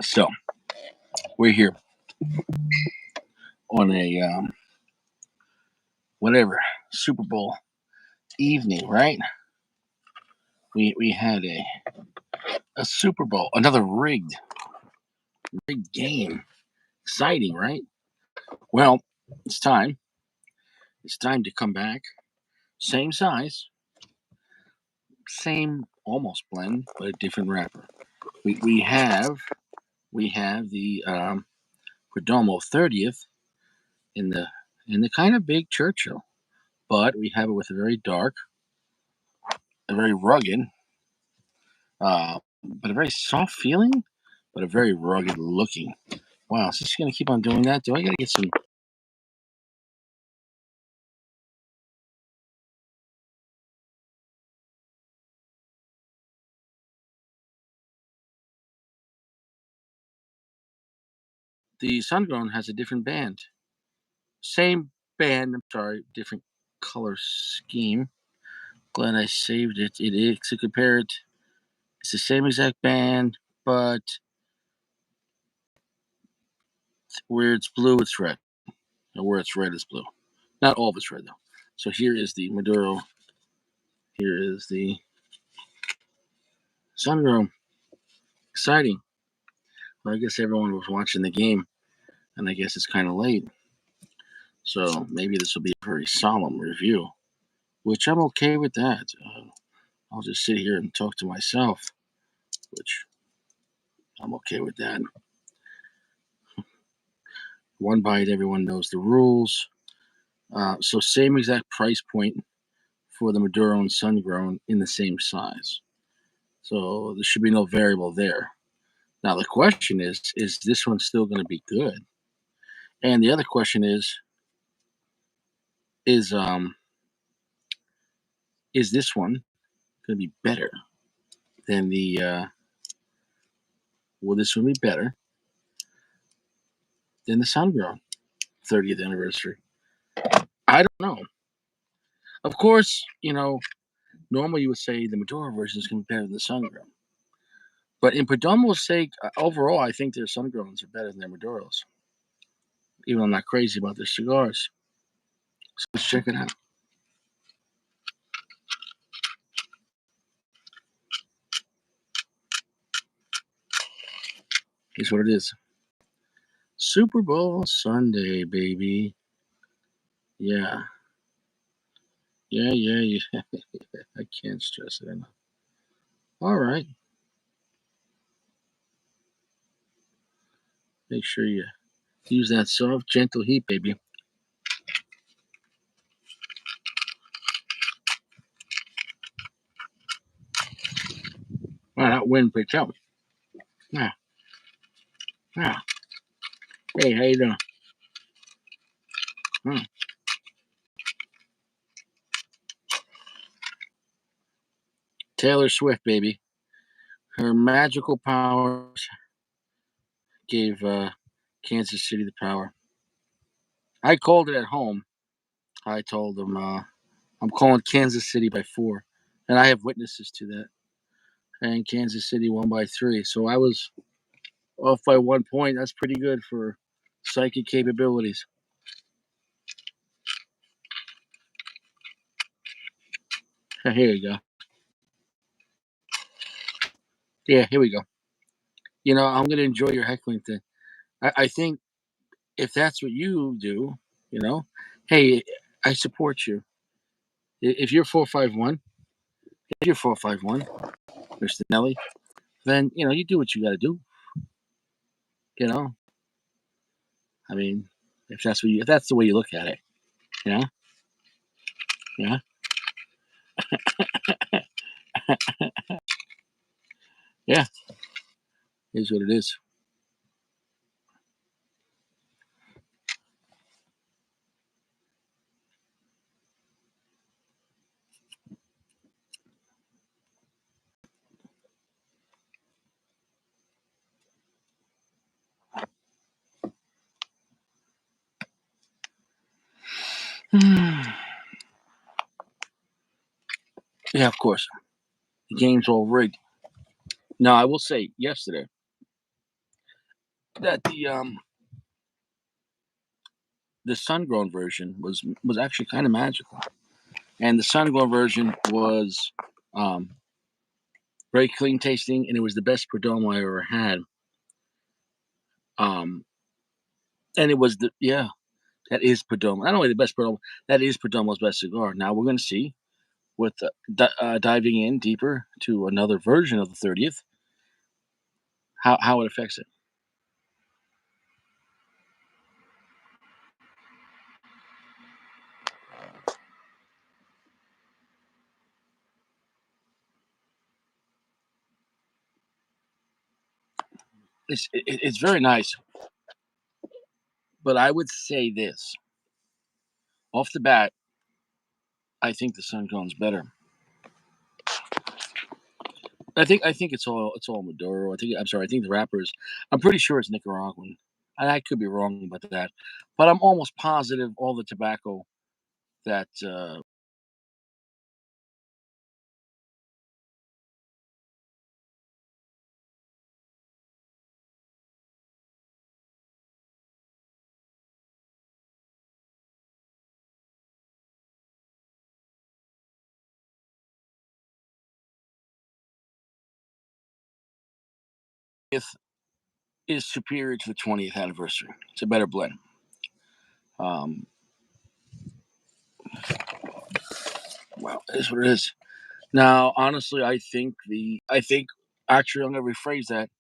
So we're here on a whatever Super Bowl evening, right? We had a Super Bowl, another rigged game. Exciting, right? Well, it's time. It's time to come back. Same size, same almost blend, but a different wrapper. We have the Perdomo 30th in the kind of big Churchill, but we have it with a very dark, a very rugged, but a very soft feeling, but a very rugged looking. Wow, is this gonna keep on doing that? Do I gotta get some? The Sungrown has a different band. Same band. I'm sorry, different color scheme. Glad I saved it. It is to compare it. It's the same exact band, but where it's blue, it's red, and where it's red, it's blue. Not all of it's red though. So here is the Maduro. Here is the Sungrown. Exciting. Well, I guess everyone was watching the game, and I guess it's kind of late. So maybe this will be a very solemn review, which I'm okay with that. I'll just sit here and talk to myself, which I'm okay with that. One bite, everyone knows the rules. So same exact price point for the Maduro and Sungrown in the same size. So there should be no variable there. Now the question is this one still going to be good? And the other question is um is this one going to be better than the will this one be better than the Sungrown 30th anniversary? I don't know. Of course, normally you would say the Maduro version is going to be better than the Sungrown. But in Perdomo's sake, overall, I think their Sungrowns are better than their Maduros. Even though I'm not crazy about their cigars. So let's check it out. Here's what it is. Super Bowl Sunday, baby. Yeah. Yeah. I can't stress it enough. All right. Make sure you use that soft, gentle heat, baby. Wow, that wind picks up. Yeah. Yeah. Hey, how you doing? Hmm. Taylor Swift, baby. Her magical powers gave Kansas City the power. I called it at home. I told them I'm calling Kansas City by 4, and I have witnesses to that. And Kansas City won by 3, so I was off by 1 point. That's pretty good for psychic capabilities. Here you go. Yeah, here we go. I'm going to enjoy your heckling thing. I think if that's what you do, hey, I support you. If you're 451, Mr. Nelly, then you do what you got to do. You know, I mean, if that's the way you look at it, yeah, yeah, yeah, is what it is. Yeah, of course. The game's all rigged. Now, I will say yesterday that the sun-grown version was actually kind of magical, and the sun-grown version was um, very clean tasting, and it was the best Perdomo I ever had. Um, and it was the yeah, that is Perdomo. Not only the best Perdomo, that is Perdomo's best cigar. Now we're going to see with diving in deeper to another version of the 30th, how it affects it. It's very nice, but I would say this off the bat. I think the Sun Cone's better. I think it's all Maduro. I'm sorry. I think the rappers. I'm pretty sure it's Nicaraguan. I could be wrong about that, but I'm almost positive all the tobacco that if is superior to the 20th anniversary. It's a better blend. Um, well, it is what it is. Now, honestly, I think actually I'm gonna rephrase that.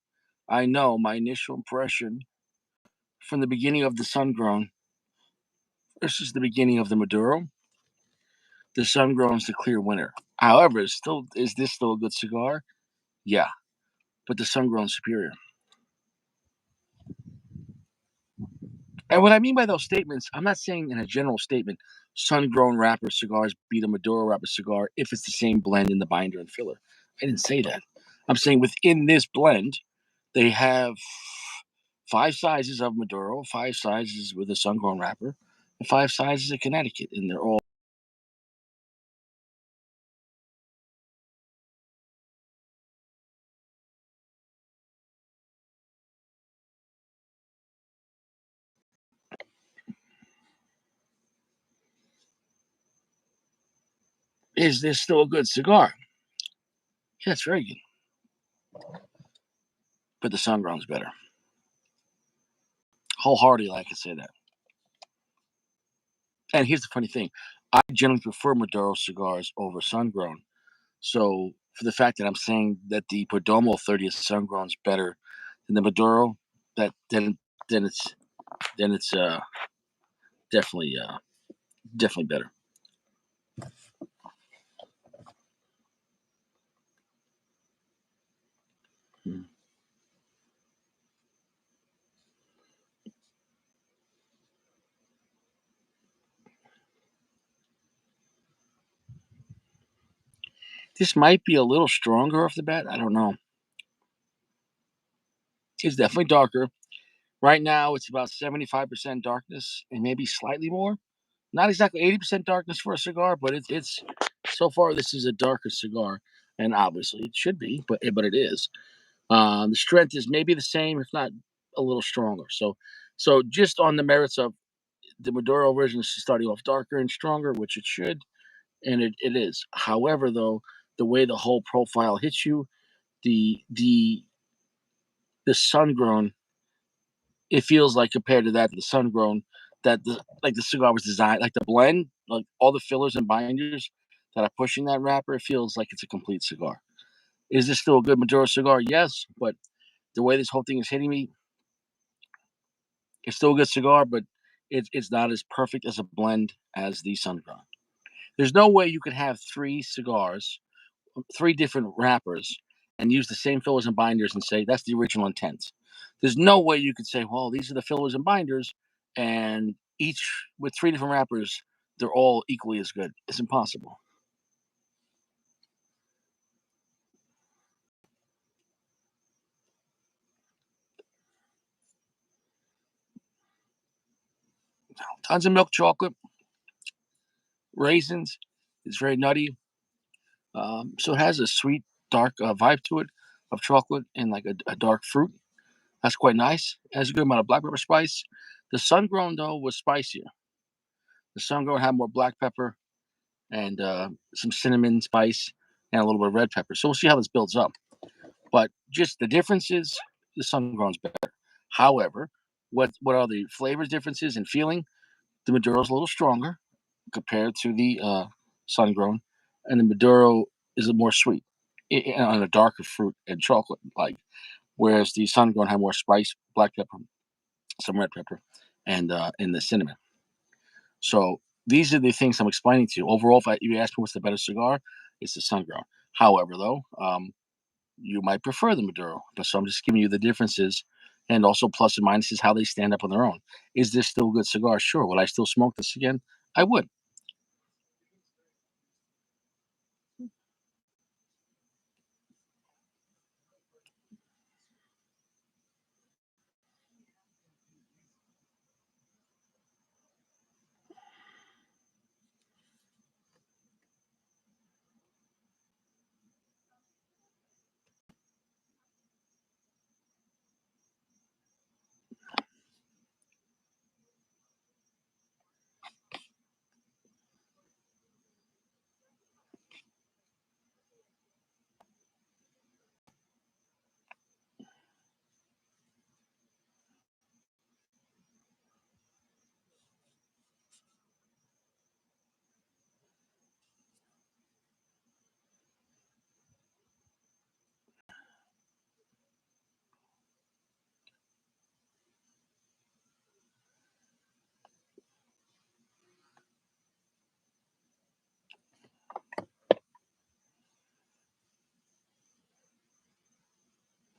I know my initial impression from the beginning of the Sun Grown versus the beginning of the Maduro. The Sun Grown is the clear winner. However, is this still a good cigar? Yeah, but the Sun Grown superior. And what I mean by those statements, I'm not saying in a general statement, Sun Grown wrapper cigars beat a Maduro wrapper cigar if it's the same blend in the binder and filler. I didn't say that. I'm saying within this blend, they have five sizes of Maduro, five sizes with a Sun Grown wrapper, and five sizes of Connecticut, and they're all. Is this still a good cigar? Yeah, it's very good, but the Sun Grown's better. Wholeheartedly, I can say that. And here's the funny thing: I generally prefer Maduro cigars over Sun Grown. So for the fact that I'm saying that the Perdomo 30th Sun Grown is better than the Maduro, that then it's then it's definitely definitely better. Mm. This might be a little stronger off the bat. I don't know. It's definitely darker. Right now, it's about 75% darkness and maybe slightly more. Not exactly 80% darkness for a cigar, but it's so far this is a darker cigar, and obviously it should be, but it is. The strength is maybe the same, if not a little stronger. So just on the merits of the Maduro version is starting off darker and stronger, which it should, and it is. However, though, the way the whole profile hits you, the the the sun grown, it feels like compared to that, the sun grown, that the cigar was designed like the blend, like all the fillers and binders that are pushing that wrapper, it feels like it's a complete cigar. Is this still a good Maduro cigar? Yes, but the way this whole thing is hitting me, it's still a good cigar, but it's not as perfect as a blend as the sun grown. There's no way you could have three cigars, three different wrappers, and use the same fillers and binders and say that's the original intent. There's no way you could say, well, these are the fillers and binders, and each with three different wrappers, they're all equally as good. It's impossible. Tons of milk chocolate. raisins. It's very nutty. So it has a sweet, dark vibe to it of chocolate and like a dark fruit. That's quite nice. It has a good amount of black pepper spice. The sun grown though was spicier. The sun grown had more black pepper and some cinnamon spice and a little bit of red pepper. So we'll see how this builds up. But just the differences, the sun grown's better. However, what are the flavors differences and feeling? The Maduro's a little stronger compared to the sun grown, and the Maduro is more sweet on a darker fruit and chocolate like. Whereas the sun grown had more spice, black pepper, some red pepper, and the cinnamon. So these are the things I'm explaining to you. Overall, if you ask me what's the better cigar, it's the sun grown. However, though, you might prefer the Maduro. But so I'm just giving you the differences and also plus and minuses how they stand up on their own. Is this still a good cigar? Sure. Would I still smoke this again? I would.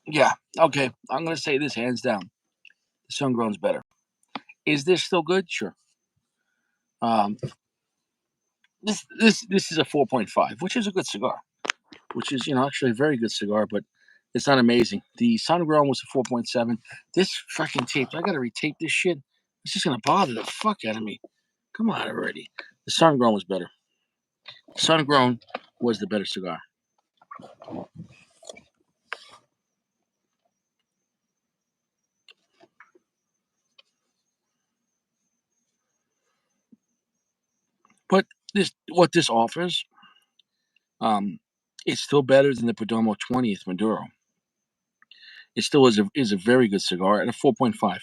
Yeah. Okay. I'm going to say this hands down. The sun grown's better. Is this still good? Sure. Um, this is a 4.5, which is a good cigar. Which is actually a very good cigar, but it's not amazing. The sun grown was a 4.7. This fucking tape. I got to retape this shit. It's just going to bother the fuck out of me. Come on already. The sun grown was better. Sun grown was the better cigar. But this offers, um, it's still better than the Perdomo 20th Maduro. It still is a very good cigar at a 4.5.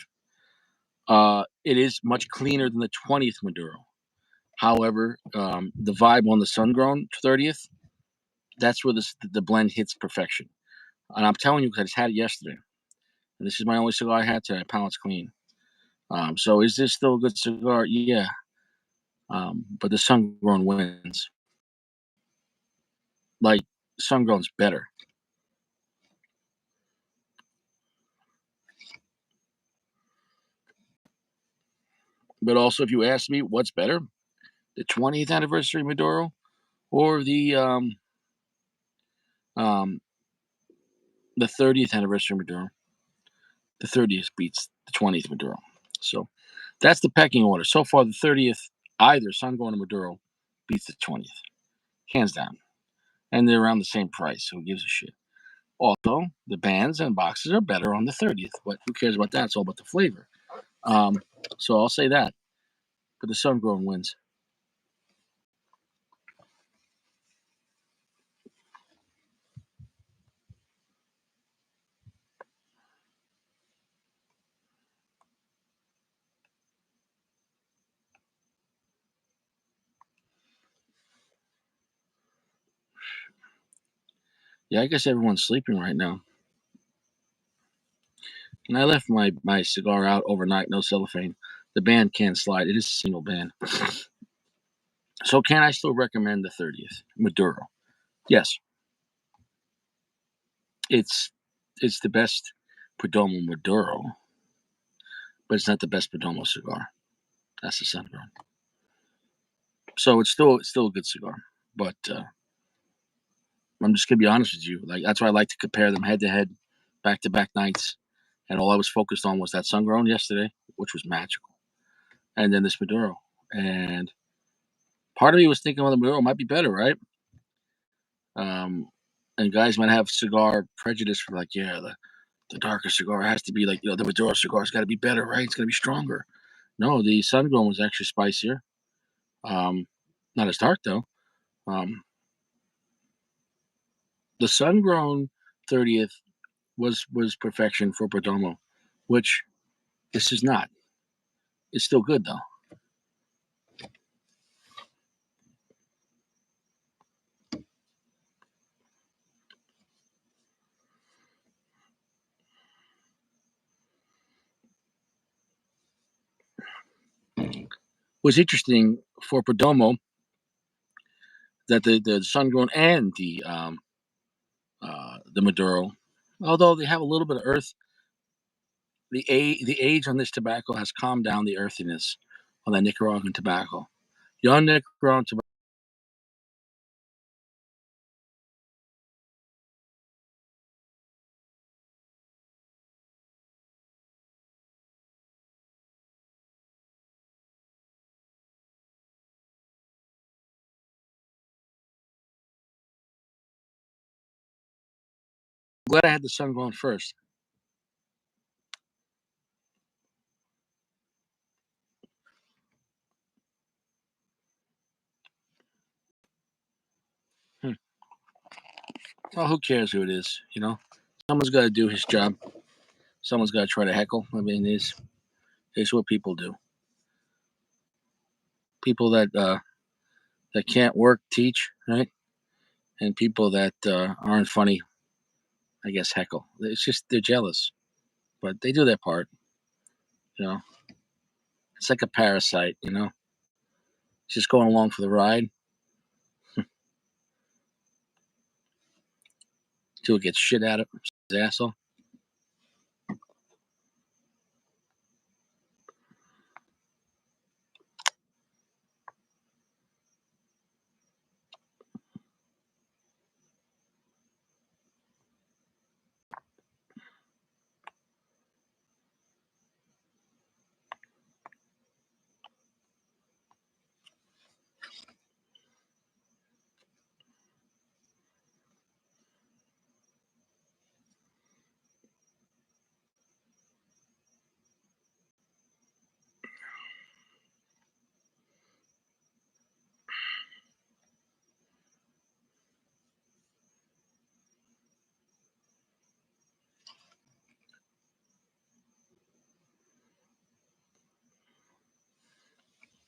It is much cleaner than the 20th Maduro. However, the vibe on the sun grown 30th, that's where the blend hits perfection. And I'm telling you because I just had it yesterday. And this is my only cigar I had today. Palate's clean. So is this still a good cigar? Yeah. But the sun grown wins. Like sun grown's better. But also, if you ask me what's better, the 20th anniversary Maduro or um, the 30th anniversary Maduro, the 30th beats the 20th Maduro. So that's the pecking order. So far, the 30th, either sun grown or Maduro, beats the 20th, hands down. And they're around the same price. So who gives a shit? Also, the bands and boxes are better on the 30th, but who cares about that? It's all about the flavor. Um, so I'll say that. But the sun grown wins. Yeah, I guess everyone's sleeping right now. And I left my cigar out overnight, no cellophane. The band can't slide. It is a single band. So can I still recommend the 30th Maduro? Yes, it's it's the best Perdomo Maduro, but it's not the best Perdomo cigar. That's the sun grown. So it's still a good cigar. But I'm just gonna be honest with you. Like that's why I like to compare them head to head, back to back nights. And all I was focused on was that sun grown yesterday, which was magical, and then this Maduro. And Part of me was thinking, well, the Maduro might be better, right? Um, and guys might have cigar prejudice for like, yeah, the darker cigar has to be like, the Maduro cigar's got to be better, right? It's got to be stronger. No, the sun grown was actually spicier. Um, not as dark though. Um, the sun grown 30th was perfection for Perdomo, which this is not. It's still good though. What's interesting for Perdomo that the sun grown and the Maduro, although they have a little bit of earth, the age on this tobacco has calmed down the earthiness on that Nicaraguan tobacco. Young Nicaraguan tobacco. Glad I had the sun grown first. Hmm. Well, who cares who it is? Someone's got to do his job. Someone's got to try to heckle. I mean, it's what people do. People that can't work teach, right? And people that aren't funny, I guess, heckle. It's just they're jealous, but they do their part. You know, it's like a parasite. It's just going along for the ride till it gets shit out of his asshole.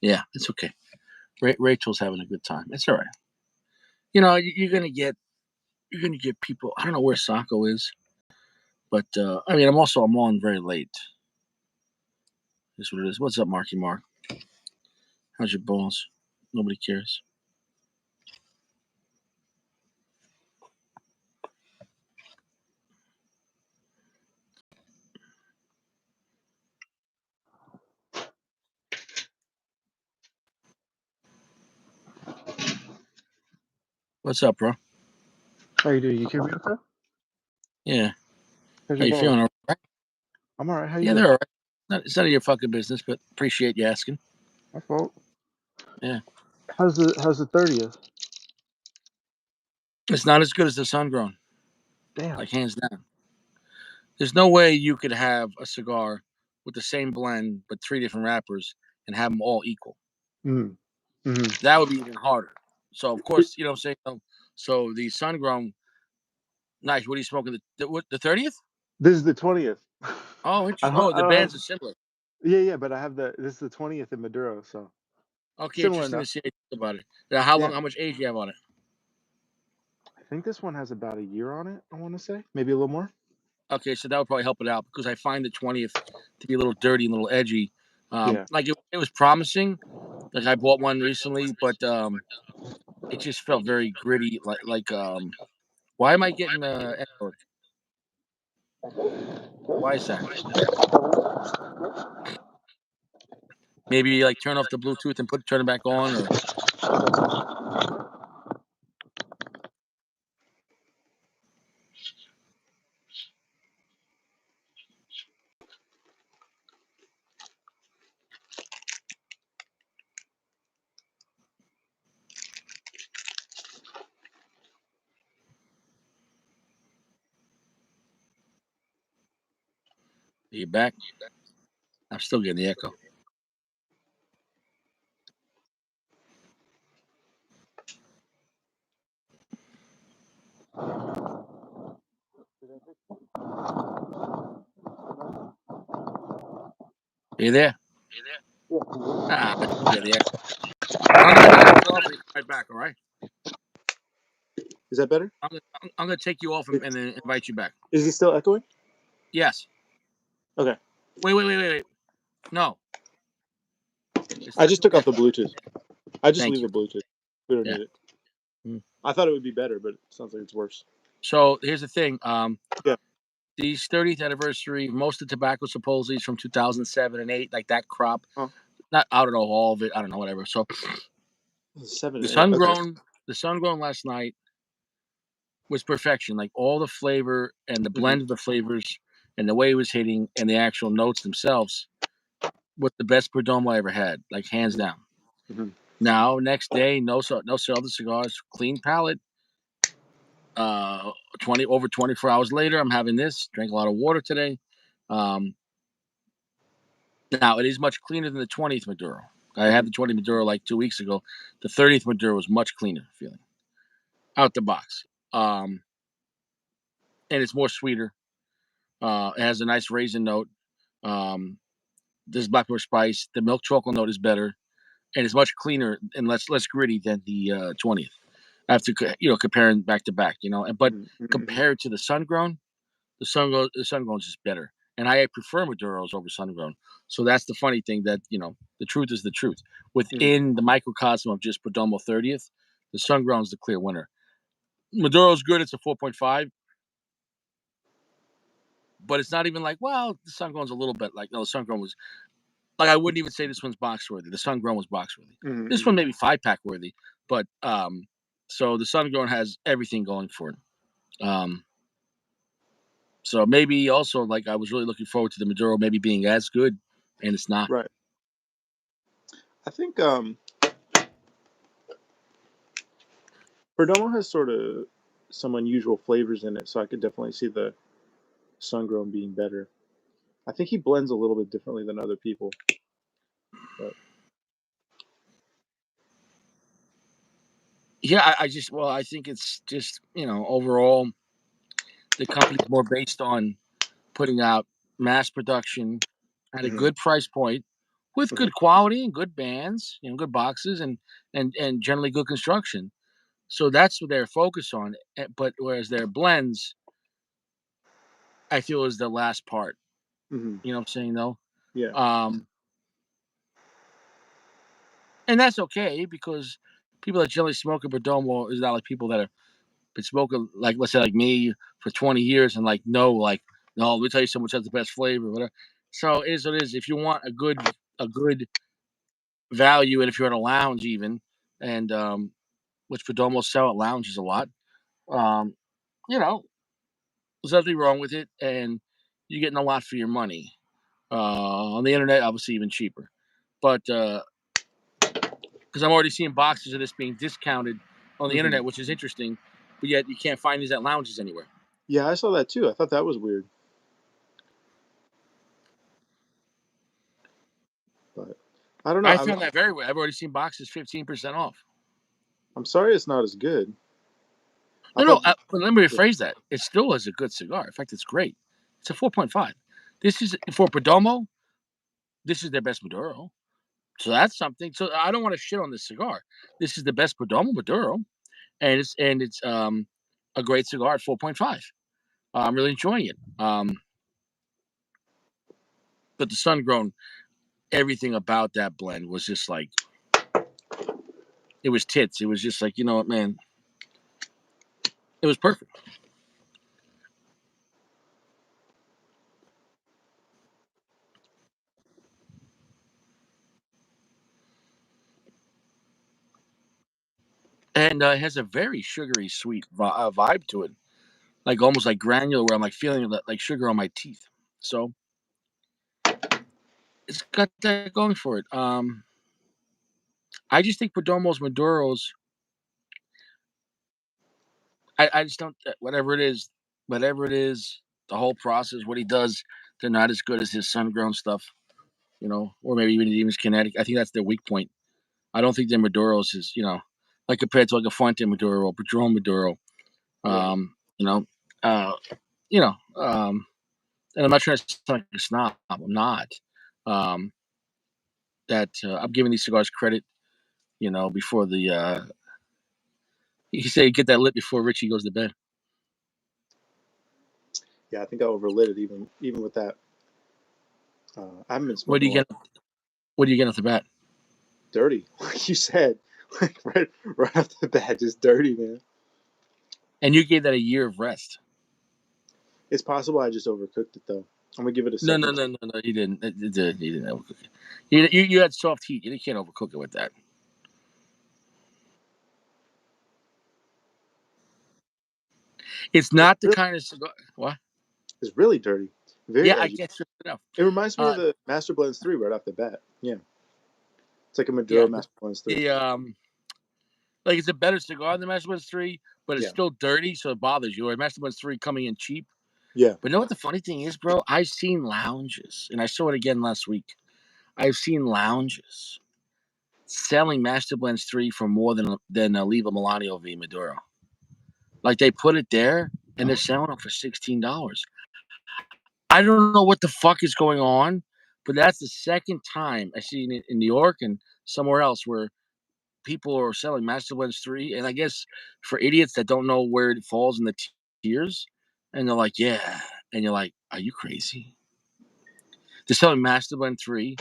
Yeah, it's okay. Rachel's having a good time. It's all right. You're gonna get people. I don't know where Sacco is, but I mean, I'm on very late. Is what it is. What's up, Marky Mark? How's your balls? Nobody cares. What's up, bro? How you doing? You hear me okay? Yeah. How's How your you feeling? balls? All right? I'm all right. How you Yeah, doing? they're all right. It's none of your fucking business, but appreciate you asking. My fault. Yeah. How's the 30th? It's not as good as the sun grown, Damn. like hands down. There's no way you could have a cigar with the same blend but three different wrappers and have them all equal. Mm. Mm-hmm. That would be even harder. So of course, you know what I'm saying. So the sun grown, nice. What are you smoking? The 30th? This is the 20th. Oh, I interesting. don't, Oh, I the don't bands have. are similar. Yeah, but I have this is the 20th in Maduro, so Okay, similar interesting to enough. see how you think about it. Now, how long? Yeah. How much age do you have on it? I think this one has about a year on it. I want to say maybe a little more. Okay, so that would probably help it out because I find the 20th to be a little dirty and a little edgy. Yeah. Like it was promising. Like I bought one recently, but it just felt very gritty. Why am I getting echoed? Why is that? Maybe like turn off the Bluetooth and turn it back on, or Are you back? I'm still getting the echo. Are you there? Ah, I still get the echo. I'm gonna knock you off and come right back. All right. Is that better? I'm gonna take you off It, and then invite you back. is it still echoing? Yes. Okay. Wait. No, it's I not just doing took off the echo. Bluetooth. I just Thank leave you. the Bluetooth. We don't Yeah. need it. Mm. I thought it would be better, but it sounds like it's worse. So here's the thing. Yeah. These 30th anniversary, most of the tobacco supposedly is from 2007 and 8, like that crop. Oh, Not, I don't know all of it. I don't know, whatever. So 7 the and 8. sun Okay. grown, the sun grown last night was perfection. Like all the flavor and the Hmm. blend of the flavors and the way it was hitting and the actual notes themselves was the best Perdomo I ever had, like hands down. Hmm. Now, next day, no other cigars, clean palate. Uh, 24 hours later, I'm having this. Drank a lot of water today. Um, Now it is much cleaner than the 20th Maduro. I had Hmm. the 20th Maduro like 2 weeks ago. The 30th Maduro was much cleaner feeling out the box, and it's more sweeter. It has a nice raisin note. Um, there's black pepper spice. The milk chocolate note is better, and it's much cleaner and less gritty than the 20th. I have to comparing back to back, but Hmm. Hmm. compared to the sun grown, the sun grown is just better, and I prefer Maduros over sun grown. So that's the funny thing that the truth is the truth. Hmm. Within the microcosm of just Perdomo 30th, the sun grown is the clear winner. Maduro's good; it's a 4.5, but it's not even like the sun grown's a little bit like no, the sun grown was like I wouldn't even say this one's box worthy. The sun grown was box worthy. This one Hmm. maybe 5-pack worthy, but so the sun grown has everything going for it. Um, so maybe also like I was really looking forward to the Maduro maybe being as good, and it's not. Right. I think Perdomo has sort of some unusual flavors in it, so I could definitely see the sun grown being better. I think he blends a little bit differently than other people, but Yeah, I think it's just overall the company's more based on putting out mass production at a hmm. good price point with Hmm. good quality and good bands, good boxes and generally good construction. So that's what they're focused on. But whereas their blends, I feel is the last part. Hmm. You know what I'm saying though? Yeah. Um, and that's okay because people that generally smoke a Perdomo is not like people that have been smoking like let's say like me for 20 years and like no, let me tell you someone has the best flavor, whatever. So it is what it is. If you want a good value, and if you're at a lounge even, and which Perdomos sell at lounges a lot, um, you know, there's nothing wrong with it, and you're getting a lot for your money. On the internet, obviously even cheaper, but because I'm already seeing boxes of this being discounted on the Hmm. internet, which is interesting, but yet you can't find these at lounges anywhere. Yeah, I saw that too. I thought that was weird, but I don't know. I found that very weird. I've already seen boxes 15% off. I'm sorry it's not as good. I No, no. thought. But let me Yeah. rephrase that. It still is a good cigar. In fact, it's great. It's a 4.5. This is for Perdomo. This is their best Maduro. So that's something. So I don't want to shit on this cigar. This is the best Perdomo Maduro, and it's a great cigar at 4.5. I'm really enjoying it. But the sun grown, everything about that blend was just like it was tits. It was just like you know what, man. It was perfect. And it has a very sugary, sweet vibe to it, like almost like granular, where I'm like feeling like sugar on my teeth. So it's got that going for it. I just think Perdomo's Maduros. I just don't whatever it is, the whole process, what he does. They're not as good as his sun-grown stuff, or maybe even his kinetic. I think that's their weak point. I don't think their Maduros is, like compared to like a Fuente Maduro or Padron Maduro. Right. You know, uh, you know, and I'm not trying to sound like a snob. I'm not. Um, that I'm giving these cigars credit. Before he said get that lit before Richie goes to bed. Yeah, I think I overlit it even with that. I haven't been What do smoking a you lot. get? What do you get off the bat? Dirty, like you said, like right off the bat, just dirty, man. And you gave that a year of rest. It's possible I just overcooked it though. I'm gonna give it a No, no, second. no, no, no. You didn't. You didn't overcook it. You had soft heat. You can't overcook it with that. It's It's not the really, kind of cigar. What? it's really dirty. Yeah, Very I edgy. can't strip it enough. It reminds me of Uh, the Master Blends 3 right off the bat. Yeah. It's like a yeah, Maduro Master Blends 3. the like it's a better cigar than Master Blends 3, but it's Yeah. still dirty, so it bothers you. Or Master Blends 3 coming in cheap. Yeah. But you know what the funny thing is, bro? I've seen lounges, and I saw it again last week. I've seen lounges selling Master Blends 3 for more than Oliva Melanio V Maduro. Like they put it there, and they're selling them for $16. I don't know what the fuck is going on, but that's the second time I've seen it in New York and somewhere else where people are selling Master Blends 3. And I guess for idiots that don't know where it falls in the tiers, and they're like, yeah. And you're like, are you crazy? They're selling Master Blend 3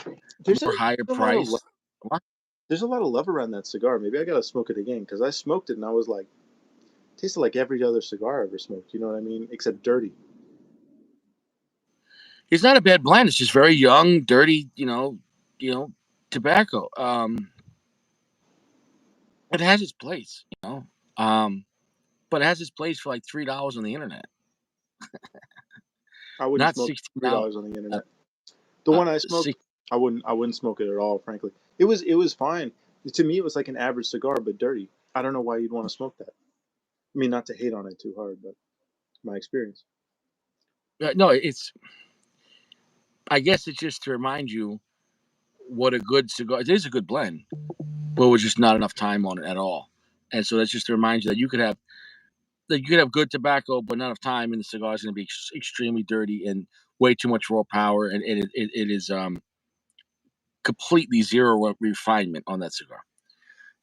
There's for higher a lot of price. What? there's a lot of love around that cigar. Maybe I gotta smoke it again because I smoked it and I was like, tasted like every other cigar I ever smoked. You know what I mean? Except dirty. It's not a bad blend. It's just very young, dirty, tobacco. It has its place, but it has its place for like $3 on the internet, I wouldn't not smoke $16. $3 on the Uh, internet. The one I smoked, six, I wouldn't smoke it at all. Frankly, it was fine. To me, it was like an average cigar, but dirty. I don't know why you'd want to smoke that. I mean, not to hate on it too hard, but my experience. no, it's. I guess it's just to remind you what a good cigar. It is a good blend, but with just not enough time on it at all. And so that's just to remind you that you could have good tobacco, but not enough time, and the cigar is going to be extremely dirty and way too much raw power, and it is completely zero refinement on that cigar.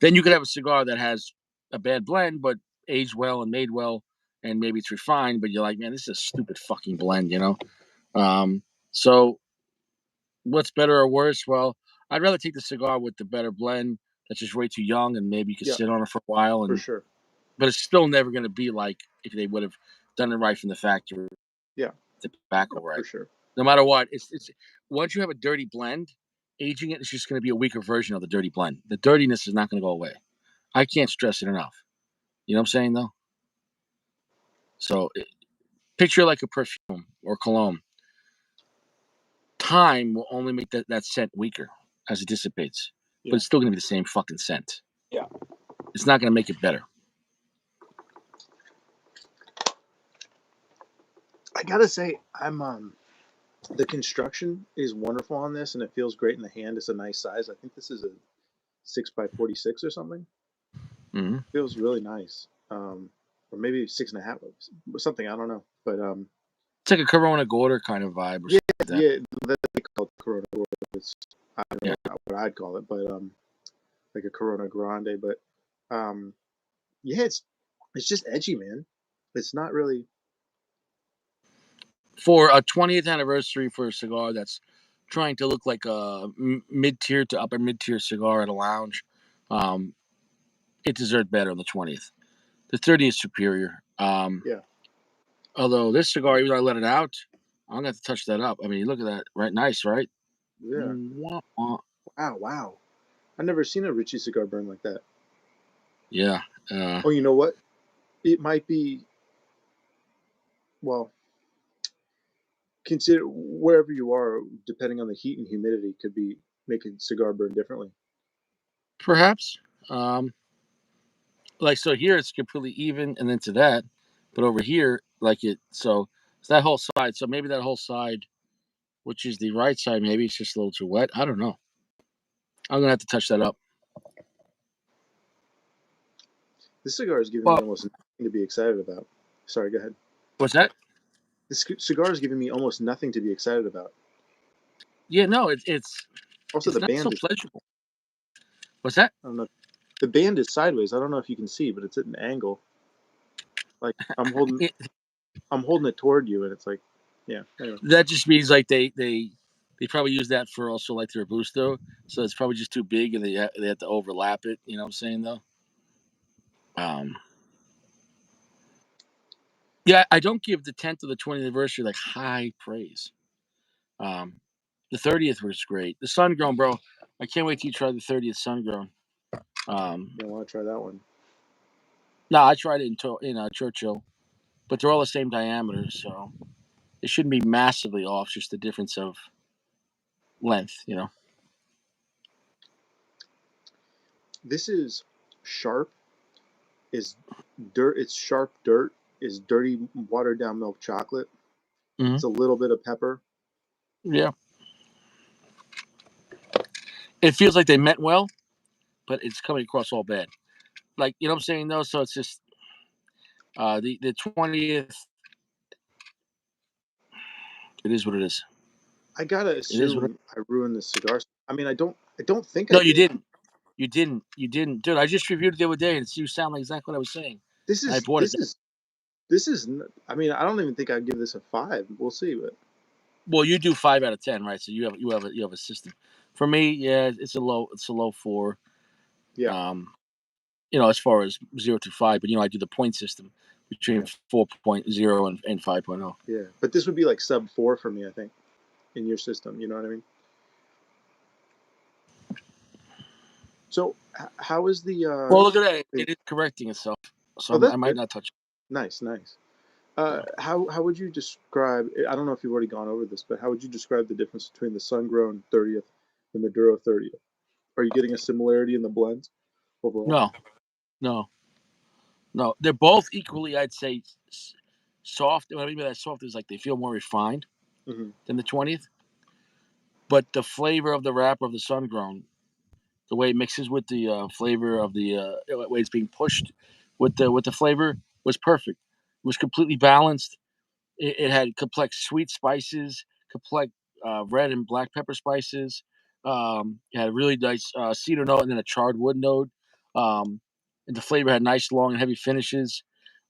Then you could have a cigar that has a bad blend, but aged well and made well, and maybe it's refined, but you're like, man, this is a stupid fucking blend. Um, so what's better or worse? Well, I'd rather take the cigar with the better blend that's just way too young, and maybe you could Yeah, sit on it for a while, for and sure. but it's still never going to be like if they would have done it right from the factory, Yeah, the no, tobacco for right. sure. No matter what, it's once you have a dirty blend, aging it is just going to be a weaker version of the dirty blend. The dirtiness is not going to go away. I can't stress it enough. You know what I'm saying, though? So picture like a perfume or cologne. Time will only make that scent weaker as it dissipates, but Yeah, it's still going to be the same fucking scent. yeah. It's not going to make it better. I gotta say, the construction is wonderful on this, and it feels great in the hand. It's a nice size. I think this is a 6 by 46 or something. Mm-hmm. Feels really nice. Or maybe 6.5 or something. I don't know, but It's like a Corona Gorda kind of vibe or yeah, something like that. yeah. They call it Corona. It's, I don't Yeah. know what I'd call it, but like a Corona Grande. But um, yeah, it's just edgy, man. It's not really. For a 20th anniversary for a cigar that's trying to look like a mid-tier to upper mid-tier cigar at a lounge, um, it deserved better on the 20th. The 30th is superior. Yeah, Although this cigar, even though I let it out, I'm gonna have to touch that up. I mean, look at that, right? Nice, right? yeah. Wah, wah. Wow, wow. I've never seen a Richie cigar burn like that. Yeah. Uh, Oh, you know what? It might be. Well, consider wherever you are, depending on the heat and humidity, could be making cigar burn differently. Perhaps. Um, like so here it's completely even, and then to that, but over here, like so that whole side. So maybe that whole side. which is the right side. Maybe it's just a little too wet. I don't know. I'm gonna have to touch that up. This cigar is giving me Well, almost nothing to be excited about. Sorry, go ahead. what's that? This cigar is giving me almost nothing to be excited about. Yeah, no, it's Also, it's the not band so is, pleasurable. What's that? I don't know. The band is sideways. I don't know if you can see, but it's at an angle. Like It, I'm holding it toward you, and it's like, yeah. Anyway, that just means like they probably use that for also like their booster, so it's probably just too big and they have to overlap it. You know what I'm saying though? Um, yeah, I don't give the 10th or the 20th anniversary like high praise. Um, the 30th was great. The sun grown, bro. I can't wait till you try the 30th sun grown. yeah, I want to try that one. No, I tried it in Churchill, but they're all the same diameter, so it shouldn't be massively off. Just the difference of length, you know. This is sharp. Is dirt? It's sharp dirt. Is dirty watered down milk chocolate. Mm-hmm. It's a little bit of pepper. Yeah, it feels like they meant well, but it's coming across all bad. Like you know what I'm saying though. So it's just the 20th. It is what it is. I gotta It is what it. assume I ruined the cigar. I mean, I don't think I No, you did. didn't. You didn't. You didn't, dude. I just reviewed it the other day, and you sound like exactly what I was saying. This And I is bought it. this is this is. I mean, I don't even think I'd give this a 5. We'll see, but Well, you do 5 out of 10, right? So you have a system. For me, yeah, it's a low 4. yeah, Um, as far as 0 to 5, but I do the point system between yeah, 4.0 and 5.0. yeah. But this would be like sub 4 for me, I think, in your system. You know what I mean? So, how is the? Well, look at that. It is correcting itself, so Oh, that's I might good. not touch Nice, nice. it. How would you describe? I don't know if you've already gone over this, but how would you describe the difference between the sun-grown 30th and Maduro 30th? Are you getting a similarity in the blends overall? No, no, no. They're both equally, I'd say, soft. What I mean by that soft is like they feel more refined Hmm. than the 20th, but the flavor of the wrapper of the sun grown, the way it mixes with the flavor of the way it's being pushed with the flavor was perfect. It was completely balanced. It had complex sweet spices, complex red and black pepper spices. It had a really nice cedar note and then a charred wood note. Um, and the flavor had nice, long, and heavy finishes.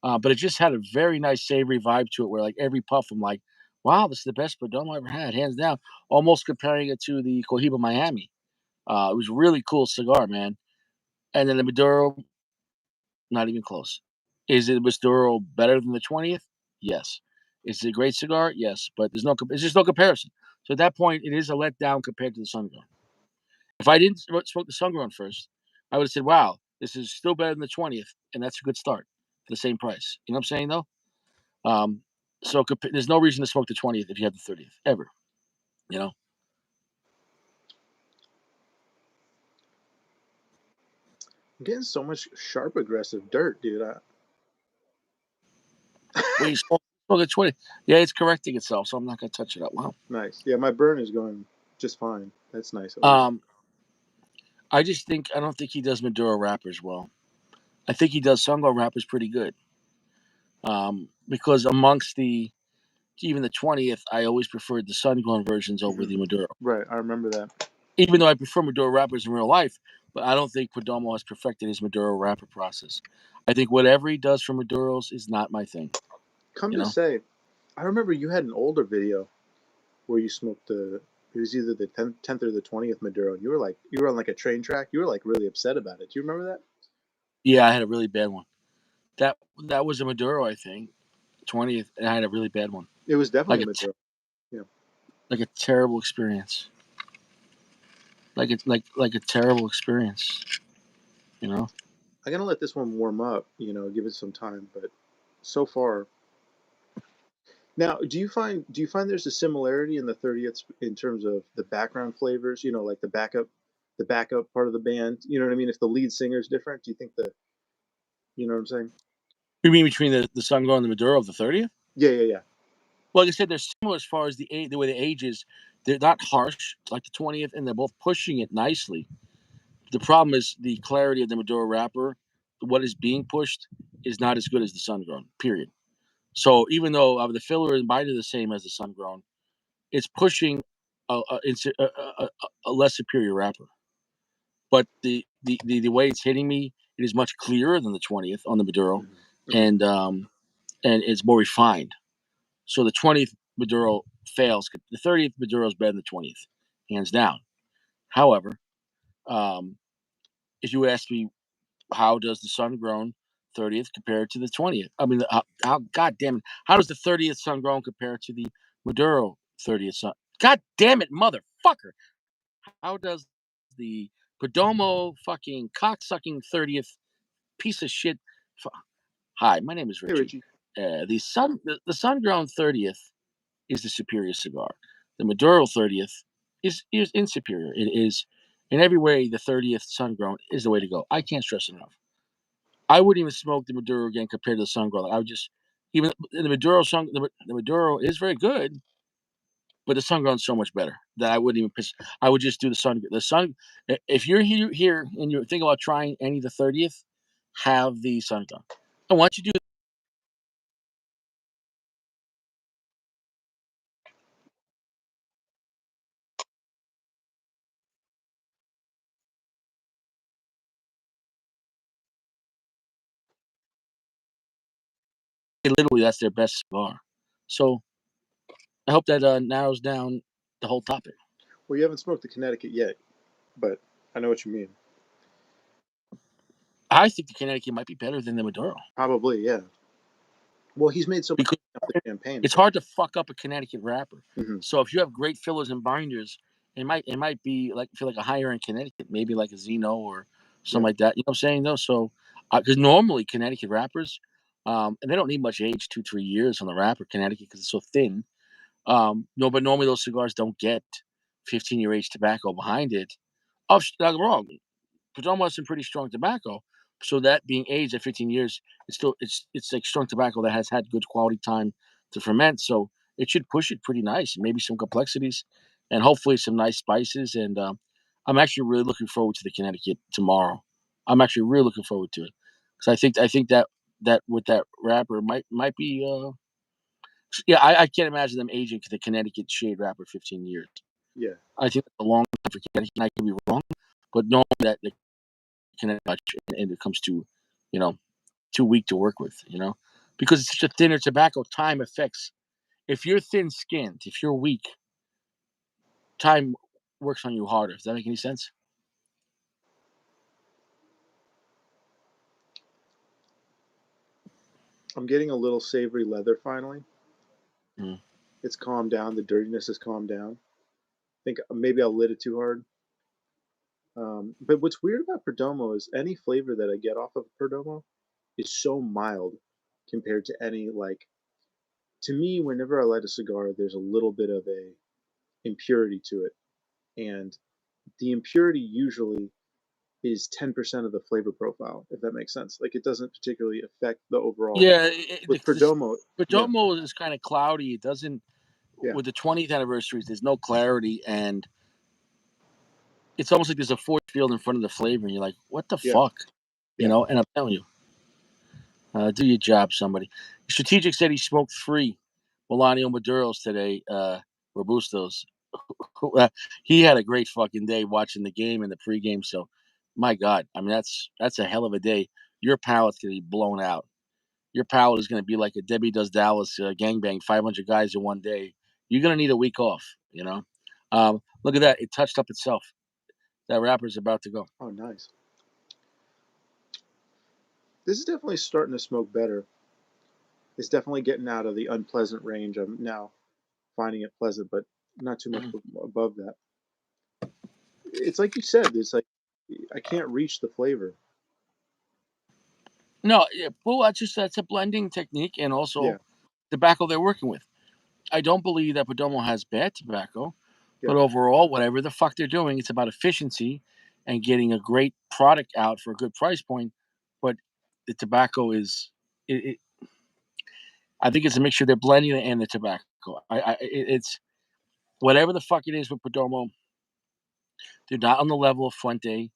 But it just had a very nice, savory vibe to it where, like, every puff, I'm like, wow, this is the best Perdomo I ever had, hands down. Almost comparing it to the Cohiba Miami. It was a really cool cigar, man. And then the Maduro, not even close. Is it Maduro better than the 20th? Yes. Is it a great cigar? Yes, but there's just no comparison. So at that point, it is a letdown compared to the Sungrown. If I didn't smoke the Sungrown first, I would have said, "Wow, this is still better than the 20th, and that's a good start for the same price." You know what I'm saying, though? Um, so there's no reason to smoke the 20th if you have the 30th ever. You know, I'm getting so much sharp, aggressive dirt, dude. when you smoke the 20th, yeah, it's correcting itself, so I'm not gonna touch it up. Wow. Nice. Yeah, my burn is going just fine. That's nice, at least. Um, I don't think he does Maduro wrappers well. I think he does Sungo wrappers pretty good. Because amongst the even the 20th, I always preferred the Sungrown versions over Hmm. the Maduro. Right, I remember that. Even though I prefer Maduro wrappers in real life, but I don't think Perdomo has perfected his Maduro wrapper process. I think whatever he does for Maduros is not my thing. Come You to know? say, I remember you had an older video where you smoked the. It was either the 10th or the 20th Maduro, and you were on like a train track. You were like really upset about it. Do you remember that? Yeah, I had a really bad one. That that was a Maduro, I think. 20th, and I had a really bad one. It was definitely Like a a Maduro. Yeah, like a terrible experience. Like a terrible experience. You know? I'm gonna let this one warm up. Give it some time. But so far, now, do you find there's a similarity in the 30th in terms of the background flavors? Like the backup part of the band. You know what I mean? If the lead singer is different, do you think the you know what I'm saying? You mean between the Sungo and the Maduro of the 30th? Yeah, yeah, yeah. Well, like I said, they're similar as far as the way the age is. They're not harsh like the 20th, and they're both pushing it nicely. The problem is the clarity of the Maduro wrapper. What is being pushed is not as good as the sun grown. Period. So even though the filler and binder are the same as the sun grown, it's pushing a less superior wrapper. But the way it's hitting me, it is much clearer than the 20th on the Maduro, Hmm. Okay. and it's more refined. So the 20th Maduro fails. The 30th Maduro is better than the 20th, hands down. However, um, if you ask me, how does the sun grown 30th compare to the 20th? I mean, how God damn it, how does the 30th sun grown compare to the Maduro 30th sun? God damn it, motherfucker! How does the Perdomo fucking cocksucking 30th piece of shit? Hi, my name is Hey, Richie. Richie. The sun grown 30th is the superior cigar. The Maduro 30th is inferior. It is in every way the 30th sun grown is the way to go. I can't stress it enough. I wouldn't even smoke the Maduro again compared to the sun grown. I would just even the Maduro sun the Maduro is very good, but the sun grown's so much better that I wouldn't even piss. I would just do the sun. The sun. If you're here and you're thinking about trying any of the 30th, have the sun grown. And once you do, literally that's their best cigar. So I hope that narrows down the whole topic. Well, you haven't smoked the Connecticut yet, but I know what you mean. I think the Connecticut might be better than the Maduro Probably, yeah. Well, he's made so much because money off the champagne, it's right? hard to fuck up a Connecticut wrapper. Hmm. So if you have great fillers and binders, it might be like feel like a higher end Connecticut, maybe like a Zeno or Yeah, something like that. You know what I'm saying though? So because normally Connecticut wrappers, and they don't need much age, 2 3 years on the wrapper Connecticut because it's so thin. No, but normally those cigars don't get 15-year age tobacco behind it. Oh, not wrong. Perdomo has some pretty strong tobacco. So that being aged at 15 years, it's like strong tobacco that has had good quality time to ferment. So it should push it pretty nice. Maybe some complexities, and hopefully some nice spices. And I'm actually really looking forward to the Connecticut tomorrow. I'm actually really looking forward to it because I think that with that wrapper might be yeah, I can't imagine them aging the Connecticut shade wrapper 15 years. yeah, I think that's a long time for Connecticut. And I could be wrong, but knowing that the Connecticut much, and it comes to, you know, too weak to work with, because it's such a thinner tobacco. Time affects. If you're thin skinned, if you're weak, time works on you harder. Does that make any sense? I'm getting a little savory leather finally. Mm. It's calmed down. The dirtiness has calmed down. I think maybe I lit it too hard. But what's weird about Perdomo is any flavor that I get off of Perdomo is so mild compared to any like. To me, whenever I light a cigar, there's a little bit of a impurity to it, and the impurity usually is 10% of the flavor profile, if that makes sense. Like it doesn't particularly affect the overall. Yeah, With Perdomo, yeah, Perdomo is kind of cloudy. It doesn't yeah, with the 20th anniversaries. There's no clarity, and it's almost like there's a force field in front of the flavor, and you're like, what the yeah, fuck, yeah. And I'm telling you, do your job, somebody. Strategic said he smoked 3 Melanio Maduros today, Robustos. Uh, he had a great fucking day watching the game and the pregame. So, my God, I mean that's a hell of a day. Your palate's gonna be blown out. Your palate is gonna be like a Debbie Does Dallas gangbang, 500 guys in one day. You're gonna need a week off. Look at that. It touched up itself. That rapper's about to go. Oh, nice. This is definitely starting to smoke better. It's definitely getting out of the unpleasant range. I'm now finding it pleasant, but not too much above that. It's like you said. It's like I can't reach the flavor. No, yeah, well, that's a blending technique and Yeah, also tobacco they're working with. I don't believe that Perdomo has bad tobacco, yeah. but overall, whatever the fuck they're doing, it's about efficiency and getting a great product out for a good price point. But the tobacco is, it, I think it's a mixture. They're blending it and the tobacco. tobacco. It's whatever the fuck it is with Perdomo. They're not on the level of Fuente,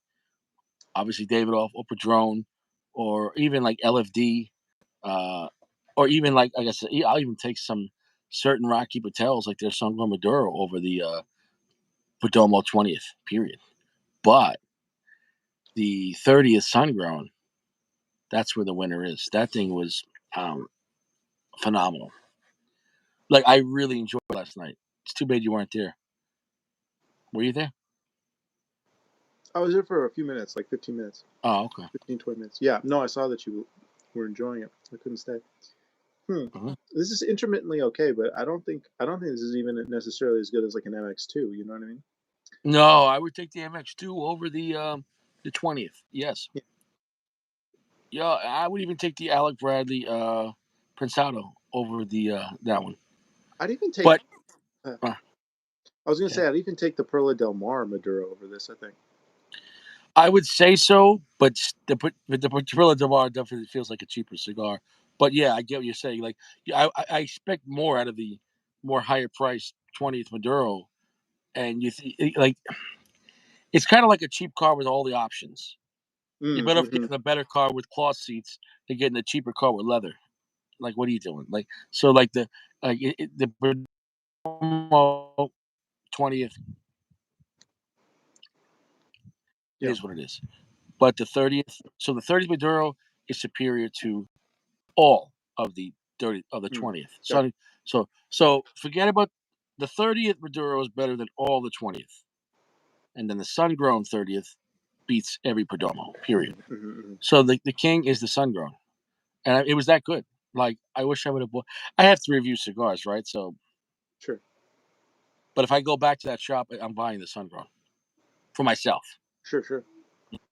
obviously Davidoff or Padron, or even like LFD, uh, or even like I said, I'll even take some certain Rocky Patels like their Sangro Maduro over the Perdomo 20th period. But the 30th Sun Grown, that's where the winner is. That thing was um, phenomenal. Like I really enjoyed last night. It's too bad you weren't there. Were you there? I was there for a few minutes, like 15 minutes, Oh, okay. 15, 20 minutes. Yeah, no, I saw that you were enjoying it. I couldn't stay. Hmm. Mhm. This is intermittently okay, but I don't think this is even necessarily as good as like an MX2. You know what I mean? No, I would take the MX2 over the 20th. Yes. Yeah. Yeah, I would even take the Alec Bradley Prensado over the that one. I'd even take. But Uh, uh, I was gonna yeah, say I'd even take the Perla Del Mar Maduro over this. I think. I would say so. But the Patrilla de Mar definitely feels like a cheaper cigar. But yeah, I get what you're saying. Like, yeah, I expect more out of the more higher priced 20th Maduro, and like it's kind of like a cheap car with all the options. You're better off Mm-hmm. getting a better car with cloth seats than getting a cheaper car with leather. Like, what are you doing? Like, so like the Perdomo 20th, it Yeah. is what it is. But the 30th, so the 30th Maduro is superior to all of the 30 of the Mm. 20th. Gotcha. So forget about the 30th Maduro is better than all the 20th, and then the sun grown 30th beats every Perdomo. Period. Mm-hmm. Mm-hmm. So the king is the sun grown, and it was that good. Like I wish I would have bought. I have to review cigars, right? So, Sure. but if I go back to that shop, I'm buying the sun grown for myself. Sure. Sure.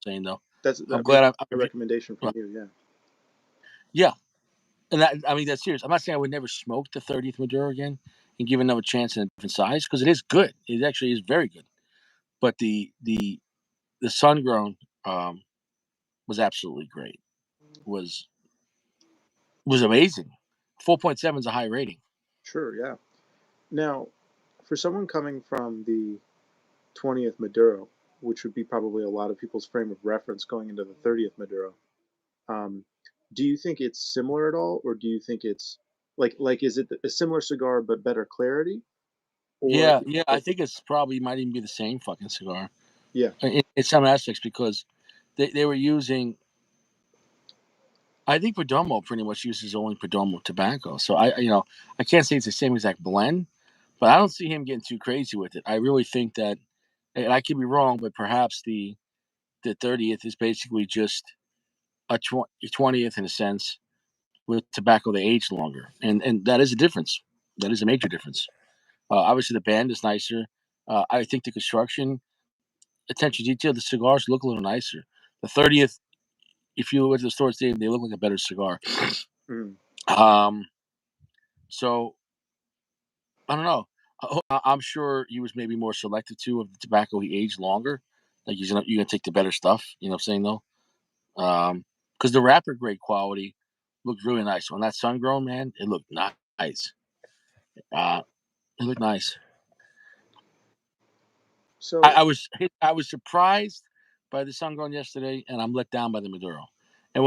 Saying though, That I'm may be glad I'm a recommendation from well, you. Yeah. yeah, and that I mean that's serious. I'm not saying I would never smoke the 30th Maduro again and give another chance in a different size because it is good. It actually is very good. But the sun grown um, was absolutely great. Was was amazing. 4.7 is a high rating. Sure. Yeah. Now, for someone coming from the 20th Maduro, which would be probably a lot of people's frame of reference going into the 30th Maduro, um, do you think it's similar at all, or do you think it's like is it a similar cigar but better clarity, or Yeah, yeah. I or think it's probably might even be the same fucking cigar yeah, in some aspects because they were using. I think Perdomo pretty much uses only Perdomo tobacco. So I can't say it's the same exact blend, but I don't see him getting too crazy with it. I really think that, and I could be wrong, but perhaps the 30th is basically just a 20th in a sense with tobacco they age longer, and that is a difference. That is a major difference. Obviously, the band is nicer. I think the construction, attention to detail, the cigars look a little nicer. The 30th, if you went to the store today, they look like a better cigar. mm, Um, so I don't know. I'm sure he was maybe more selective too of the tobacco he aged longer. Like you're gonna take the better stuff. You know what I'm saying though? Because the wrapper grade quality looked really nice. When that sun grown man, it looked nice. Uh, it looked nice. so I was surprised by the sun grown yesterday, and I'm let down by the Maduro. And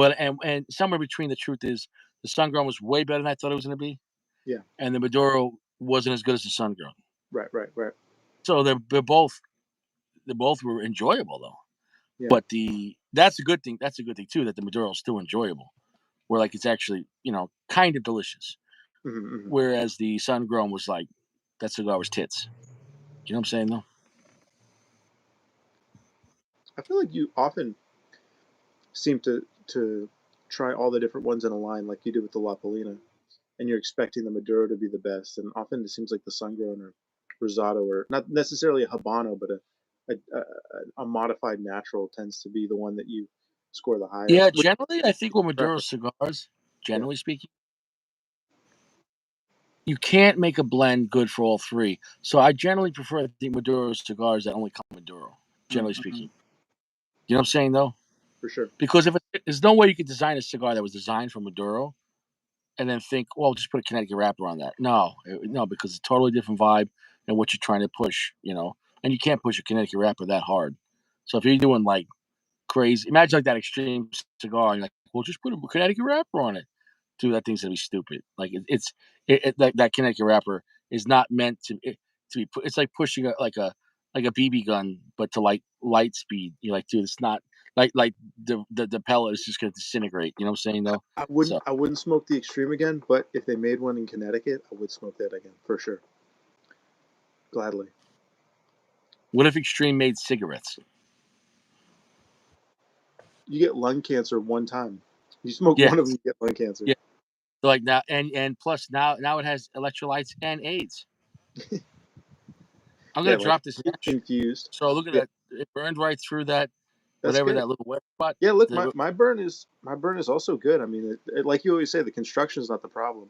somewhere between the truth is the sun grown was way better than I thought it was going to be, yeah, and the Maduro wasn't as good as the sun grown. right, right, right, So they both were enjoyable though. yeah, But the that's a good thing. That's a good thing too that the Maduro is still enjoyable. Where like it's actually kind of delicious. hmm. Whereas the sun grown was like that cigar was tits. You know what I'm saying though? I feel like you often seem to try all the different ones in a line, like you did with the La Polina, and you're expecting the Maduro to be the best, and often it seems like the Sungrown or Rosado, or not necessarily a Habano, but a modified natural tends to be the one that you score the highest. Yeah, Which generally I think with Maduro preference? cigars, Yeah. generally speaking, you can't make a blend good for all three. So I generally prefer the Maduro cigars that only come Maduro, generally Mm-hmm. speaking. You know what I'm saying though? For sure. Because if there's no way you could design a cigar that was designed for Maduro and then think, well, just put a Connecticut wrapper on that. No, no, because it's a totally different vibe than what you're trying to push, and you can't push a Connecticut wrapper that hard. So if you're doing like crazy, imagine like that extreme cigar, and you're like, well, just put a Connecticut wrapper on it. Dude, that thing's gonna be stupid. Like that Connecticut wrapper is not meant to be. It's like pushing like a BB gun, but to like light speed. You're like, dude, it's not like the pellet is just gonna disintegrate. You know what I'm saying though? So I wouldn't smoke the Extreme again, but if they made one in Connecticut, I would smoke that again for sure, gladly. what if Extreme made cigarettes? You get lung cancer one time. You smoke Yeah, one of them, you get lung cancer. yeah. So like now, and plus now it has electrolytes and AIDS. I'm Yeah, gonna like drop this ash. infused. So look at Yeah, that. It burned right through that that's whatever good. that little wet spot. Yeah, look, The, my burn is also good. I mean, like you always say, the construction is not the problem.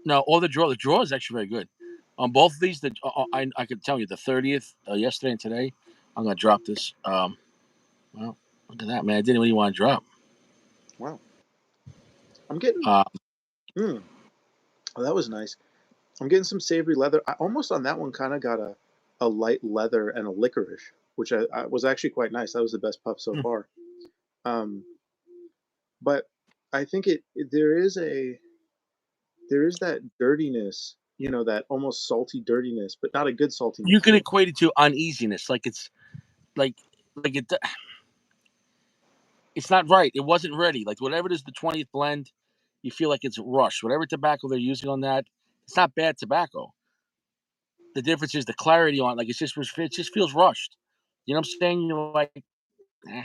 No, all the draw is actually very good. On both of these, I could tell you the 30th yesterday and today. I'm gonna drop this. Well, look at that, man. I didn't really want to drop. Wow, I'm getting. Uh, Mm, oh, that was nice. I'm getting some savory leather. I almost on that one kind of got a light leather and a licorice, which I was actually quite nice. That was the best puff so hmm. far. Um, but I think there is that dirtiness, that almost salty dirtiness, but not a good You saltiness. can equate it to uneasiness, like it's like like it's not right. It wasn't ready. Like whatever it is, the 20th blend, you feel like it's rushed. Whatever tobacco they're using on that, it's not bad tobacco. The difference is the clarity on like it just feels rushed. You know what I'm saying? You're like, eh,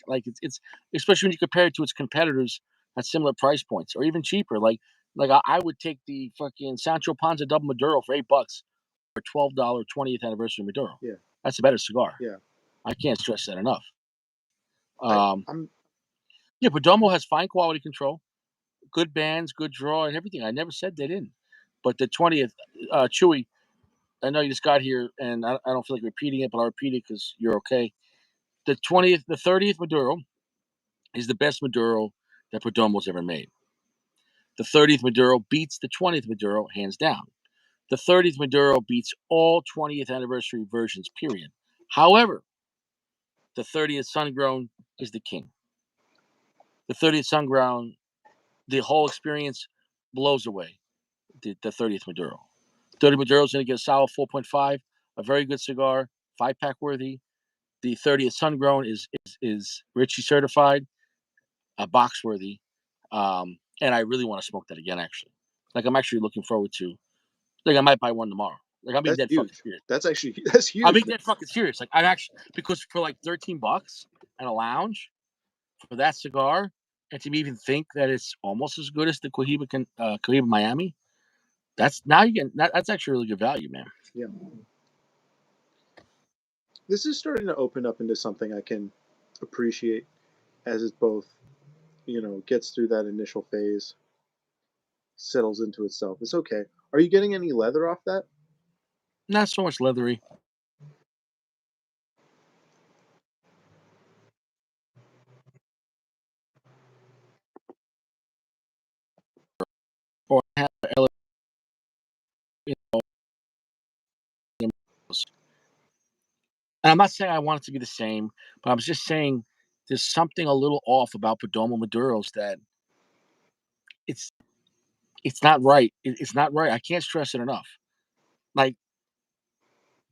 like it's especially when you compare it to its competitors at similar price points or even cheaper. Like I would take the fucking Sancho Panza Double Maduro for $8 for $12 20th anniversary Maduro. Yeah, That's a better cigar. yeah. I can't stress that enough. I Um, I'm yeah, Perdomo has fine quality control, good bands, good draw, and everything. I never said they didn't. But the 20th, Chewy, I know you just got here, and I don't feel like repeating it, but I'll repeat it because you're okay. The 30th Maduro is the best Maduro that Perdomo's ever made. The 30th Maduro beats the 20th Maduro hands down. The 30th Maduro beats all 20th anniversary versions, period. However, the 30th Sun Grown is the king. The 30th Sun Grown, the whole experience blows away the 30th Maduro. 30 Maduro is going to get a solid 4.5, a very good cigar, 5 pack worthy. The 30th Sun Grown is Richie certified, a box worthy. And I really want to smoke that again, actually. Like, I'm actually looking forward to, like, I might buy one tomorrow. Like, I'm being That's dead fucking huge. serious. That's actually that's I'm huge, being man. dead fucking serious. Like, I'm actually, because for like $13 at a lounge for that cigar, and to even think that it's almost as good as the Cohiba Miami, that's now you get that's actually really good value, man. Yeah, this is starting to open up into something I can appreciate as it both gets through that initial phase, settles into itself. It's okay. Are you getting any leather off that? Not so much leathery or have you know, and I'm not saying I want it to be the same, but I'm just saying there's something a little off about Perdomo Maduros that it's it's not right. It's not right. I can't stress it enough. Like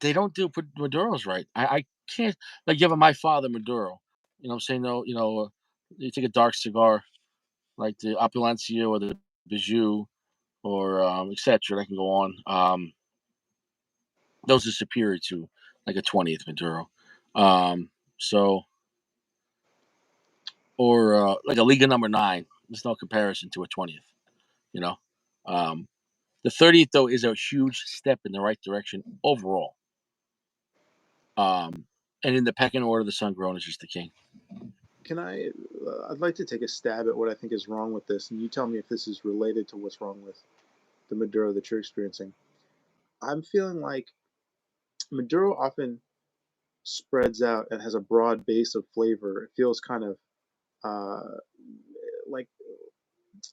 they don't do Maduros right. I can't like give a my father Maduro. You know what I'm saying? No, you take a dark cigar like the Opulencia or the Bijou or etc. That can go on. Those are superior to like a 20th Maduro. So or like a Liga number 9. There's no comparison to a 20th. You know, um, the 30th though is a huge step in the right direction overall. Um, and in the pecking order, the Sun Grown is just the king. Can I? I'd like to take a stab at what I think is wrong with this, and you tell me if this is related to what's wrong with the Maduro that you're experiencing. I'm feeling like Maduro often spreads out and has a broad base of flavor. It feels kind of uh, like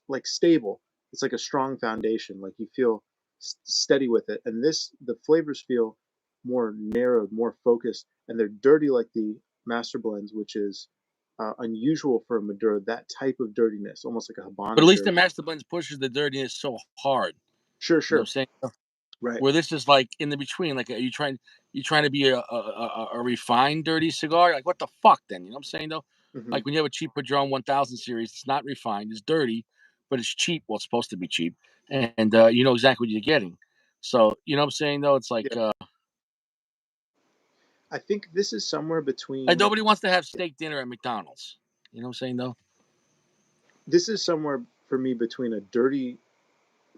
like stable. It's like a strong foundation. Like you feel steady with it. And the flavors feel more narrowed, more focused, and they're dirty like the master blends, which is unusual for a Maduro. That type of dirtiness, almost like a But at Habano least the dirty. master blends pushes the dirtiness so hard. Sure, You know sure, what I'm saying? right. Where this is like in the between. Like, are you trying to be a refined dirty cigar? Like, what the fuck? Then you know what I'm saying though. Hmm. Like when you have a cheap Padron 1000 series, it's not refined, it's dirty, but it's cheap. Well, it's supposed to be cheap, and you know exactly what you're getting. So you know what I'm saying though. It's Yeah, like I think this is somewhere like between. nobody wants to have Yeah, steak dinner at McDonald's. You know what I'm saying though. this is somewhere for me between a dirty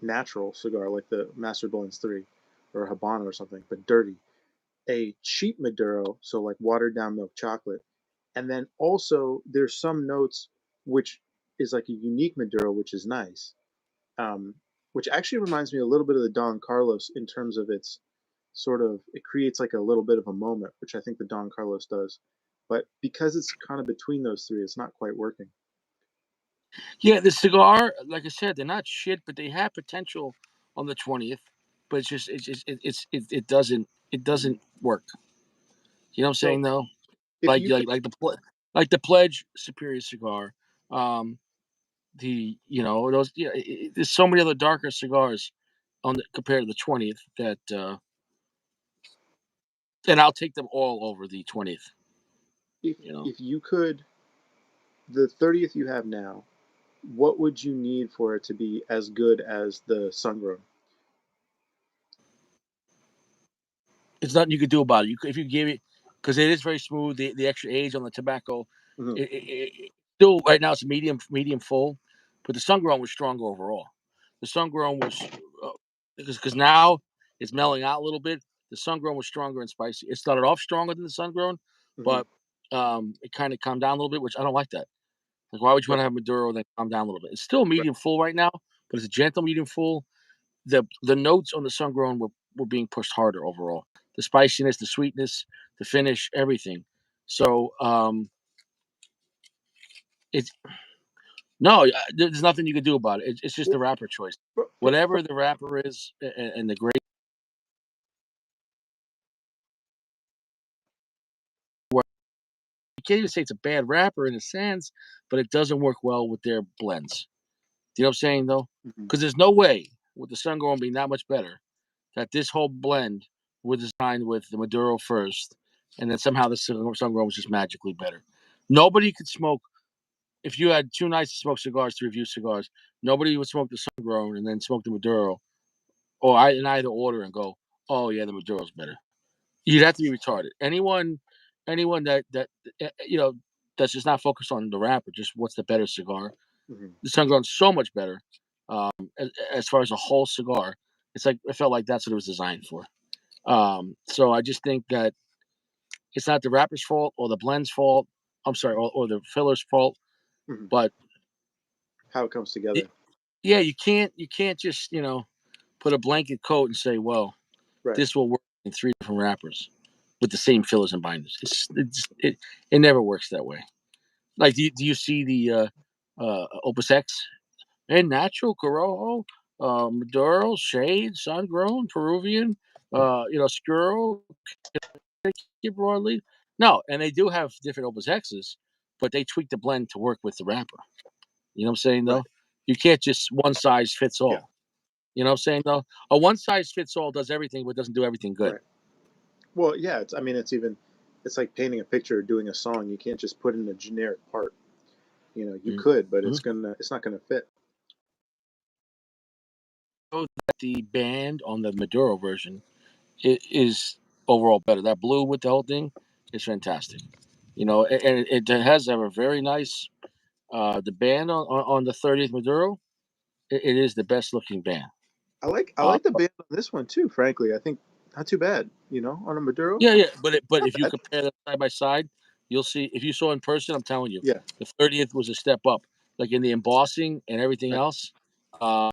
natural cigar like the Master Blends 3 or a Habano or something, but dirty. A cheap Maduro, so like watered down milk chocolate. And then also there's some notes which is like a unique Maduro, which is nice. Um, which actually reminds me a little bit of the Don Carlos in terms of its sort of it creates like a little bit of a moment, which I think the Don Carlos does. But because it's kind of between those three, it's not quite working. Yeah, the cigar, like I said, they're not shit, but they have potential on the 20th. But it Mhm. doesn't work. You know what I'm So saying though? if Like you could, like the pledge superior cigar. Um, the you know those yeah, there's so many other darker cigars on the compared to the 20th that and I'll take them all over the 20th. if You know, if you could, the 30th you have now, what would you need for it to be as good as the Sungrown? it's nothing you could do about it. If you give it because it is very smooth. The extra age on the tobacco, Hmm. still right now it's medium full, but the sun grown was stronger overall. The sun grown was because now it's mellowing out a little bit. The sun grown was stronger and spicy. It started off stronger than the sun grown, Hmm. but it kind of calmed down a little bit, which I don't like that. Like, why would you want Right. to have Maduro and then calm down a little bit? It's still Right. medium full right now, but it's a gentle medium full. The notes on the sun grown were being pushed harder overall. The spiciness, the sweetness, the finish, everything. So it's no, there's nothing you can do about it. It's just the Well, wrapper choice. from Whatever the wrapper is, and the great, you can't even say it's a bad wrapper in a sense, but it doesn't work well with their blends. Do you know what I'm saying though? Mhm. Because there's no way with the sun grown being that much better that this whole blend was designed with the Maduro first, and then somehow the sun grown was just magically better. Nobody could smoke if you had 2 nights to smoke cigars to review cigars. Nobody would smoke the sun grown and then smoke the Maduro, or I in either order and go, oh yeah, the Maduro's better. You'd have to be retarded. Anyone that you know that's just not focused on the wrapper, just what's the better cigar. Mhm. The sun grown's so much better. As far as a whole cigar, it's like it felt like that's what it was designed for. So I just think that it's not the rapper's fault or the blend's fault. I'm sorry, or the filler's fault. Mhm. But How it comes y- together. yeah, you can't just put a blanket coat and say, well, Right. this will work in 3 different wrappers with the same fillers and binders. It never works that way. Like, do you see the Opus X and natural Corojo, Maduro, Shade, Sun Grown, Peruvian, Skuro, broadly. No, and they do have different Opus X's, but they tweak the blend to work with the wrapper. You know what I'm saying Right. though? You can't just one size fits Yeah. all. You know what I'm saying though? A one size fits all does everything, but doesn't do everything good. Right. Well, yeah. It's. I mean, it's even. It's like painting a picture or doing a song. You can't just put in a generic part. You could, but Mhm. it's not gonna fit. So that the band on the Maduro version is overall better. That blue with the whole thing is fantastic. And it has a very nice the band on the 30th Maduro. It is the best looking band. I Uh, like the band on this one too. Frankly, I think not too bad. On a Maduro. Yeah, yeah, but Not if you bad. compare them side by side, you'll see if you saw in person, I'm telling you, Yeah. the 30th was a step up, like in the embossing and everything Right. else. Uh,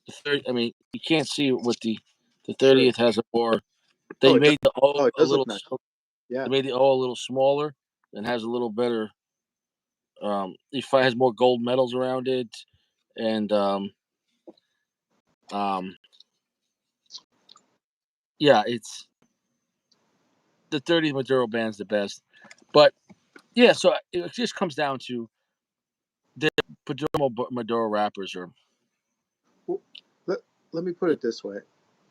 the third, I mean, you can't see it with the Sure. 30th has a more. Oh, They it does. made the O Oh, it a does look little. nice. Yeah. They made the O a little smaller and has a little better. It has more gold medals around it. and um, yeah, it's the 30th Maduro band's the best. But yeah, so it just comes down to the Perdomo Maduro rappers are. Well, let let me put it this way: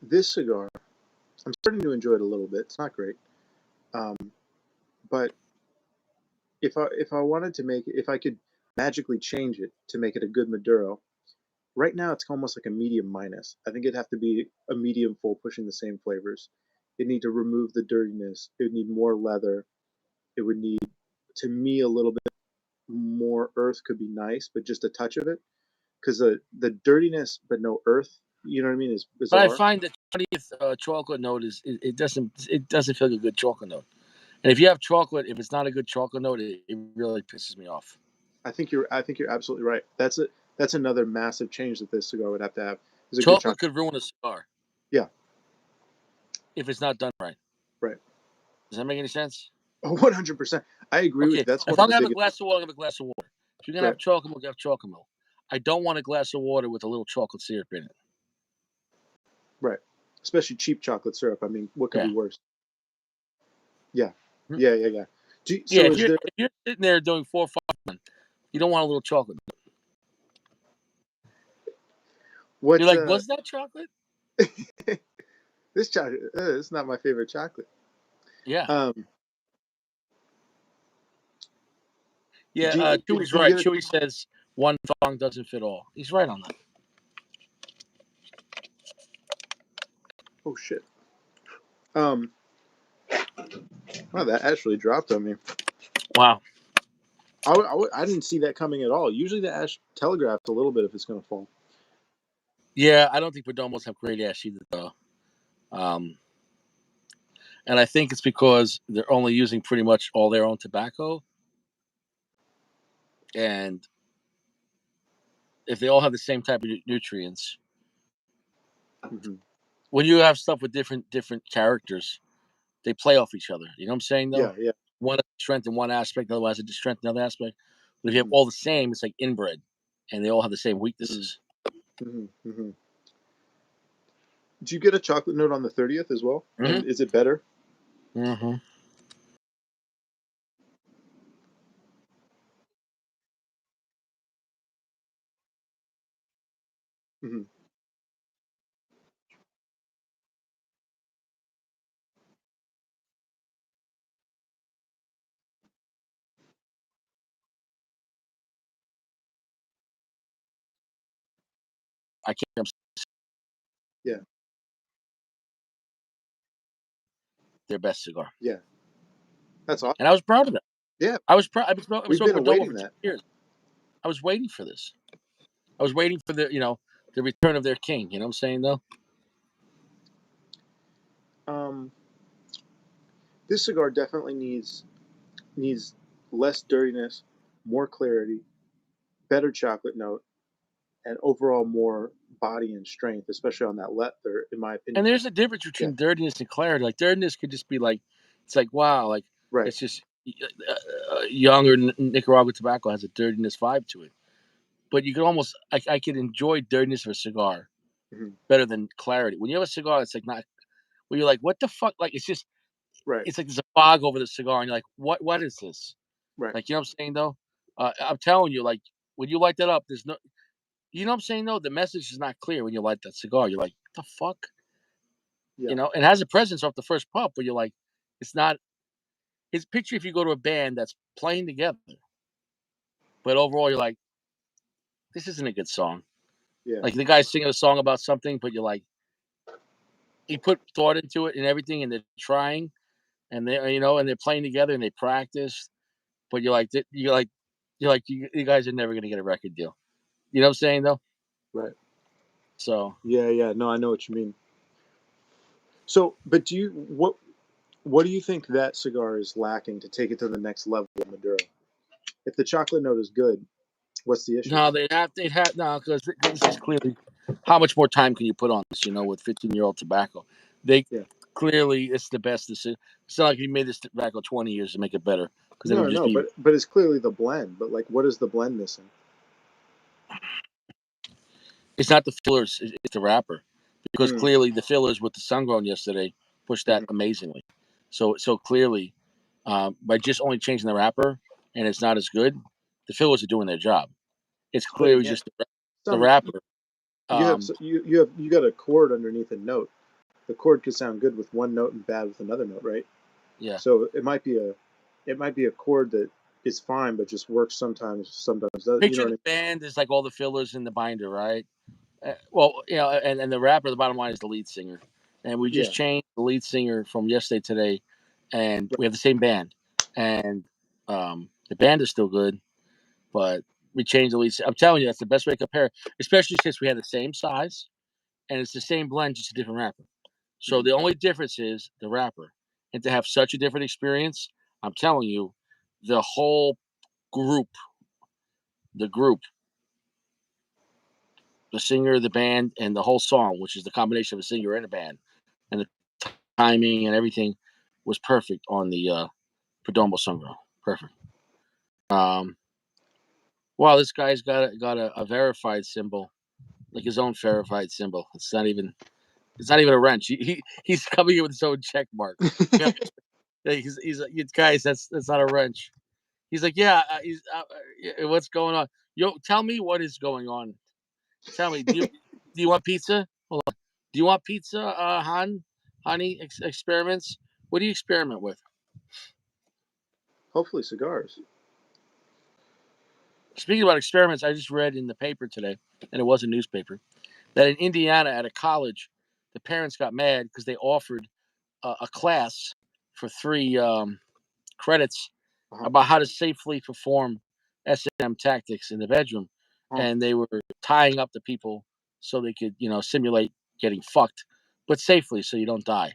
this cigar, I'm starting to enjoy it a little bit. It's not great, um, but if I wanted to make it, if I could magically change it to make it a good Maduro, right now it's almost like a medium minus. I think it'd have to be a medium full, pushing the same flavors. It need to remove the dirtiness. It would need more leather. It would need, to me, a little bit more earth could be nice, but just a touch of it, because the dirtiness but no earth, you know what I mean, is But I bizarre. find the 20th chocolate note is it doesn't feel like a good chocolate note. And if you have chocolate, if it's not a good chocolate note, it really pisses me off. I think you're absolutely right. That's another massive change that this cigar would have to have, is a good Chocolate chocolate. could ruin a cigar Yeah, if it's not done right. right. Does that make any sense? 100%. I agree with Okay, you. That's if one of I'm the gonna have a biggest. glass of water, I'll have a glass of water. If you're gonna Right, have chocolate milk, have chocolate milk. I don't want a glass of water with a little chocolate syrup in it. right. Especially cheap chocolate syrup. I mean, what could Yeah. be worse? Yeah, Hmm. yeah, yeah, yeah. Yeah, So if is you're there if you're sitting there doing 4 or 5, you don't want a little chocolate. You're what's like, was that chocolate? this chocolate? It's not my favorite chocolate. Yeah. Um, Yeah, Chewy's do you right. get a? Chewy says one thong doesn't fit all. He's right on that. Oh shit. Um, wow, that actually dropped on me. Wow. I didn't see that coming at all. Usually the ash telegraphs a little bit if it's going to fall. Yeah, I don't think Perdomos have great ash either, though. Um, and I think it's because they're only using pretty much all their own tobacco. And if they all have the same type of nutrients, Hmm. when you have stuff with different characters, they play off each other. You know what I'm saying, though? Yeah, yeah. One has strength in one aspect, otherwise it strength in another aspect. But if you have Hmm. all the same, it's like inbred, and they all have the same Hmm. weaknesses. Hmm. Hmm. Do you get a chocolate note on the 30th as well? Mm-hmm. And is it better? Mm-hmm. Hmm. I can't. Yeah, Their best cigar, yeah. That's awesome. and I was proud of them. Yeah, I was proud. I've been we've smoking been Perdomo awaiting for two that. years. I was waiting for this. I was waiting for the return of their king. You know what I'm saying, though? Um, this cigar definitely needs less dirtiness, more clarity, better chocolate note, and overall more body and strength, especially on that leather, in my And opinion. there's a difference Yeah, between dirtiness and clarity. Like dirtiness could just be like, it's like wow, like right. it's just younger Nicaraguan tobacco has a dirtiness vibe to it. But you could almost, I could enjoy dirtiness of a cigar Hmm. better than clarity. When you have a cigar, it's like not where you're like, what the fuck? Like Right, it's like there's a fog over the cigar, and you're like, what is this? right. Like you know what I'm saying though? I'm telling you, like when you light that up, there's no, you know what I'm saying though. The message is not clear when you light that cigar. You're like, what the fuck? Yeah, It has a presence off the first puff, but you're like, it's not. It's picture if you go to a band that's playing together, but overall you're like, this isn't a good song. yeah. Like the guy's singing a song about something, but you're like, he put thought into it and everything, and they're trying, and they're playing together and they practice, but you guys are never gonna get a record deal. You know what I'm saying though? Right. So Yeah, yeah. No, I know what you mean. So, but what do you think that cigar is lacking to take it to the next level of Maduro? If the chocolate note is good, what's the issue? no, they'd have no, because this is clearly how much more time can you put on this? With 15-year-old tobacco, they Yeah. clearly it's the best. It's not like you made this tobacco 20 years to make it better, because then it No, would just no, be but it's clearly the blend. But like, what is the blend missing? It's not the fillers; it's the wrapper, because Mm, clearly the fillers with the sun grown yesterday pushed that mhm. amazingly. So clearly, by just only changing the wrapper and it's not as good, the fillers are doing their job. It's But clearly again, just the some wrapper. Um, you got a chord underneath a note. The chord could sound good with one note and bad with another note, right? yeah, So it might be a chord that is fine, but just works sometimes. Sometimes does. You know picture what the I band is like all the fillers in the binder, right? Well, and the rapper, the bottom line is the lead singer, and we mean? just Yeah. changed the lead singer from yesterday to today, and Right. we have the same band, and the band is still good, but we changed the lead. I'm telling you, that's the best way to compare, especially since we had the same size and it's the same blend, just a different rapper. So Mhm. the only difference is the rapper, and to have such a different experience, I'm telling you, the whole group, the group, the singer, the band, and the whole song, which is the combination of a singer and a band, and the timing and everything was perfect on the Perdomo Sangro. Perfect. Um, wow, this guy's got a verified symbol, like his own verified symbol. It's not even a wrench. He's coming in with his own check mark. Yeah, he's like, guys, that's not a wrench. He's like, yeah, what's going on? Yo, tell me what is going on. Tell me, do you want pizza? Hold on. Do you want pizza, honey? Experiments. What do you experiment with? Hopefully cigars. Speaking about experiments, I just read in the paper today, and it was a newspaper, that in Indiana at a college, the parents got mad because they offered a class for 3 credits Uh-huh. about how to safely perform S&M tactics in the bedroom, Uh-huh. and they were tying up the people so they could, simulate getting fucked, but safely so you don't die.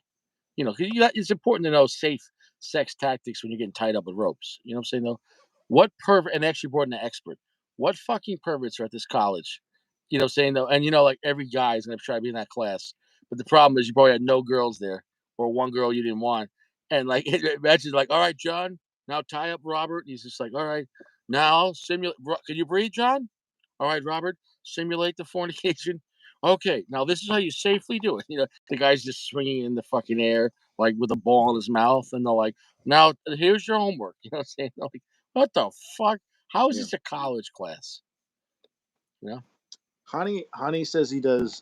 It's important to know safe sex tactics when you're getting tied up with ropes. You know what I'm saying? Though, what pervert? And they actually brought in an expert. What fucking perverts are at this college? You know what I'm saying? Though, and like every guy is gonna try to be in that class, but the problem is you probably had no girls there, or one girl you didn't want, and like imagine like, all right, John, now tie up Robert. And he's just like, all right, now simulate. Can you breathe, John? All right, Robert, simulate the fornication. Okay, now this is how you safely do it. The guy's just swinging in the fucking air, like with a ball in his mouth, and they're like, "Now here's your homework." You know what I'm saying? They're like, what the fuck? How is Yeah. this a college class? You know? Hani says he does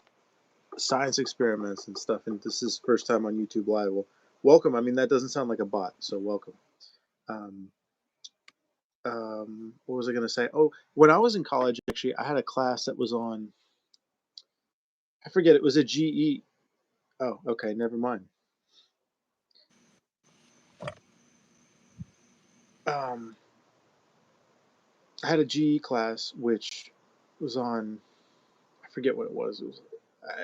science experiments and stuff, and this is his first time on YouTube Live. Well, welcome. I mean, that doesn't sound like a bot, so welcome. Um, what was I going to say? Oh, when I was in college, actually, I had a class that was on. I forget. It was a GE. Oh, okay. Never mind. Um, I had a GE class which was on. I forget what it was. It was.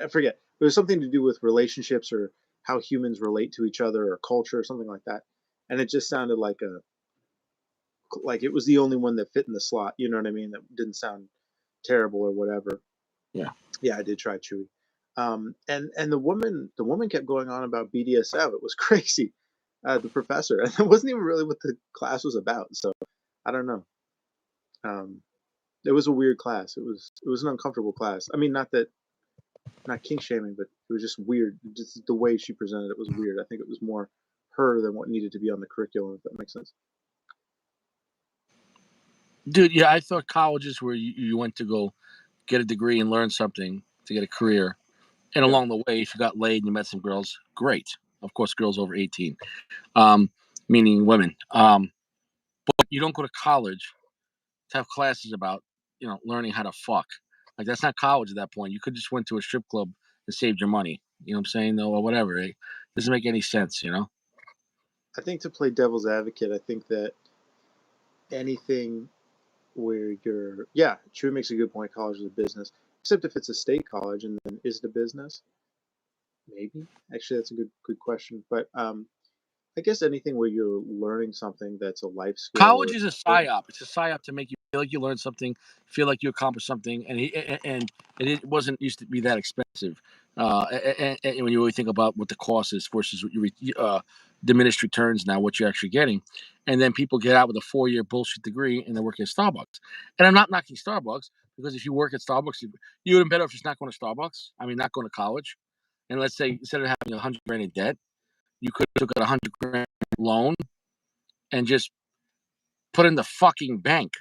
I forget. It was something to do with relationships or how humans relate to each other or culture or something like that. And it just sounded like it was the only one that fit in the slot. You know what I mean? That didn't sound terrible or whatever. Yeah. Yeah, I did try Chewy. And the woman kept going on about BDSM. It was crazy. The professor, and it wasn't even really what the class was about. So I don't know. Um, it was a weird class. It was an uncomfortable class. I mean, not kink shaming, but it was just weird. Just the way she presented it was weird. I think it was more her than what needed to be on the curriculum. If that makes sense. Dude, yeah, I thought colleges where you went to go get a degree and learn something to get a career. And Yeah, along the way, if you got laid and you met some girls, great. Of course, girls over 18, um, meaning women. But you don't go to college to have classes about, learning how to fuck. Like, that's not college at that point. You could just went to a strip club and saved your money. You know what I'm saying? Though, or whatever. It doesn't make any sense. I think to play devil's advocate, I think that anything where you're yeah, True makes a good point. College is a business, except if it's a state college, and then is it a business? Maybe. Actually, that's a good question. But I guess anything where you're learning something that's a life skill College or is a or psyop. It's a psyop to make you feel like you learned something, feel like you accomplished something, and it wasn't used to be that expensive. And when you really think about what the cost is versus what diminished returns now, what you're actually getting, and then people get out with a 4-year bullshit degree and they work at Starbucks. And I'm not knocking Starbucks, because if you work at Starbucks, you would have better off just not going to Starbucks. I mean, not going to college. And let's say instead of having 100 grand in debt, you could have took out 100 grand loan and just put in the fucking bank,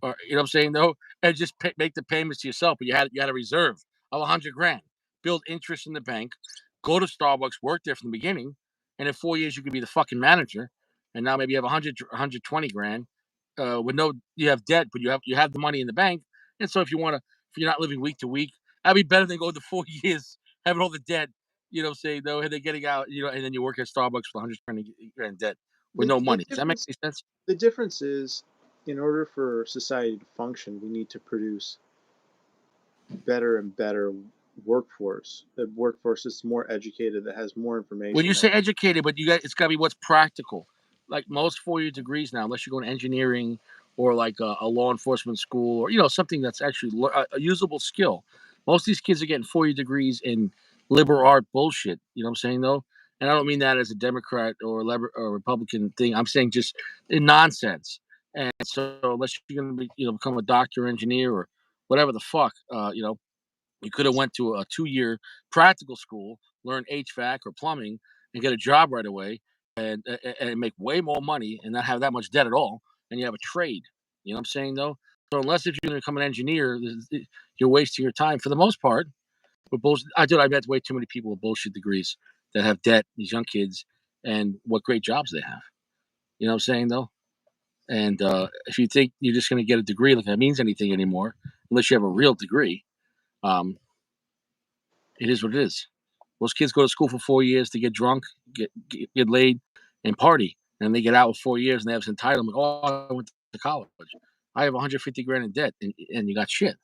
or you know what I'm saying though, and just make the payments to yourself. But you had a reserve of 100 grand, build interest in the bank, go to Starbucks, work there from the beginning, and in 4 years you could be the fucking manager. And now maybe you have 120 grand, with no, you have debt, but you have the money in the bank. And so if you're not living week to week, that'd be better than going to 4 years having all the debt. You know, say though, and then getting out, and then you work at Starbucks for 120 grand debt with The no the money. Does that make difference any sense? the difference is, in order for society to function, we need to produce better and better workforce. The workforce is more educated, that has more When you information. say educated, but it's got to be what's practical. Like most 4 year degrees now, unless you go to engineering or like a law enforcement school, or something that's actually a usable skill. Most of these kids are getting 4 year degrees in liberal art bullshit. You know what I'm saying though? And I don't mean that as a Democrat or Republican thing. I'm saying just in nonsense. And so unless you're going to be, become a doctor, engineer, or whatever the fuck, you could have went to a 2 year practical school, learn HVAC or plumbing, and get a job right away, and make way more money and not have that much debt at all. And you have a trade. You know what I'm saying though? So unless if you're going to become an engineer, you're wasting your time for the most part. But bullshit, I met way too many people with bullshit degrees that have debt. These young kids, and what great jobs they have. You know what I'm saying though? And if you think you're just going to get a degree like that means anything anymore, unless you have a real degree, um, it is what it is. Most kids go to school for 4 years to get drunk, get laid, and party, and they get out with 4 years and they have this entitlement. Oh, I went to college. I have 150 grand in debt, and you got shit.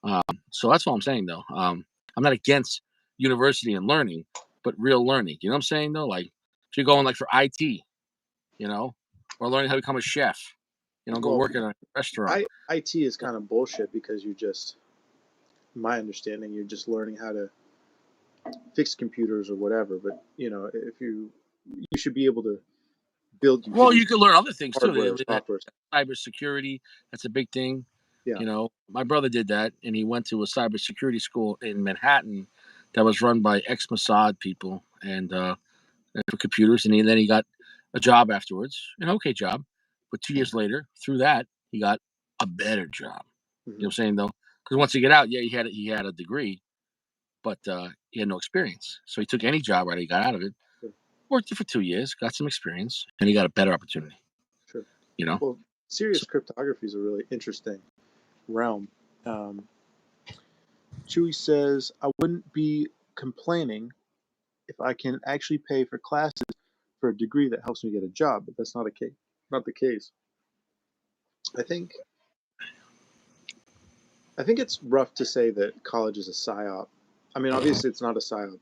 Um, so that's what I'm saying, though. I'm not against university and learning, but real learning. You know what I'm saying, though? Like if you're going like for IT, or learning how to become a chef, go Well, work in a restaurant. IT is kind of bullshit because my understanding, you're just learning how to fix computers or whatever. But if you should be able to build Well, computers, you can learn other things too. hardware, software. Cybersecurity, that's a big thing. Yeah. My brother did that, and he went to a cybersecurity school in Manhattan that was run by ex-Mossad people, and for computers. And then he got a job afterwards, an okay job. But 2 years later, through that, he got a better job. You know what Hmm. I'm saying though? Because once he got out, yeah, he had a degree, but he had no experience. So he took any job right he got out of it, Sure. worked it for 2 years, got some experience, and he got a better opportunity. Sure. You know. Well, So, serious cryptography is a really interesting realm. Um, Chewy says, I wouldn't be complaining if I can actually pay for classes for a degree that helps me get a job, but that's not the case. I think I think it's rough to say that college is a psyop. I mean, obviously, it's not a psyop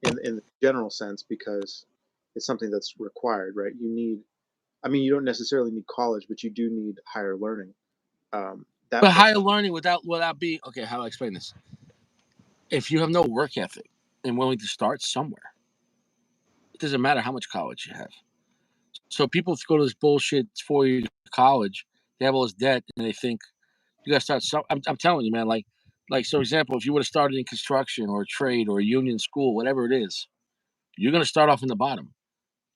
in the general sense because it's something that's required, right? I mean, you don't necessarily need college, but you do need higher learning. That but part, higher learning without being okay. How do I explain this? If you have no work ethic and willing to start somewhere, it doesn't matter how much college you have. So people go to this bullshit 4 year college, they have all this debt, and they think you got to start. I'm telling you, man. Like, so example, if you would have started in construction or a trade or a union school, whatever it is, you're going to start off in the bottom.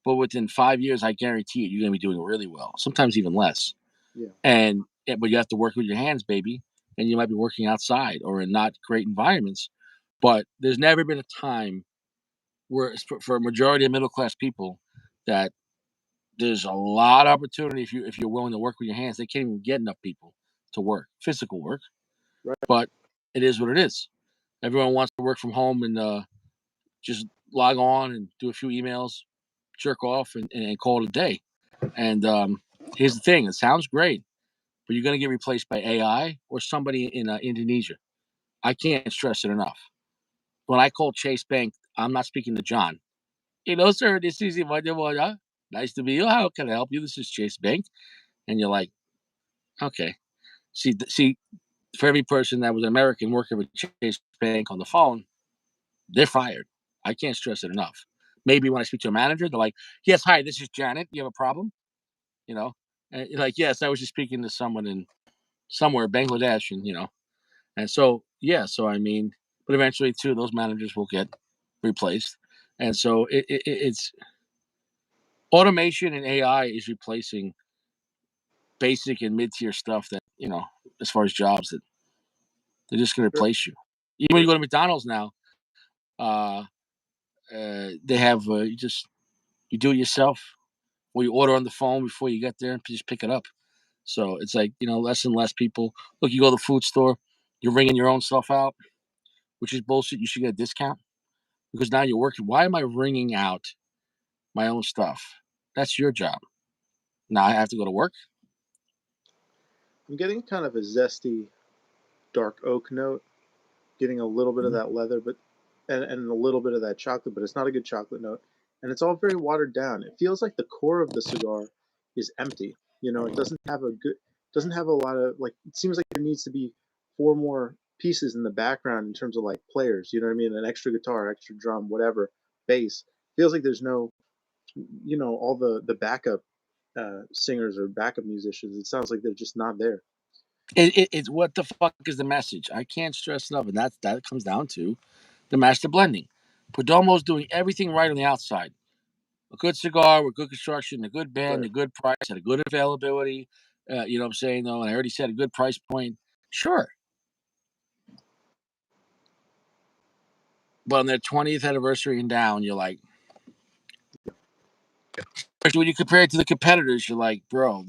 But within 5 years, I guarantee you're going to be doing really well. Sometimes even less. yeah, But you have to work with your hands, baby, and you might be working outside or in not great environments. But there's never been a time where, for a majority of middle class people, that there's a lot of opportunity if you're willing to work with your hands. They can't even get enough people to work, physical work. right. But it is what it is. Everyone wants to work from home and just log on and do a few emails, jerk off, and call it a day. And here's the thing: it sounds great, but you're going to get replaced by AI or somebody in Indonesia. I can't stress it enough. When I call Chase Bank, I'm not speaking to John. Sir, this is Ivan. Nice to meet you. How can I help you? This is Chase Bank. And you're like, okay. See, for every person that was an American working with Chase Bank on the phone, they're fired. I can't stress it enough. Maybe when I speak to a manager, they're like, yes, hi, this is Janet. You have a problem? You know? And you're like, yes, I was just speaking to someone in somewhere, Bangladesh, and and so yeah, so I mean, but eventually too, those managers will get replaced, and so it's automation and AI is replacing basic and mid tier stuff that as far as jobs that they're just going to Sure, replace you. Even when you sure. go to McDonald's now, uh, they have you do it yourself, or you order on the phone before you get there and just pick it up. So it's like less and less people. Look, you go to the food store, you're ringing your own stuff out, which is bullshit. You should get a discount because now you're working. Why am I ringing out my own stuff? That's your job. Now I have to go to work. I'm getting kind of a zesty dark oak note, getting a little bit of Mhm. that leather, but and a little bit of that chocolate, but it's not a good chocolate note. And it's all very watered down. It feels like the core of the cigar is empty. It doesn't have a lot of like it seems like there needs to be four more pieces in the background in terms of like players, you know what I mean? An extra guitar, extra drum, whatever, bass. Feels like there's no all the backup singers or backup musicians. It sounds like they're just not there. It's what the fuck is the message? I can't stress enough, and that comes down to the master blending. Perdomo's doing everything right on the outside. A good cigar with good construction, a good band, Right. a good price, at a good availability. You know what I'm saying though, and I already said a good price point. Sure, but on their 20th anniversary and down, you're like, especially when you compare it to the competitors, you're like, bro,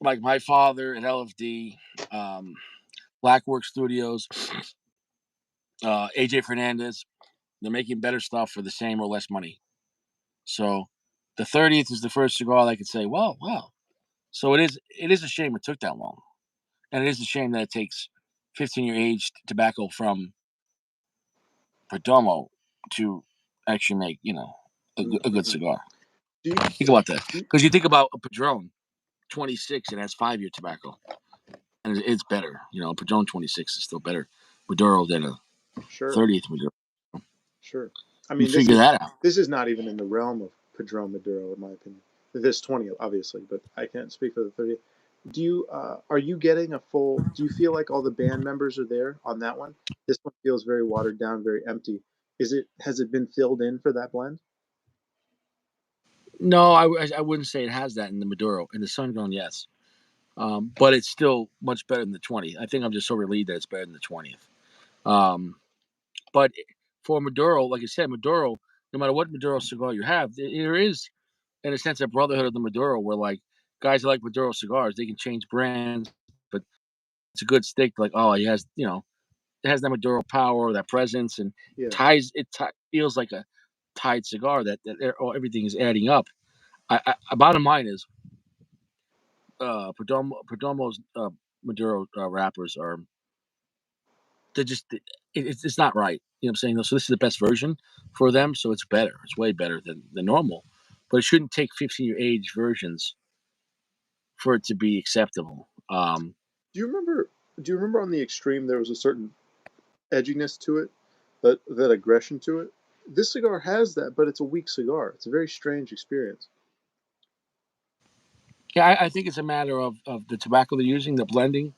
like my father at LFD, um, Blackwork Studios, AJ Fernandez, they're making better stuff for the same or less money. So the 30th is the first cigar I could say, well, wow. So it is a shame it took that long. And it is a shame that it takes 15-year aged tobacco from Perdomo to actually make, a good Mm-hmm. cigar. Do you, Think about that. do you- Because you think about a Padron 26, it has 5-year tobacco. And it's better. Padron 26 is still better Maduro than a Sure, 30th Maduro. sure. I You mean, figure that out. this is not even in the realm of Padron Maduro, in my opinion. This 20, obviously, but I can't speak for the 30th. Are you getting a full? Do you feel like all the band members are there on that one? This one feels very watered down, very empty. Has it been filled in for that blend? No, I wouldn't say it has that in the Maduro. In the Sun Grown, yes. But it's still much better than the 20th. I think I'm just so relieved that it's better than the 20th. Um, but for Maduro, like I said, Maduro, no matter what Maduro cigar you have, there is, in a sense, a brotherhood of the Maduro where, like, guys that like Maduro cigars, they can change brands, but it's a good stick. Like, oh, it has that Maduro power, that presence, and Yeah. feels like a tied cigar everything is adding up. Bottom line is, Perdomo's Maduro wrappers are they're just it's not right. You know what I'm saying? So this is the best version for them, so it's better. It's way better than normal, but it shouldn't take 15-year age versions for it to be acceptable. Do you remember? Do you remember on the extreme there was a certain edginess to it, that aggression to it? This cigar has that, but it's a weak cigar. It's a very strange experience. Yeah, I think it's a matter of the tobacco they're using, the blending,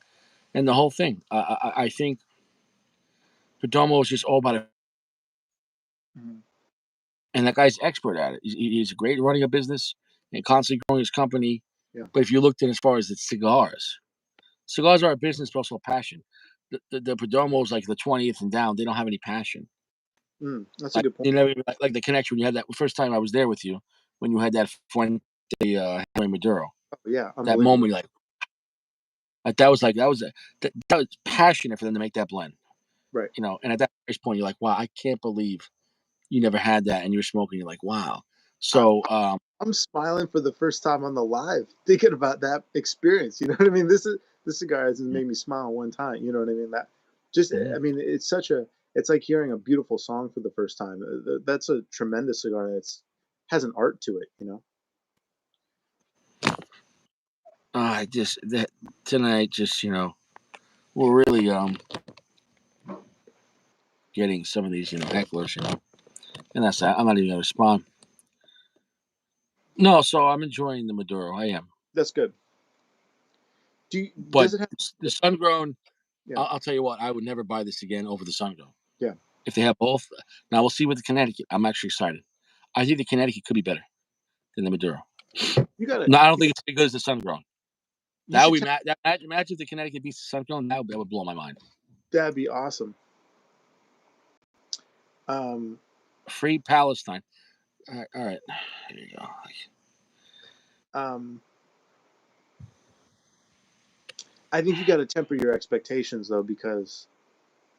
and the whole thing. I think Perdomo is just all about it, Mhm. and that guy's expert at it. He's great at running a business and constantly growing his company. Yeah. But if you looked at as far as the cigars are a business, but also a passion. The Perdomos, like the 20th and down, they don't have any passion. That's a Like good point. you know, like the connection when you had that first time I was there with you when you had that Fuente Maduro. Oh yeah, That unbelievable. moment, like that was that was passionate for them to make that blend. Right. And at that price point, you're like, wow, I can't believe you never had that, and you're smoking. You're like, wow. I, So I'm smiling for the first time on the live, thinking about that experience. You know what I mean? This cigar has made me smile one time. You know what I mean? That just, mhm. I mean, it's like hearing a beautiful song for the first time. That's a tremendous cigar. It's has an art to it. I just that tonight, just we're really getting some of these hecklers, and that's that. I'm not even gonna respond. No, so I'm enjoying the Maduro. I am. That's good. But Does it have? the sun grown, Yeah, I'll tell you what, I would never buy this again over the sun grown. yeah. If they have both, now we'll see with the Connecticut. I'm actually excited. I think the Connecticut could be better than the Maduro. You gotta. No, I don't think it's as good as the sun grown. You That should. would be imagine if the Connecticut beats the sun grown. That would blow my mind. That'd be awesome. Um, Free Palestine. All right. There you go. um, I think you got to temper your expectations though, because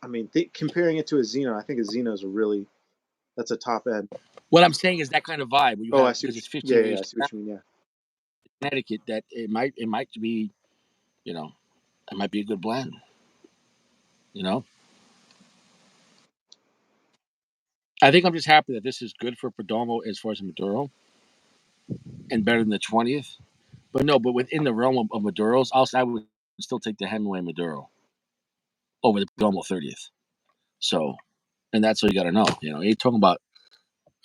I mean, comparing it to a Xeno, I think a Xeno is a really that's a top end. What I'm saying is that kind of vibe where you Oh, I have see. because it's Yeah, 15 yeah, yeah, years I see what you mean. Yeah, Connecticut that it might be you know it might be a good blend. You know, I think I'm just happy that this is good for Perdomo as far as Maduro and better than the 20th. But no, but within the realm of Maduro's, I would still take the Hemingway Maduro over the Perdomo 30th. So, and that's what you got to know. You're talking about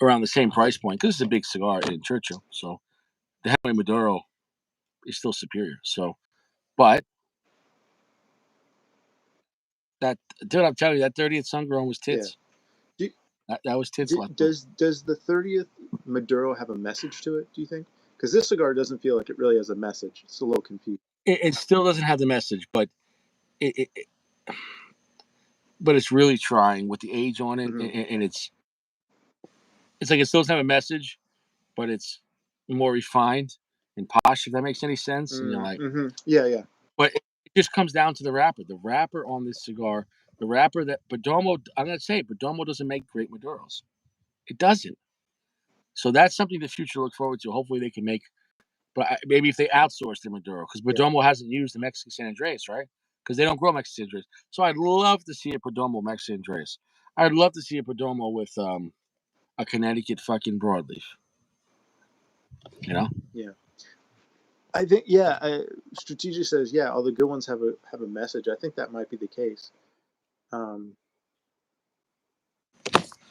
around the same price point because it's a big cigar in Churchill. So the Hemingway Maduro is still superior. So, but that dude, I'm telling you, that 30th Sun Grown was yeah. tits. Do, That was tits left. does the 30th Maduro have a message to it? Do you think? Because this cigar doesn't feel like it really has a message. It's a little confused. It still doesn't have the message, but it but it's really trying with the age on it, Hmm. and it's like it still doesn't have a message, but it's more refined and posh. If that makes any sense, and you're like, Mm-hmm. Yeah, yeah, but it just comes down to the wrapper. The wrapper on this cigar, the wrapper that Perdomo, I'm gonna say, Perdomo doesn't make great Maduros. It doesn't. So that's something the future look forward to. Hopefully they can make, but maybe if they outsource the Maduro, because yeah, Perdomo hasn't used the Mexican San Andreas, right? Because they don't grow Mexican San Andreas. So I'd love to see a Perdomo Mexican Andreas. I'd love to see a Perdomo with a Connecticut fucking broadleaf. You know? yeah. I think yeah. Strategic says yeah. All the good ones have a message. I think that might be the case. Um,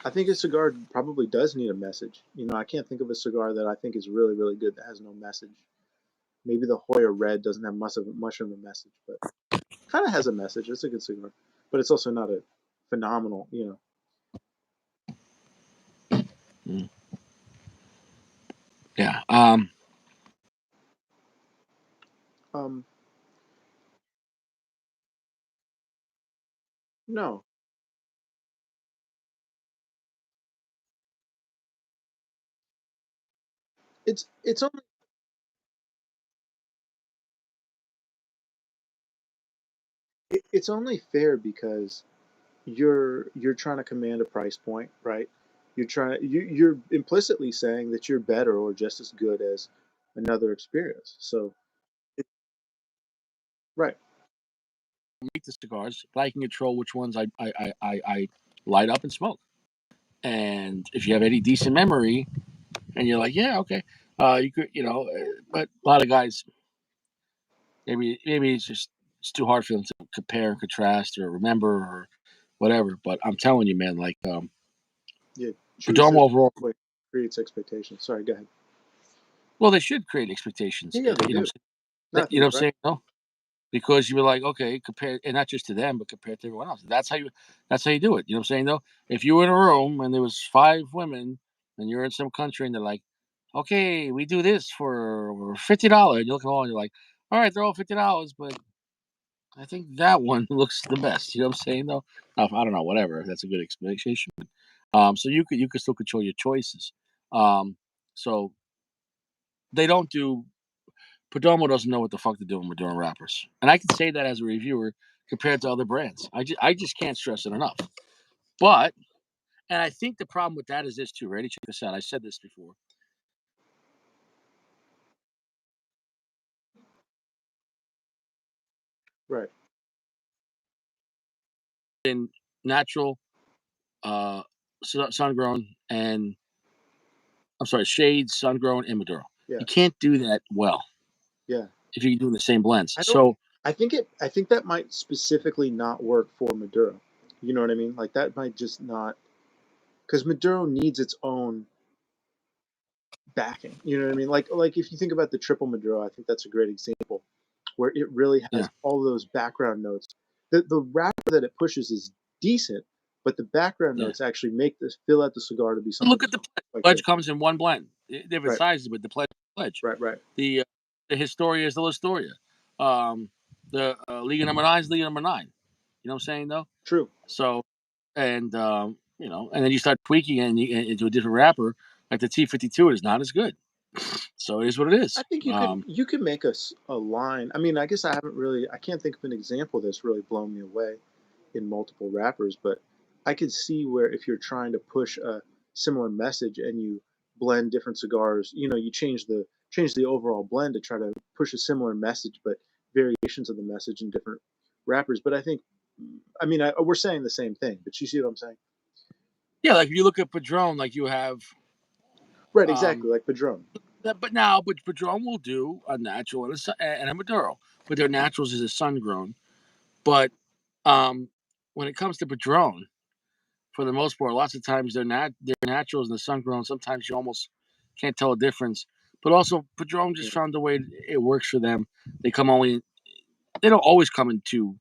I think a cigar probably does need a message. I can't think of a cigar that I think is really, really good that has no message. Maybe the Hoya Red doesn't have much of a message, but kind of has a message. It's a good cigar, but it's also not a phenomenal. Mm. Yeah. Um, no, it's only it's only fair because you're trying to command a price point, right? You're implicitly saying that you're better or just as good as another experience. So, right, Make the cigars, but I can control which ones I light up and smoke. And if you have any decent memory, and you're like, yeah, okay, you could, but a lot of guys, maybe it's too hard for them to compare and contrast or remember or whatever. But I'm telling you, man, like yeah. Chewy Perdomo says overall, wait, creates expectations. Sorry, go ahead. well, they should create expectations. Yeah, yeah, they do. No, I You think know you're what I'm right. saying? No, because you were like, okay, compare, and not just to them, but compared to everyone else. That's how you do it. You know what I'm saying? Though, if you were in a room and there was 5 women, and you're in some country, and they're like, okay, we do this for $50, and you look at all, and you're like, all right, they're all $50, but I think that one looks the best. You know what I'm saying? Though, I don't know, whatever. That's a good explanation. So you could still control your choices. Um, so they don't do Perdomo doesn't know what the fuck they're doing with doing rappers. And I can say that as a reviewer compared to other brands. I just can't stress it enough. But and I think the problem with that is this too. Ready? Check this out. I said this before. Right. In natural, uh, sun grown, and I'm sorry, shade, sun grown, and Maduro. Yeah. You can't do that well Yeah. if you're doing the same blends. I don't. So I think that might specifically not work for Maduro. You know what I mean? Like that might just not because Maduro needs its own backing. You know what I mean? Like if you think about the triple Maduro, I think that's a great example where it really Yeah. has all those background notes. The wrapper that it pushes is decent, but the background Yeah. notes actually make this fill out the cigar to be something Look at the pledge. quite Pledge good. comes in one blend. Different Right, sizes, but the pledge. right, right. The the Historia is the Historia. Um, the Liga number 9 is Liga number 9. You know what I'm saying though? True. So and and then you start tweaking it and into a different wrapper. Like the T52 is not as good. So it is what it I is. think you could make a line. I mean, I guess I can't think of an example that's really blown me away in multiple wrappers, but I could see where if you're trying to push a similar message and you blend different cigars, you change the overall blend to try to push a similar message, but variations of the message in different wrappers. But I mean, we're saying the same thing, but you see what I'm saying? Yeah, like if you look at Padron, like you have Right, um, exactly, like Padron. but Padron will do a natural and a Maduro, but their naturals is a sun grown. But um, when it comes to Padron, for the most part, lots of times they're naturals and the sun grown. Sometimes you almost can't tell a difference. But also, Padron just Yeah, found the way it works for them. They come only they don't always come in two.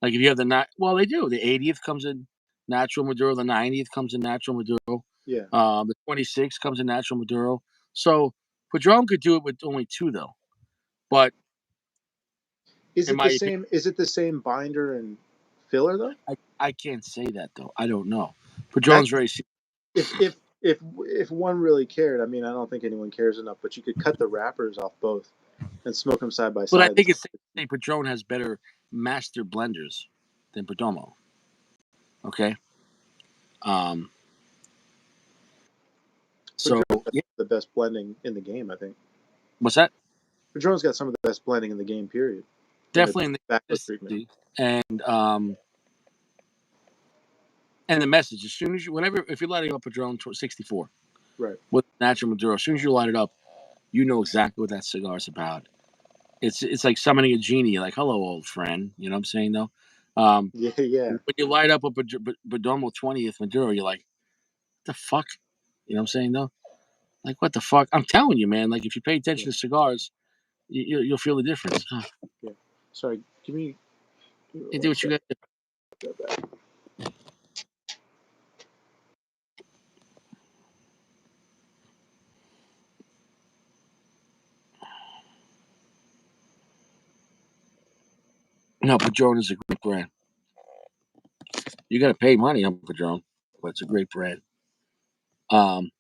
Like if you have well, they do. The 80th comes in natural Maduro. The 90th comes in natural Maduro. yeah. The 26th comes in natural Maduro. So Padron could do it with only two though. But Is in it my the opinion, same? Is it the same binder and filler though? I can't say that though. I don't know. Padron's That's very if one really cared. I mean, I don't think anyone cares enough, but you could cut the wrappers off both and smoke them side by but I side. think it's safe to say Padron has better master blenders than Perdomo. Okay. Um. So Padron's got yeah, the best blending in the game, I think. what's that? Padron's got some of the best blending in the game, period. And the Definitely in the backwood treatment. consistency and the message. As soon as you, whenever, if you're lighting up Padron 64 Right. with natural Maduro, as soon as you light it up, you know exactly what that cigar is about. It's like summoning a genie. Like, hello, old friend. You know what I'm saying though? Yeah, yeah, When you light up a Perdomo 20th Maduro, you're like, the fuck? You know what I'm saying though? Like, what the fuck? I'm telling you, man. Like, if you pay yeah, attention to cigars, you'll feel the difference. yeah. Sorry, give me You do one what you sec. got. Got that. No, Padron is a great brand. You got to pay money on Padron, but it's a great brand. Um,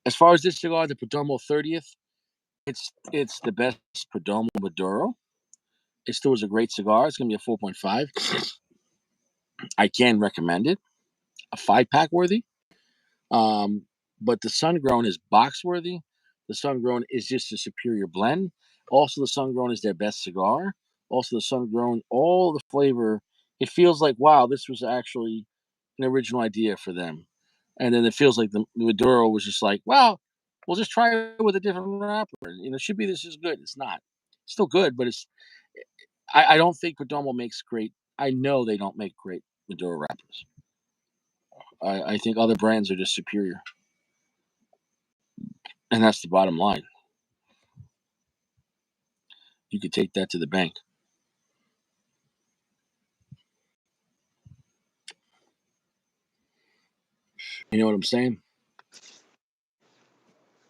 as far as this cigar, the Perdomo 30th, it's the best Perdomo Maduro. It still is a great cigar. It's gonna be a 4.5. I can recommend it. A 5 pack worthy. Um, but the Sun Grown is box worthy. The Sun Grown is just a superior blend. Also, the Sun Grown is their best cigar. Also, the Sun Grown, all the flavor, it feels like, wow, this was actually an original idea for them. And then it feels like the Maduro was just like, well, we'll just try it with a different wrapper. It should be this is good. It's not. It's still good, but I don't think Perdomo makes great. I know they don't make great Maduro wrappers. I think other brands are just superior. And that's the bottom line. You could take that to the bank. You know what I'm saying?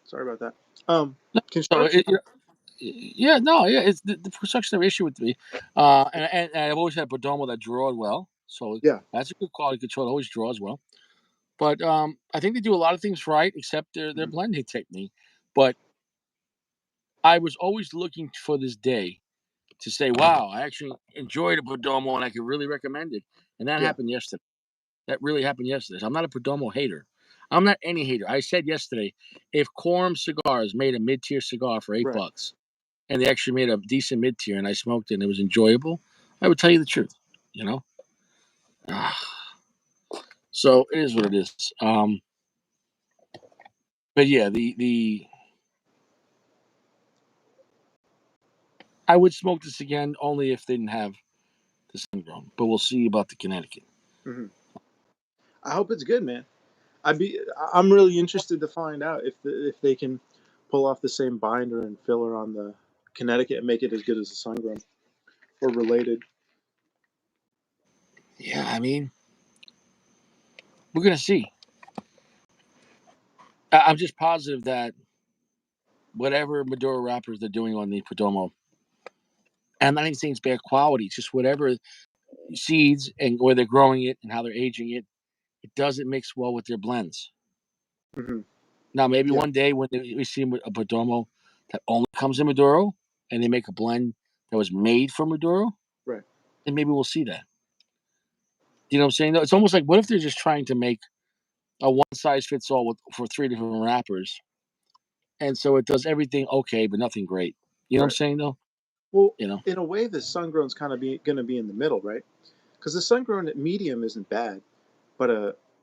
Sorry about that. So, Construction. yeah, no, yeah, it's the construction issue with me. And I've always had Perdomo that drawed well. So Yeah. that's a good quality control. It always draws well. But I think they do a lot of things right, except their Mhm. blending technique. But I was always looking for this day to say, wow, I actually enjoyed a Perdomo and I could really recommend it. And that Yeah. happened yesterday. That really happened yesterday. So I'm not a Perdomo hater. I'm not any hater. I said yesterday, if Quorum Cigars made a mid-tier cigar for eight Right. bucks, and they actually made a decent mid-tier, and I smoked it and it was enjoyable, I would tell you the truth. You know. So it is what it is. But yeah, the I would smoke this again only if they didn't have the sun grown. But we'll see about the Connecticut. Hmm. I hope it's good, man. I'm really interested to find out if they can pull off the same binder and filler on the Connecticut and make it as good as the sun grown or related. Yeah, I mean, we're gonna see. I'm just positive that whatever Maduro wrappers they're doing on the Perdomo, and I'm not even saying it's bad quality, it's just whatever seeds and where they're growing it and how they're aging it, it doesn't mix well with their blends. Hmm. Now, maybe Yeah, one day when we see a Perdomo that only comes in Maduro and they make a blend that was made for Maduro, right. then maybe we'll see that. You know what I'm saying? Though it's almost like, what if they're just trying to make a one size fits all for three different wrappers, and so it does everything okay, but nothing great. You know what I'm Right. saying? Though, Well, you know. in a way, the sun grown's kind of going to be in the middle, right? Because the sun grown at medium isn't bad, but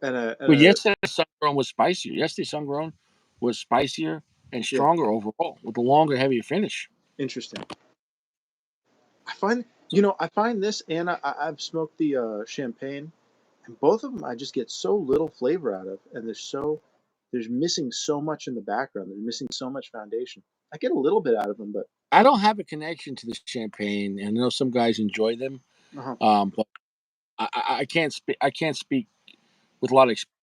But a yesterday, sun grown was spicier. Yesterday, sun grown was spicier and yeah, stronger overall with a longer, heavier finish. interesting. I find So I find this, and I've smoked the champagne, and both of them I just get so little flavor out of, and there's missing so much in the background. There's missing so much foundation. I get a little bit out of them, but I don't have a connection to the champagne, and I know some guys enjoy them, uh-huh. but I can't speak. I can't speak with a lot of experience.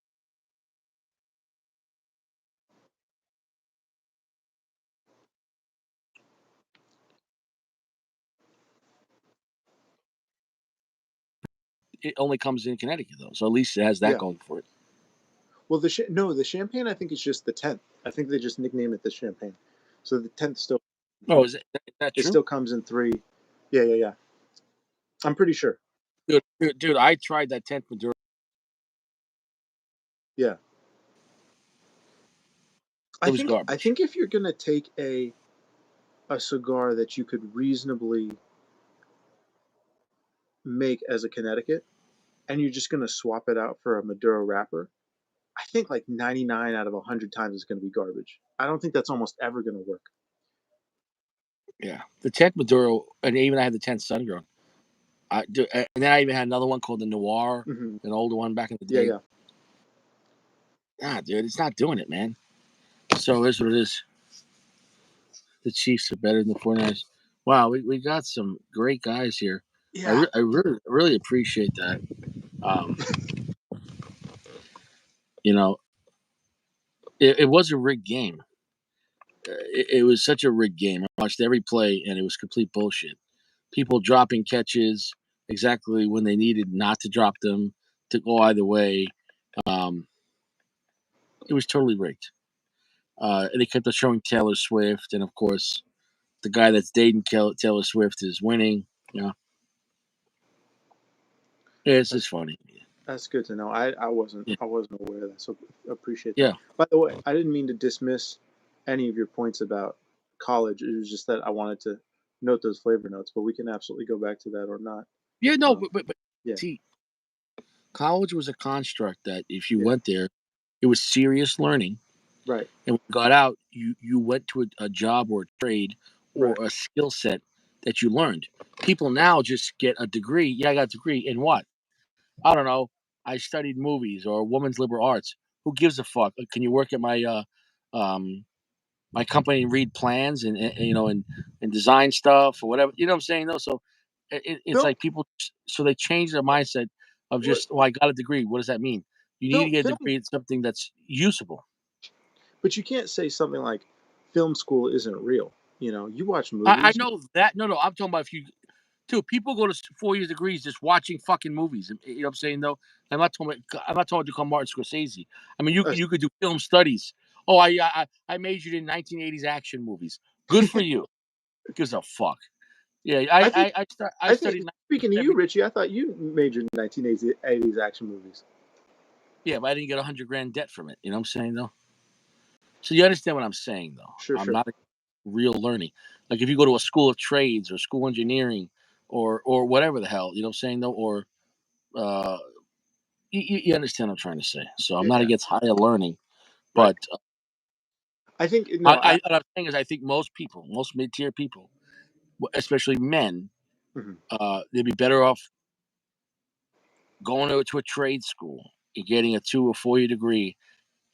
It only comes in Connecticut though, so at least it has that Yeah. going for it. Well, no, the champagne I think is just the 10th. I think they just nickname it the champagne. So the 10th still Oh, is that it true? still comes in three. Yeah, yeah, yeah. I'm pretty sure. Dude, I tried that 10th Maduro. Yeah. It was I garbage. think if you're gonna take a cigar that you could reasonably make as a Connecticut, and you're just gonna swap it out for a Maduro wrapper, I think like 99 out of 100 times it's gonna be garbage. I don't think that's almost ever gonna work. Yeah, the 10th Maduro, and even I had the 10th Sun Grown. And then I even had another one called the Noir, Hmm. an older one back in the Yeah, day. yeah. Ah, dude, it's not doing it, man. So here's what it is. The Chiefs are better than the 49ers. Wow, we got some great guys here. Yeah. I really appreciate that. Um, you know, it was a rigged game. It was such a rigged game. I watched every play, and it was complete bullshit. People dropping catches exactly when they needed not to drop them to go either way. Um, it was totally rigged. And they kept on showing Taylor Swift, and of course, the guy that's dating Taylor Swift is winning. You know, it's That's just funny. that's good to know. Yeah, I wasn't aware of that, so appreciate that. yeah, By the way, I didn't mean to dismiss any of your points about college. It was just that I wanted to note those flavor notes, but we can absolutely go back to that or not. yeah. No, Um, but yeah, see, college was a construct that if you yeah, went there, it was serious learning, right, and when you got out, you went to a job or a trade right. or a skill set that you learned. People now just get a degree. Yeah, I got a degree in what? I don't know. I studied movies or women's liberal arts. Who gives a fuck? Can you work at um, my company and read plans and design stuff or whatever? You know what I'm saying? Though, so it's Film, like people. So they change their mindset of what, just, oh, I got a degree. What does that mean? You need to get a film, degree in something that's usable. but you can't say something like film school isn't real. You watch I movies, know that. No, I'm talking about if you too. People go to 4 years degrees just watching fucking movies. You know what I'm saying? Though I'm not talking about to become Martin Scorsese. I mean, uh, you could do film studies. Oh, I majored in 1980s action movies. Good for you. Gives a fuck. Yeah, I think I I think studied speaking to you, 1970. Richie, I thought you majored in 1980s action movies. Yeah, but I didn't get 100 grand debt from it. You know what I'm saying though? So you understand what I'm saying though? Sure, I'm sure. not a real learning. Like if you go to a school of trades or school engineering or whatever the hell, you know what I'm saying though, or uh, you understand what I'm trying to say. So I'm Yeah, not yeah. against higher learning, Right. but I think no. what I'm saying is I think most people, most mid-tier people, especially men, Mhm. they'd be better off going to a trade school and getting a 2 or 4 year degree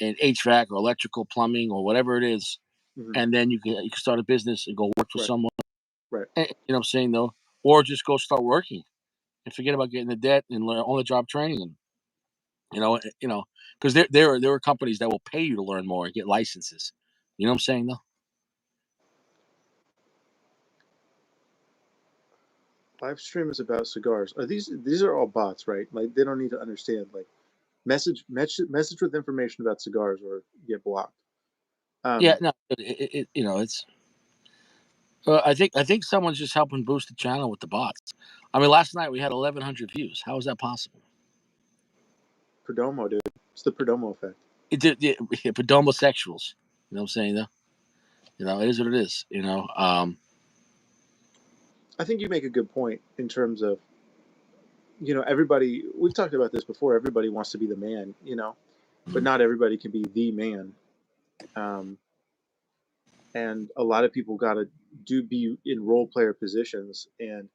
in HVAC or electrical plumbing or whatever it is, Mhm. and then you can start a business and go work for Right. someone Right. You know what I'm saying though, or just go start working and forget about getting the debt and learn on the job training. And because there are companies that will pay you to learn more and get licenses. You know what I'm saying though? Live stream is about cigars. Are these are all bots, right? Like they don't need to understand. Like message with information about cigars or get blocked. Yeah, Um, no, it's. I think someone's just helping boost the channel with the bots. I mean, last night we had 1,100 views. How is that possible? Perdomo, dude. It's the Perdomo effect. But homosexuals. You know what I'm saying though? It is what it is. I think you make a good point in terms of everybody. We've talked about this before. Everybody wants to be the man, but not everybody can be the man. Um, and a lot of people got to do be in role player positions, and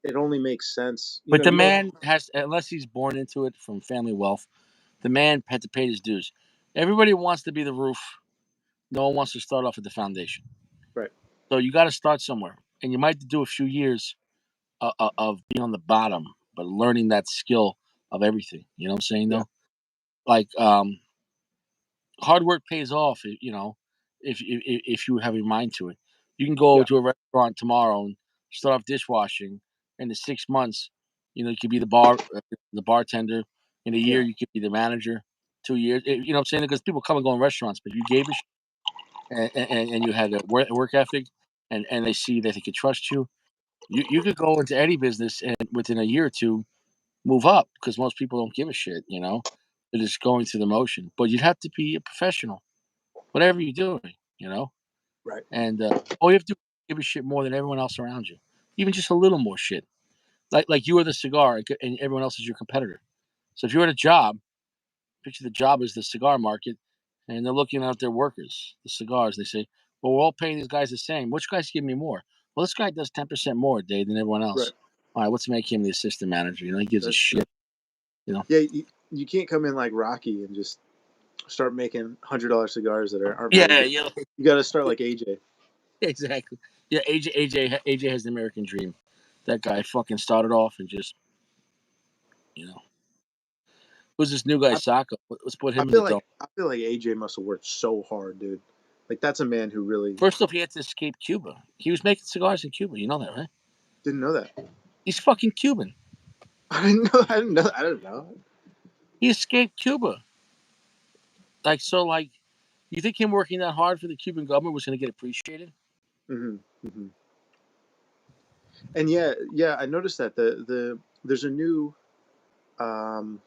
it only makes sense. But the You don't. man has, unless he's born into it from family wealth, the man had to pay his dues. Everybody wants to be the roof. No one wants to start off at the foundation. Right. So you got to start somewhere, and you might do a few years of being on the bottom, but learning that skill of everything. You know what I'm saying Yeah. though? Like hard work pays off. If you have your mind to it, you can go Yeah. to a restaurant tomorrow and start off dishwashing. In the 6 months, you could be the bartender. In a year, Yeah. you could be the manager. 2 years, you know what I'm saying? Because people come and go in restaurants, but you gave a shit and you had a work ethic, and they see that they could trust you. You could go into any business and within a year or two move up because most people don't give a shit. They're just going through the motion. But you'd have to be a professional, whatever you're doing. Right. And all you have to do is give a shit more than everyone else around you, even just a little more shit. Like you are the cigar, and everyone else is your competitor. So if you're at a job, picture the job as the cigar market, and they're looking at their workers, the cigars. They say, "Well, we're all paying these guys the same. Which guys give me more?" Well, this guy does 10% more a day than everyone Right. else. All right, let's make him the assistant manager. He gives a That's true. shit. You know. Yeah. You can't come in like Rocky and just start making $100 cigars that aren't very Yeah, good. yeah, You got to start like AJ. exactly. Yeah, AJ has the American dream. That guy fucking started off and just, you know, who's this new guy, I, Sacco? Let's put him in the dome. I feel like AJ must have worked so hard, dude. Like that's a man who really First off, he had to escape Cuba. He was making cigars in Cuba. You know that, right? didn't know that. He's fucking Cuban. I didn't know. I didn't know. I didn't know. He escaped Cuba. Like, you think him working that hard for the Cuban government was going to get appreciated? Hmm. Hmm. And yeah, I noticed that there's a new um,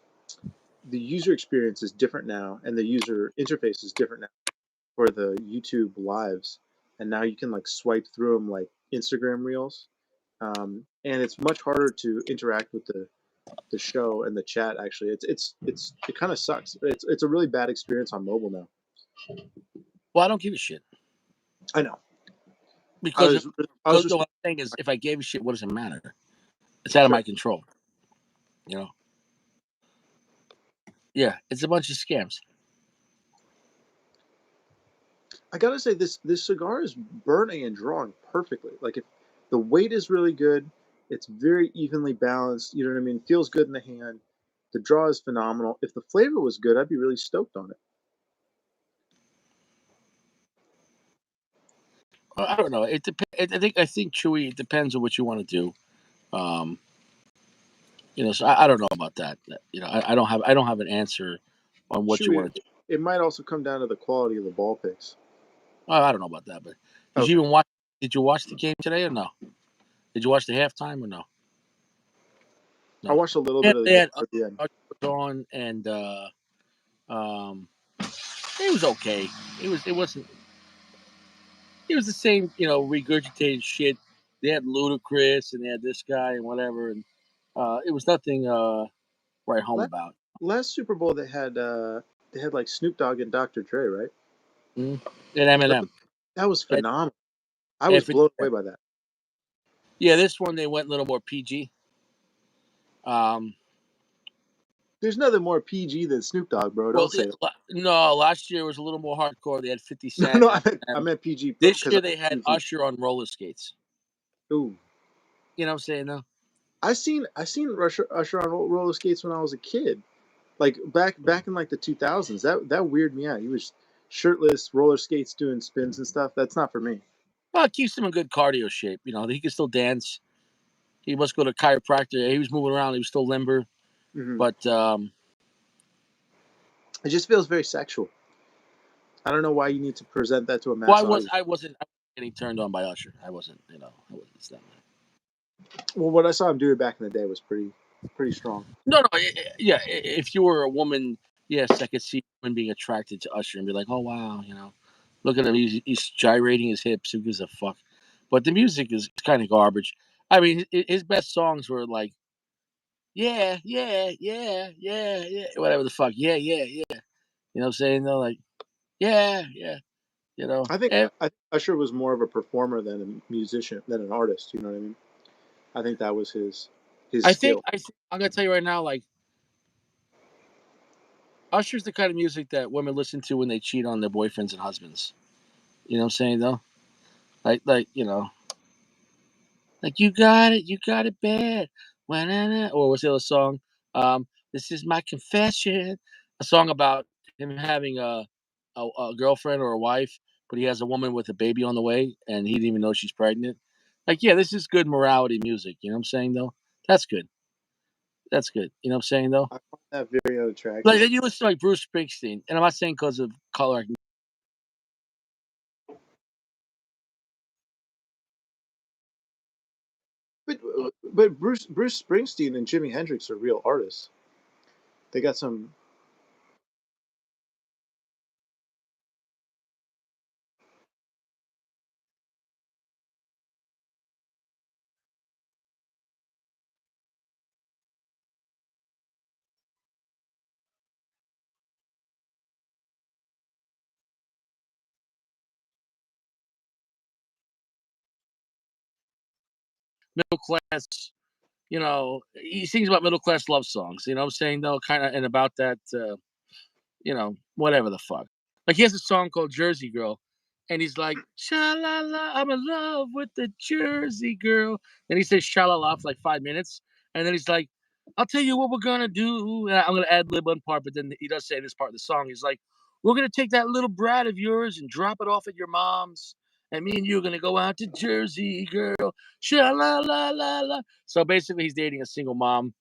the user experience is different now, and the user interface is different now for the YouTube lives, and now you can like swipe through them like Instagram Reels, and it's much harder to interact with the show and the chat. Actually, it kind of sucks. It's a really bad experience on mobile now. Well, I don't give a shit I know. I because was I was what just I'm saying is, if I gave a shit, what does it matter? It's out of sure. my control. You know? Yeah, it's a bunch of scams. I gotta say this cigar is burning and drawing perfectly. Like if the weight is really good, it's very evenly balanced. You know what I mean? Feels good in the hand. The draw is phenomenal. If the flavor was good, I'd be really stoked on it. I don't know. It depends. I think Chewy. It depends on what you want to do. Um, so I don't know about that. I don't have an answer on what you Chewy, want to do. it might also come down to the quality of the ball picks. I don't know about that, but did you Okay. even watch? Did you watch the game today or no? Did you watch the halftime or no? I No. watched a little Yeah, bit of the they game had at the end. Usher was on, and um, it was okay. It wasn't. It was the same, regurgitated shit. They had Ludacris and they had this guy and whatever, and it was nothing write home Last, about. last Super Bowl they had like Snoop Dogg and Dr. Dre, right? Mm. And That Eminem. was, that was And, phenomenal. I and was 50 blown away Cent. by that. Yeah, this one they went a little more PG. Um, There's nothing more PG than Snoop Dogg, bro. well, Don't say it. no, last year was a little more hardcore. They had 50 No, Cent no, and I Eminem. meant PG This because I year they meant had PG. Usher on roller skates. Ooh, You know what I'm saying though? I seen Usher on roller skates when I was a kid. Like back in like the 2000s. That weirded me out. He was shirtless, roller skates, doing spins and stuff. That's not for me. Well, it keeps him in good cardio shape. He can still dance. He must go to chiropractor. He was moving around. He was still limber, Hmm. but It just feels very sexual. I don't know why you need to present that to a well, mass audience. I wasn't getting turned on by Usher. I wasn't. I wasn't. It's not. Well, what I saw him do back in the day was pretty strong. No, no, yeah. If you were a woman, yes, I could see women being attracted to Usher and be like, "Oh wow, look at him. He's gyrating his hips. Who gives a fuck?" But the music is kind of garbage. I mean, his best songs were like, "Yeah, yeah, yeah, yeah, yeah," whatever the fuck. Yeah, yeah, yeah. You know what I'm saying? Though, like, yeah, yeah. You know, I think and I think Usher was more of a performer than a musician than an artist. You know what I mean? I think that was his skill. I'm gonna tell you right now, like, Usher's the kind of music that women listen to when they cheat on their boyfriends and husbands. You know what I'm saying? Though, like you got it bad. Wah-na-na. Or what's the other song? This is my confession. A song about him having a girlfriend or a wife, but he has a woman with a baby on the way, and he didn't even know she's pregnant. Like, yeah, this is good morality music. You know what I'm saying though? That's good. That's good. You know what I'm saying though? I find that very Like unattractive. you listen to like Bruce Springsteen, and I'm not saying because of color. But Bruce Springsteen and Jimi Hendrix are real artists. They got some. Middle class. He sings about middle class love songs. You know what I'm saying though, kind of, and about that. Whatever the fuck. Like he has a song called Jersey Girl, and he's like, Sha la la, I'm in love with the Jersey girl. And he says sha la la for like 5 minutes, and then he's like, I'll tell you what we're gonna do. And I'm gonna add lib one part, but then he does say in this part of the song, he's like, we're gonna take that little brat of yours and drop it off at your mom's. And me and you are gonna go out to Jersey girl. Sha la la la la. So basically he's dating a single mom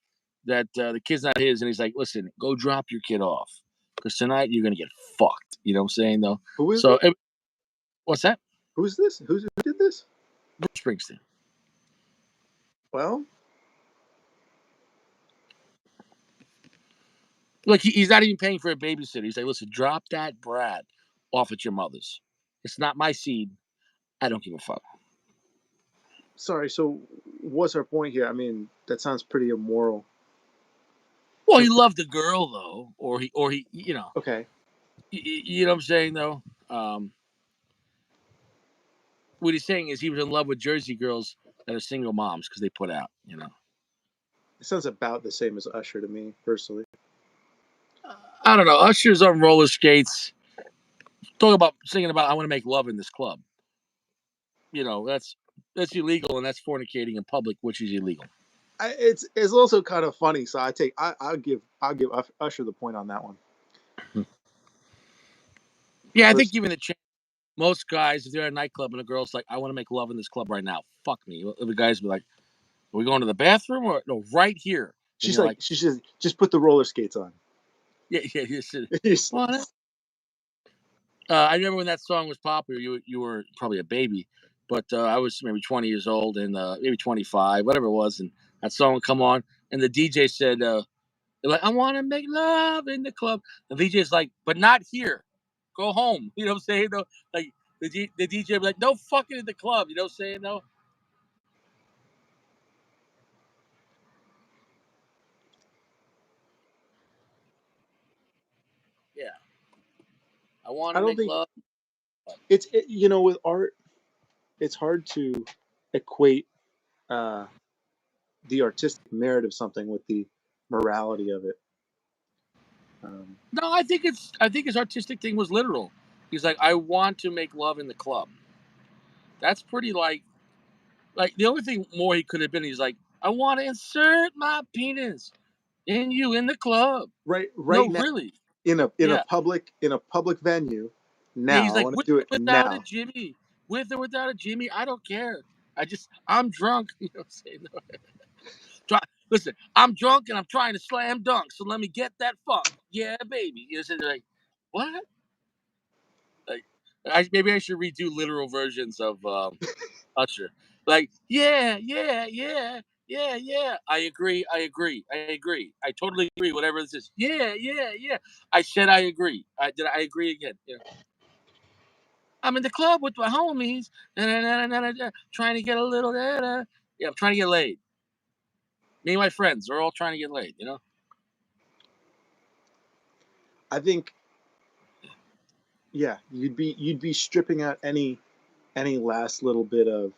that the kid's not his, and he's like, listen, go drop your kid off because tonight you're gonna get fucked. You know what I'm saying though? Who is So it? what's that? Who's this? Who did this? Bruce Springsteen. Well, Look, he's not even paying for a babysitter. He's like, listen, drop that brat off at your mother's. It's not my seed. I don't give a fuck. sorry. So, what's our point here? I mean, that sounds pretty immoral. Well, he Sounds pretty, loved the girl though, or he, okay. you know what I'm saying though. Um, what he's saying is he was in love with Jersey girls that are single moms because they put out. It sounds about the same as Usher to me, personally. I don't know. Usher's on roller skates. Talking about singing about I want to make love in this club. That's illegal and that's fornicating in public, which is illegal. It's also kind of funny. So I'll give Usher the point on that one. Yeah, I think Person, given the chance, most guys, if they're at a nightclub and a girl's like, I want to make love in this club right now, fuck me. The guys be like, are we going to the bathroom or no, right here? Then she's you're like, like, she says, just put the roller skates on. yeah, yeah, you should. Well, I remember when that song was popular. You were probably a baby, but I was maybe 20 years old and maybe 25, whatever it was, and that song would come on, and the DJ said, they're like, I want to make love in the club. The DJ's like, but not here. Go home. You know what I'm saying? Though, like the DJ be like, no fucking in the club. You know what I'm saying? Though, yeah. I want I to don't make think love. with art, it's hard to equate uh, the artistic merit of something with the morality of it. Um, No, I think his artistic thing was literal. He's like, I want to make love in the club. That's pretty like Like the only thing more he could have been, he's like, I want to insert my penis in you in the club. Right No, now, really. in a Yeah. public venue. Yeah, Now he's I like, want to with do or it without a now. Jimmy. With or without a Jimmy, I don't care. I'm drunk. You know what I'm saying? Try, listen, I'm drunk and I'm trying to slam dunk. So let me get that funk. Yeah, baby. You know, so they're like, what? Like, maybe I should redo literal versions of Usher. Like, yeah, yeah, yeah, yeah, yeah. I agree. I agree. I agree. I totally agree. Whatever this is. Yeah, yeah, yeah. I said I agree. I agree again. You know, I'm in the club with my homies, trying to get a little. Yeah, I'm trying to get laid. Me and my friends are all trying to get laid. You know. I think, yeah, you'd be stripping out any last little bit of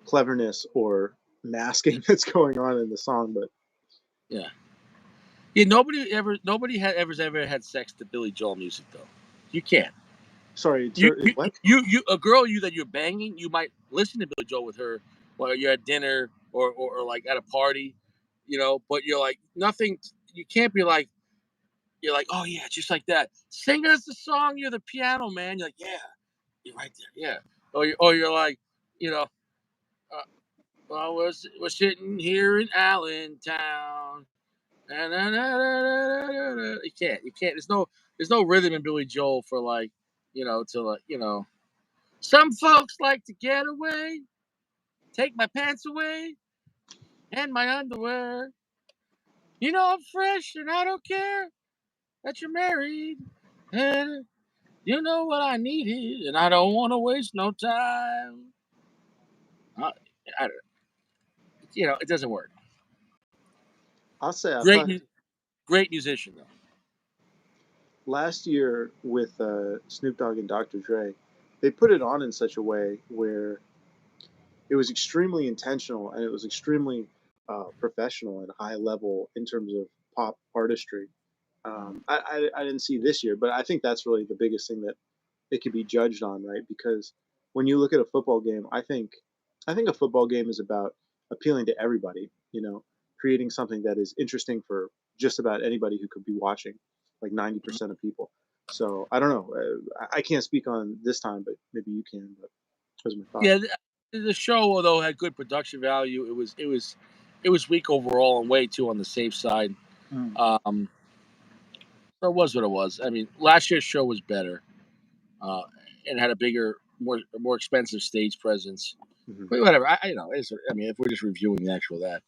cleverness or masking that's going on in the song. But Yeah. Yeah. Nobody had ever had sex to Billy Joel music though. You can't. sorry, You, sir, you, what? a girl that you're banging, you might listen to Billy Joel with her while you're at dinner or like at a party, you know. But you're like nothing. You can't be like you're like, oh yeah, just like that. Sing us the song. You're the piano man. You're like, yeah, you're right there, yeah. Or you're like, you know, well, we're sitting here in Allentown. You can't. You can't. There's no rhythm in Billy Joel for like, to like, some folks like to get away, take my pants away and my underwear. You know I'm fresh and I don't care that you're married. And you know what I needed and I don't want to waste no time. Uh, I, it doesn't work. I'll say I Great, thought great musician though. last year with Snoop Dogg and Dr. Dre, they put it on in such a way where it was extremely intentional and it was extremely professional and high level in terms of pop artistry. I didn't see this year, but I think that's really the biggest thing that it could be judged on, right? Because when you look at a football game, I think a football game is about appealing to everybody, creating something that is interesting for just about anybody who could be watching, like 90% of people. So I don't know. I can't speak on this time, but maybe you can. But those are my thoughts. Yeah, the show although had good production value, it was weak overall and way too on the safe side. Mm. Um, so it was what it was. I mean, last year's show was better uh, and had a bigger, more expensive stage presence. Hmm. But whatever, I mean, if we're just reviewing the actual that,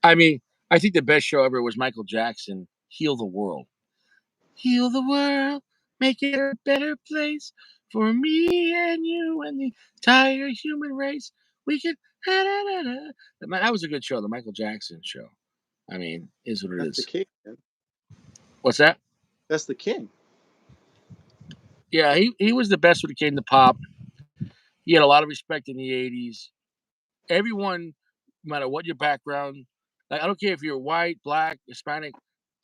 I mean, I think the best show ever was Michael Jackson, "Heal the World." Heal the world, make it a better place for me and you and the entire human race. We can. That was a good show, the Michael Jackson show. I mean, is what it That's the is. king, man. What's that? That's the king. Yeah, he was the best when it came to pop. He had a lot of respect in the '80s. Everyone, no matter what your background, like I don't care if you're white, black, Hispanic,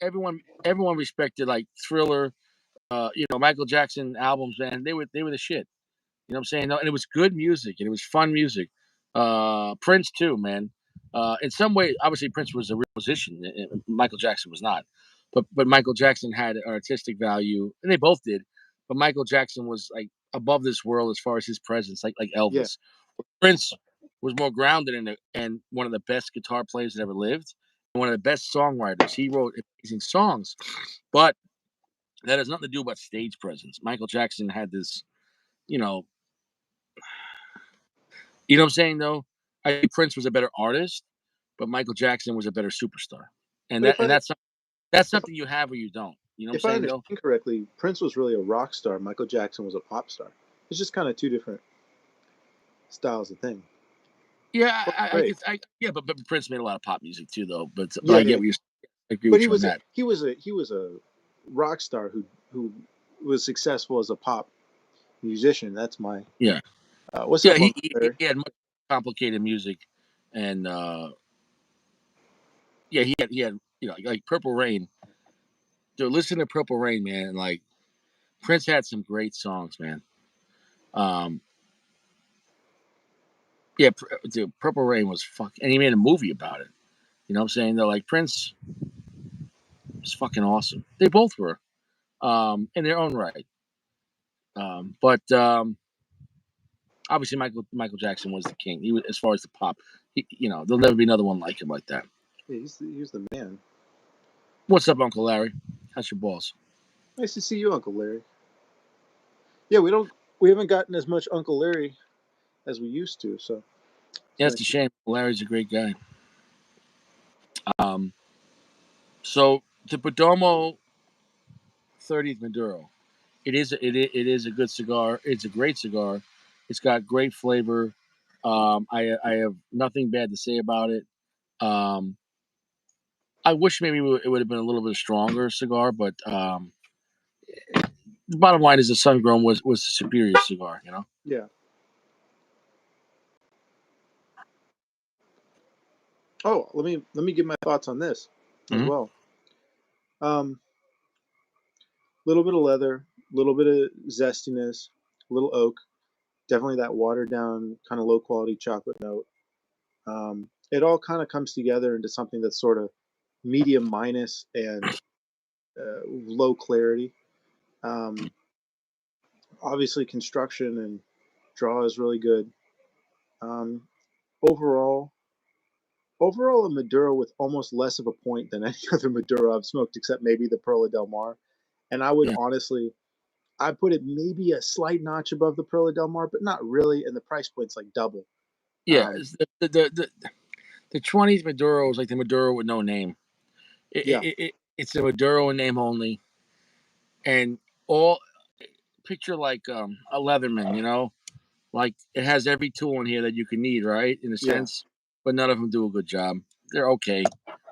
everyone respected like Thriller, Michael Jackson albums, man. They were the shit. You know what I'm saying? No, and it was good music and it was fun music. Prince too, man. In some way, obviously Prince was a real musician. Michael Jackson was not, but Michael Jackson had artistic value, and they both did. But Michael Jackson was like above this world as far as his presence, like Yeah, Elvis. Prince was more grounded and one of the best guitar players that ever lived, and one of the best songwriters. He wrote amazing songs, but that has nothing to do about stage presence. Michael Jackson had this, you know, You know what I'm saying though? I think Prince was a better artist, but Michael Jackson was a better superstar. And but that if and I that's if something you have or you don't. You know what I'm if I saying though? understand correctly, Prince was really a rock star. Michael Jackson was a pop star. It's just kind of two different styles of thing. Yeah, Both I great. guess but Prince made a lot of pop music too though. But Yeah, I yeah, get what you I agree but with he you on was a, that. he was a rock star who was successful as a pop musician. That's my Yeah. what's Yeah, up, he Uncle he, Larry? he had much complicated music and yeah, he had like Purple Rain. Dude, listen to Purple Rain, man. Like Prince had some great songs, man. Um Yeah, dude, Purple Rain was fucking, and he made a movie about it. You know what I'm saying? They're like Prince was fucking awesome. They both were, in their own right. But obviously, Michael Jackson was the king. He was, as far as the pop. There'll never be another one like him like that. Yeah, he's the man. What's up, Uncle Larry? How's your balls? Nice to see you, Uncle Larry. Yeah, we haven't gotten as much Uncle Larry as we used to, so it's Yeah, it's nice a to. shame. Larry's a great guy. Um, so the Perdomo 30th Maduro. It is a good cigar. It's a great cigar. It's got great flavor. I have nothing bad to say about it. Um, I wish maybe it would have been a little bit stronger cigar, but the bottom line is the Sun Grown was the superior cigar. Yeah. Oh, let me give my thoughts on this as Mm-hmm. well. Little bit of leather, little bit of zestiness, little oak, definitely that watered down kind of low quality chocolate note. It all kind of comes together into something that's sort of medium minus and low clarity. Um, Obviously, construction and draw is really good. Um, overall, overall, a Maduro with almost less of a point than any other Maduro I've smoked, except maybe the Perla Del Mar. And I would Yeah, honestly, I put it maybe a slight notch above the Perla Del Mar, but not really. And the price point's like double. yeah. Um, The 20s Maduro is like the Maduro with no name. yeah, It's a Maduro in name only, and all picture like a Leatherman. Like it has every tool in here that you can need, right? In a yeah. sense, but none of them do a good job. They're okay.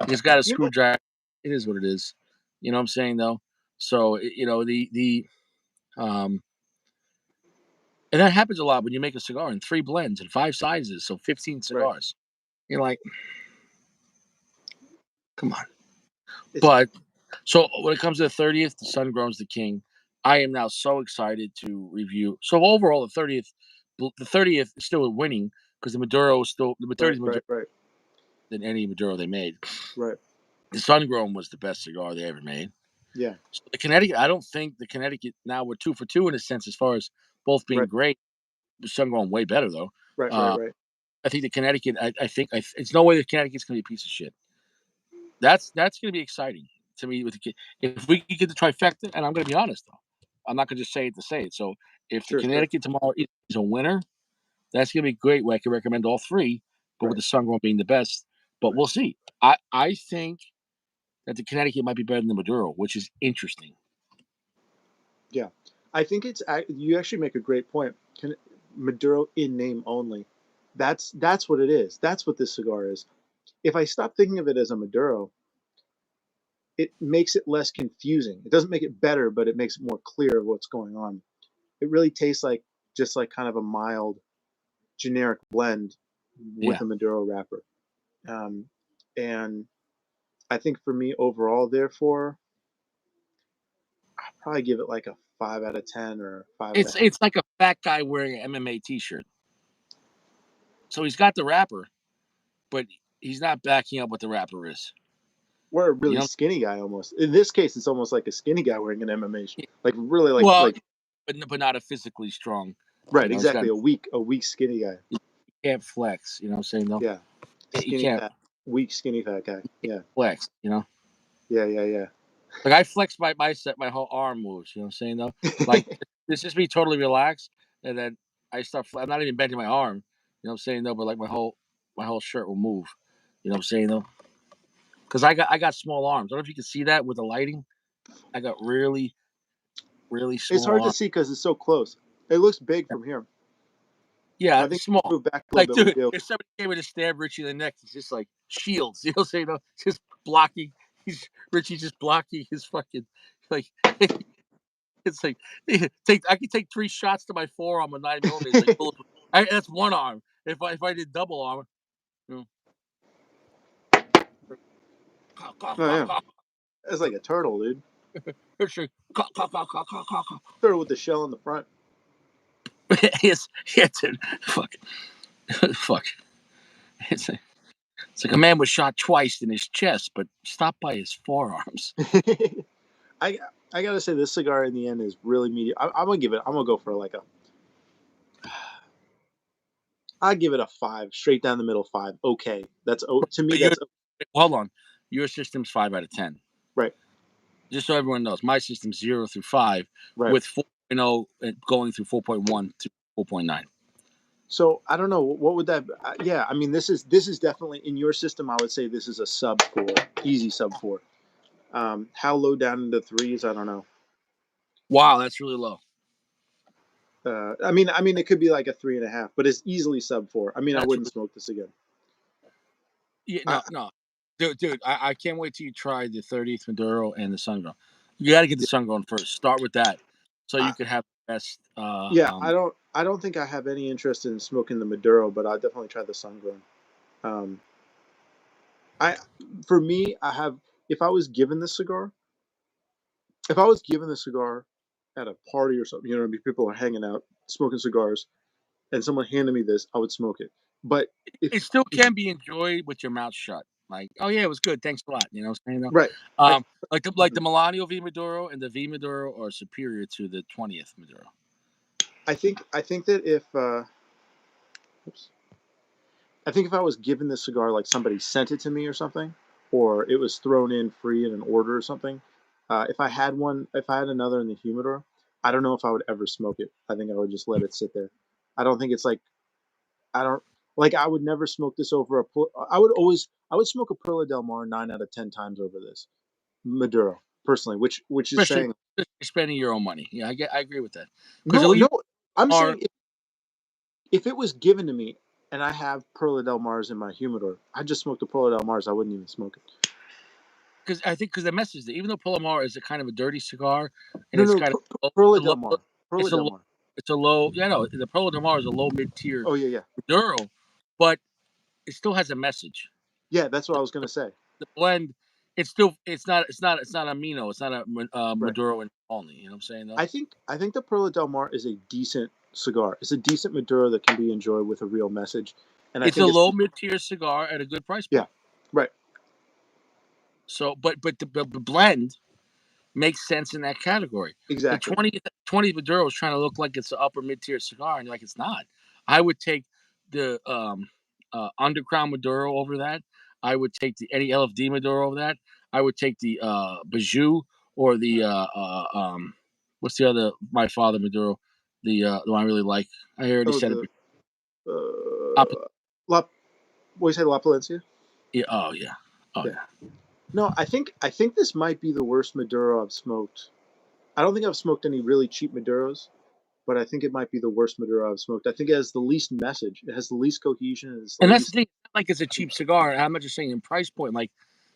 You just got a You know, screwdriver. It is what it is. You know what I'm saying though. So the um, and that happens a lot when you make a cigar in 3 blends and 5 sizes, so 15 right? cigars. You're like, come on. It's But so when it comes to the 30th, the Sun Grows the King. I am now so excited to review. So overall, the 30th is still winning because the Maduro is still the right, 30th Maduro right, right, than any Maduro they made. right. The Sun Grown was the best cigar they ever made. Yeah, So the Connecticut, I don't think the Connecticut now we're 2 for 2 in a sense as far as both being right, great. The Sun Grown way better though. right, right, Uh, right, I think the Connecticut. It's no way the Connecticut's going to be a piece of shit. That's going to be exciting to me with the kid. If we could get the trifecta, and I'm going to be honest though, I'm not going to just say it to say it. So if the sure, sure, Connecticut tomorrow is a winner, that's going to be great. Where I can recommend all three, but with right, the Sun Grown being the best. But right. we'll see. I think that the Connecticut might be better than the Maduro, which is interesting. Yeah, I think you actually make a great point. Maduro in name only. That's what it is. That's what this cigar is. If I stop thinking of it as a Maduro, it makes it less confusing. It doesn't make it better, but it makes it more clear of what's going on. It really tastes like just like kind of a mild generic blend with Yeah. a Maduro wrapper. Um, and I think for me overall, therefore, I'll probably give it like a 5 out of 10 or five and a It's half. it's like a fat guy wearing an MMA T-shirt. So he's got the wrapper, but he's not backing up what the wrapper is. Or a You really know. skinny guy almost. In this case, it's almost like a skinny guy wearing an MMA, Yeah. like really Well, like but not a physically strong. right, He's got exactly a weak skinny guy. he can't flex. You know what I'm saying though. Yeah, He skinny can't fat, weak skinny fat guy. Yeah, flex. yeah, yeah, yeah. Like I flex my bicep, my whole arm moves. You know what I'm saying though. Like this just be totally relaxed, and then I start. I'm not even bending my arm. You know what I'm saying though. But like my whole shirt will move. You know what I'm saying though. Because I got small arms. I don't know if you can see that with the lighting. I got really really It's small hard to arms. see because it's so close. It looks big from here. Yeah, I think if small. you move back a little Like, bit, we'll dude, be able. if somebody came in to stab Richie in the neck, it's just like shields. You know what I'm saying? No, just blocking. Richie just blocking his fucking like. It's like I could take 3 shots to my forearm with 9 millimeters. Like that's one arm. If I did double arm, you know, caw, caw, Oh caw, yeah, caw. it's like a turtle, dude. Richie, caw, caw, caw, caw, caw, caw. Turtle with the shell in the front. Yes, yeah, dude. Fuck. Fuck. It's, it's like a man was shot twice in his chest, but stopped by his forearms. I I gotta say this cigar in the end is really medium. I'm gonna give it. I'm gonna go for like a. I give it a 5, straight down the middle 5. Okay, that's to me But your that's hold on, your system's 5 out of 10. right, Just so everyone knows, my system's 0 through 5, right. with 4.0 going through 4.1 to 4.9. So I don't know what would that. Yeah, I mean this is definitely in your system. I would say this is a sub 4, easy sub 4. How low down into threes? I don't know. Wow, that's really low. I mean, it could be like a 3.5, but it's easily sub 4. I mean, I That's wouldn't really, smoke this again. yeah, I, no, dude, I can't wait till you try the 30th Maduro and the Sun Grown. You got to get the Sun Grown first. Start with that, so I, you could have the best. yeah, I don't think I have any interest in smoking the Maduro, but I'll definitely try the sun grown. Um, I for me, I have if I was given this cigar, if I was given the cigar at a party or something, people are hanging out smoking cigars, and someone handed me this, I would smoke it. But It if still if can be enjoyed with your mouth shut. Like, oh yeah, it was good. Thanks a lot. You know what I'm saying though? right, I Like the Milano V Maduro and the V Maduro are superior to the 20th Maduro. I think that if oops, I think if I was given this cigar, like somebody sent it to me or something, or it was thrown in free in an order or something, if I had another in the humidor, I don't know if I would ever smoke it. I think I would just let it sit there. I don't think it's like I don't like I would never smoke this over a. I would smoke a Perla Del Mar 9 out of 10 times over this Maduro personally, which is Especially saying if you're spending your own money. Yeah, I agree with that. Because at no, least no. I'm are saying if it was given to me and I have Perla Del Mars in my humidor, I just smoke the Perla Del Mars. I wouldn't even smoke it. because I think because the message is that even though Palomar is a kind of a dirty cigar and No, it's no, kind of Perla a low, Del Mar. Perla it's a Del low, Mar. it's a low. Yeah, no, the Polo de Mar is a low mid tier Oh yeah, yeah, Maduro, but it still has a message. yeah. That's what I was gonna say. The blend, it's not amino. It's not a Right. Maduro and only. You know what I'm saying though? I think the Perla Del Mar is a decent cigar. It's a decent Maduro that can be enjoyed with a real message, and I It's a think it's low mid tier cigar at a good price yeah, point. right, So, but the blend makes sense in that category. The exactly. 20 Maduro is trying to look like it's an upper mid tier cigar, and you're like, it's not. I would take the Underground Maduro over that. I would take the Eddie LFD Maduro over that. I would take the Bajou or what's the other my father Maduro, the one I really like. I already Oh said it. the Before. La what do you say La Palencia? Yeah, oh yeah, oh Yeah. yeah. No, I think this might be the worst Maduro I've smoked. I don't think I've smoked any really cheap Maduros, but I think it might be the worst Maduro I've smoked. I think it has the least message. It has the least cohesion. It's the And that's the least. thing. It's not like it's a cheap cigar. I'm not just saying in price point. Like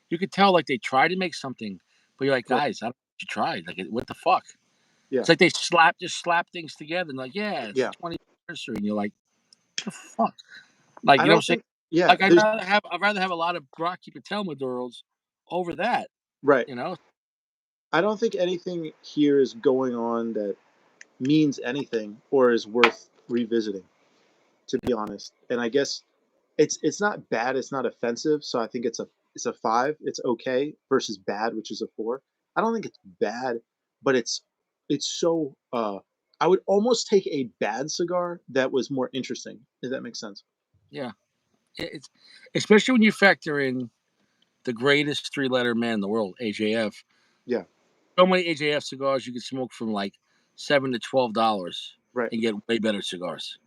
you could tell, like they tried to make something, but you're like, Right. guys, I don't know what you tried. Like, what the fuck? Yeah. It's like they just slap things together and like, yeah, it's Yeah. the 20th anniversary, and you're like, what the fuck? Like, I you know what I'm don't saying? think. Yeah. Like, There's I'd rather have a lot of Rocky Patel Maduros over that. right. You know, I don't think anything here is going on that means anything or is worth revisiting, to be honest. And I guess it's not bad, it's not offensive, so I think it's a 5. It's okay versus bad, which is a 4. I don't think it's bad, but it's so I would almost take a bad cigar that was more interesting, if that makes sense. yeah, it's especially when you factor in the greatest three-letter man in the world, AJF. Yeah, So many AJF cigars you can smoke from like $7 to $12 right. and get way better cigars.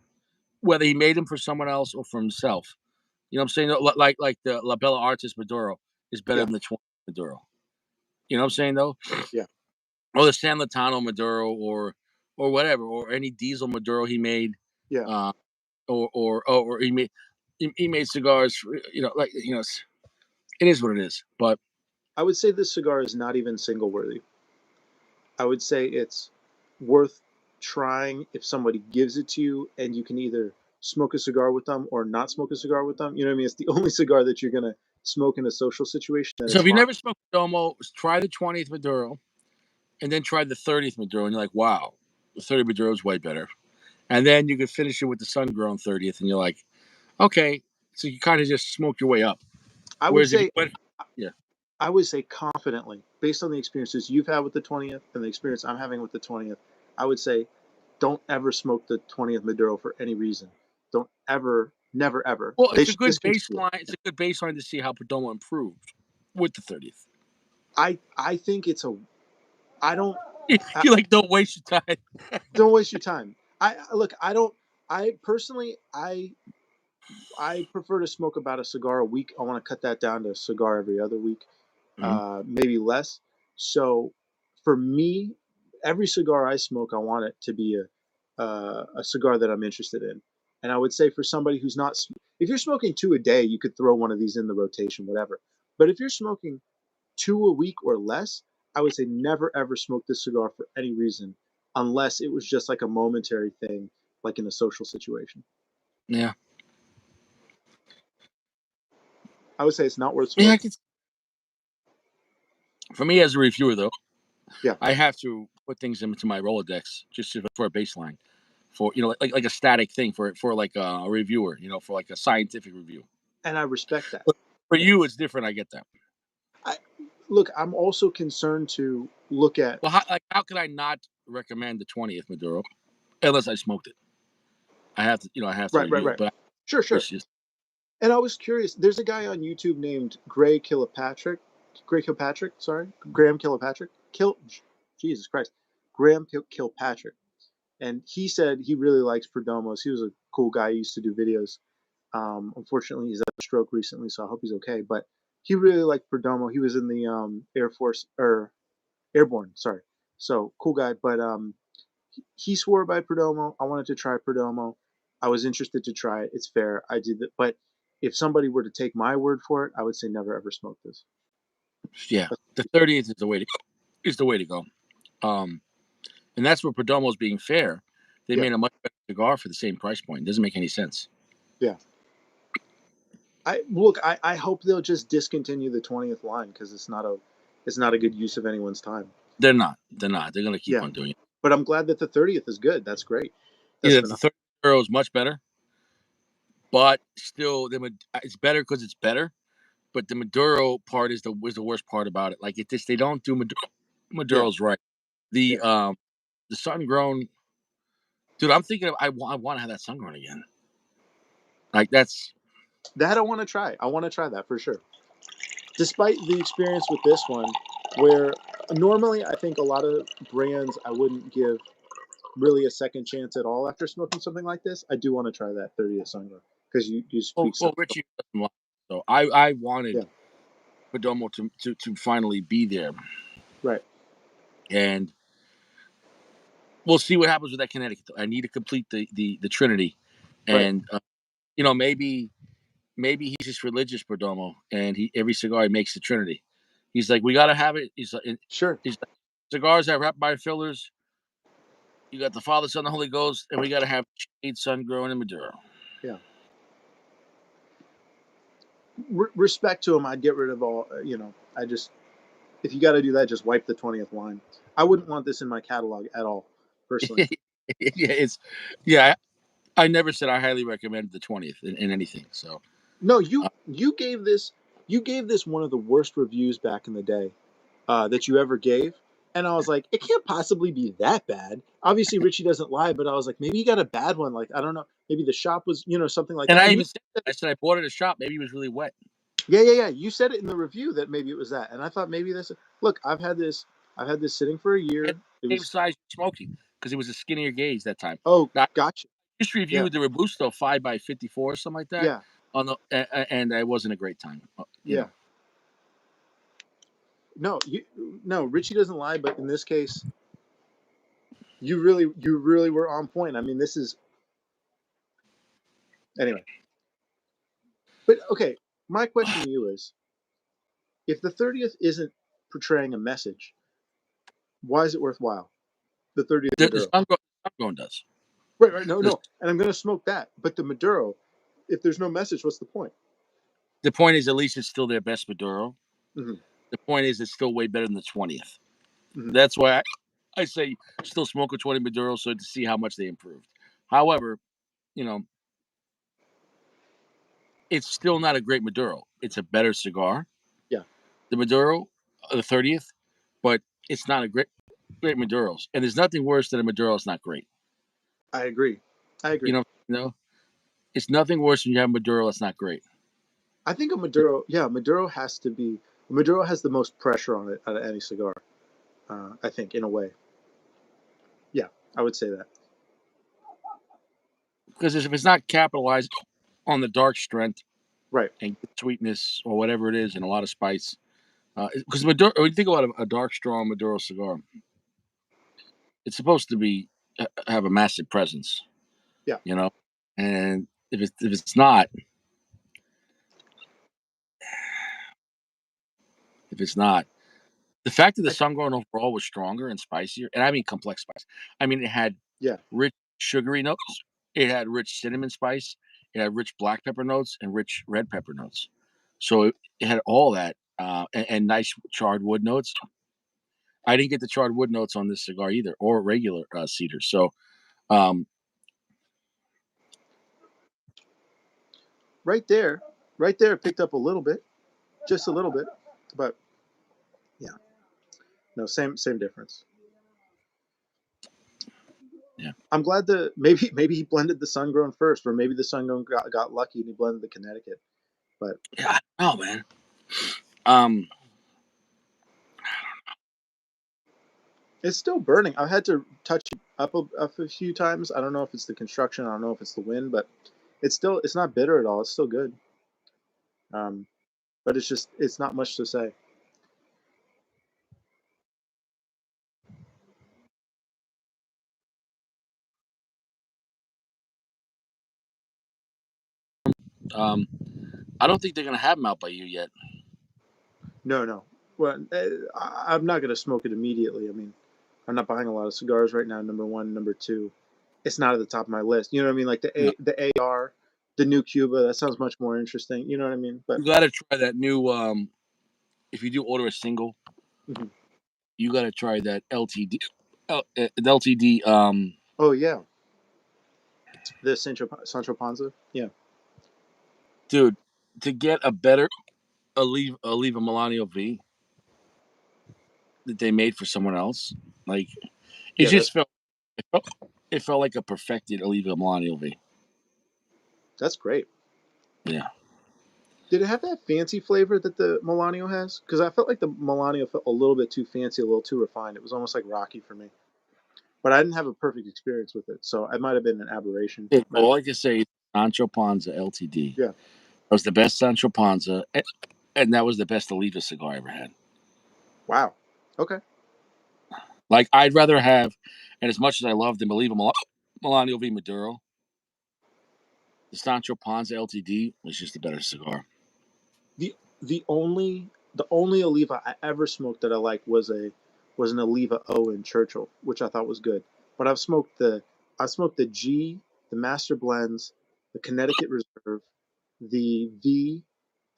Whether he made them for someone else or for himself. You know what I'm saying? Like the La Bella Artist Maduro is better Yeah, than the 20 Maduro. You know what I'm saying though? yeah, Or the San Latano Maduro or whatever, or any diesel Maduro he made, yeah. uh, or he made cigars. Like it is what it is. But I would say this cigar is not even single worthy. I would say it's worth trying if somebody gives it to you and you can either smoke a cigar with them or not smoke a cigar with them. You know what I mean? It's the only cigar that you're gonna smoke in a social situation, and so it's if you fine. never smoked Perdomo, try the 20th Maduro and then try the 30th Maduro, and you're like, wow, the 30th Maduro is way better. And then you could finish it with the sun grown 30th, and you're like, Okay, so you kind of just smoke your way up. I would Whereas if you say went, yeah, I would say confidently, based on the experiences you've had with the 20th and the experience I'm having with the 20th, I would say don't ever smoke the 20th Maduro for any reason. Don't ever, never ever. well, They it's a should good discontinue it. baseline. It's a good baseline to see how Perdomo improved with the 30th. I think it's a I don't I, You like don't waste your time. don't waste your time. I look, I don't I personally I prefer to smoke about a cigar a week. I want to cut that down to a cigar every other week, Mhm. maybe less. So for me, every cigar I smoke, I want it to be a cigar that I'm interested in. And I would say for somebody who's not, if you're smoking two a day, you could throw one of these in the rotation, whatever. But if you're smoking two a week or less, I would say never ever smoke this cigar for any reason, unless it was just like a momentary thing, like in a social situation. Yeah, I would say it's not worth yeah. smoking. For me as a reviewer, though, Yeah. I have to put things into my Rolodex just for a baseline, for like a static thing for like a reviewer, for like a scientific review. And I respect that. But for you, it's different. I get that. I look, I'm also concerned to look at Well, how could I not recommend the 20th Maduro unless I smoked it? I have to right, right, review it. right. But Sure, sure. it's just And I was curious. There's a guy on YouTube named Gray Kilpatrick, sorry, Graham Kilpatrick, Jesus Christ, Kilpatrick, and he said he really likes Perdomos. He was a cool guy. He used to do videos. Unfortunately, he's had a stroke recently, so I hope he's okay. But he really liked Perdomo. He was in the Air Force or Airborne, sorry. So cool guy, but he swore by Perdomo. I wanted to try Perdomo. I was interested to try it. It's fair. I did it. But if somebody were to take my word for it, I would say never ever smoke this. yeah. That's, The 30th is the way to go. Um, and that's where Perdomo's being fair. They yeah, made a much better cigar for the same price point. It doesn't make any sense. yeah. I look. I hope they'll just discontinue the 20th line because it's not a good use of anyone's time. They're not. They're not. They're going to keep Yeah, on doing it. but I'm glad that the 30th is good. That's great. That's Yeah, the phenomenal. 30 Euro is much better, but still, it's better because it's better. But the Maduro part is the worst part about it. Like they don't do Yeah, Maduro's right. The yeah. um, the sun grown, dude. I'm thinking I want to have that sun grown again. Like that's That I want to try. I want to try that for sure. Despite the experience with this one, where normally I think a lot of brands I wouldn't give really a second chance at all after smoking something like this, I do want to try that 30th Sangre because you speak so. well, Richie doesn't like it. So I wanted Yeah, Perdomo to finally be there, right, and we'll see what happens with that Connecticut. I need to complete the Trinity, right. and maybe he's just religious, Perdomo, and he every cigar he makes the Trinity. He's like, we gotta have it. Sure. He's like, cigars that wrap by fillers. You got the Father, Son, the Holy Ghost, and we gotta have shade, sun growing in Maduro. Yeah. Respect to him. I'd get rid of all. I just if you got to do that, just wipe the 20th line. I wouldn't want this in my catalog at all, personally. Yeah, yeah. I never said I highly recommend the 20th in anything. So No, uh, you gave this one of the worst reviews back in the day that you ever gave. And I was like, it can't possibly be that bad. Obviously, Richie doesn't lie, but I was like, maybe he got a bad one. Like, I don't know. Maybe the shop was, something like and that. I And even said I bought it at a shop. Maybe it was really wet. yeah, yeah, yeah. You said it in the review that maybe it was that. And I thought maybe this, look, I've had this sitting for a And year. It same was, size smoking because it was a skinnier gauge that time. oh, Now, I gotcha. just Yeah, reviewed the Robusto 5x54 or something like that yeah, on and it wasn't a great time. yeah. No, no, Richie doesn't lie, but in this case, you really were on point. I mean, this is, anyway. But okay, my question to you is, if the 30th isn't portraying a message, why is it worthwhile? The 30th The Maduro. sun grown does. Right, right. No, The, no. And I'm going to smoke that. But the Maduro, if there's no message, what's the point? the point is, at least it's still their best Maduro. Hmm. The point is, it's still way better than the 20th. Hmm. That's why I say still smoke a 20 Maduro so to see how much they improved. However, you know, it's still not a great Maduro. It's a better cigar, Yeah, the Maduro, the 30th, but it's not a great Maduros. And there's nothing worse than a Maduro that's not great. I agree. I You agree. know, it's nothing worse when you have a Maduro that's not great. I think a Maduro, yeah, Maduro has to be. Maduro has the most pressure on it out of any cigar. I think, in a way. Yeah, I would say that. Because if it's not capitalized on the dark strength Right. and sweetness or whatever it is and a lot of spice, because Maduro, when you think about a dark, strong Maduro cigar, it's supposed to be have a massive presence, Yeah. you know. And if it's not, if it's not, the fact that the I, sun grown overall was stronger and spicier, and I mean complex spice. I mean it had yeah. rich sugary notes, it had rich cinnamon spice, it had rich black pepper notes and rich red pepper notes. So it had all that and nice charred wood notes. I didn't get the charred wood notes on this cigar either, or regular cedar. So um, Right there, right there, it picked up a little bit, just a little bit, but yeah, no, same difference. yeah, I'm glad that maybe he blended the sun grown first, or maybe the sun grown got lucky and he blended the Connecticut. But yeah. Oh man. Um, it's still burning. I had to touch it up a few times. I don't know if it's the construction. I don't know if it's the wind, but it's not bitter at all. It's still good. Um, but it's not much to say. um, I don't think they're gonna have them out by you yet. No, no. Well, I'm not gonna smoke it immediately. I mean, I'm not buying a lot of cigars right now. Number one, number two, it's not at the top of my list. You know what I mean? Like No. the AR, the new Cuba. That sounds much more interesting. You know what I mean? But You got to try that new. If you do order a single, mhm. you got to try that LTD. LTD. Oh yeah, the Sancho Panza. Yeah. Dude, to get a better Oliva Milano V that they made for someone else, like it Yeah, just felt it felt like a perfected Oliva Milano V. that's great. Yeah. Did it have that fancy flavor that the Melanio has? Because I felt like the Melanio felt a little bit too fancy, a little too refined. It was almost like Rocky for me. But I didn't have a perfect experience with it, so it might have been an aberration. All I can say is Sancho Panza LTD. Yeah. That was the best Sancho Panza, and that was the best Oliva cigar I ever had. Wow. Okay. Like I'd rather have, and as much as I love the Oliva Milano V Maduro, the Sancho Panza LTD was just a better cigar. The the only Oliva I ever smoked that I liked was an Oliva O in Churchill, which I thought was good. But I've smoked the G, the Master Blends, the Connecticut Reserve, the V,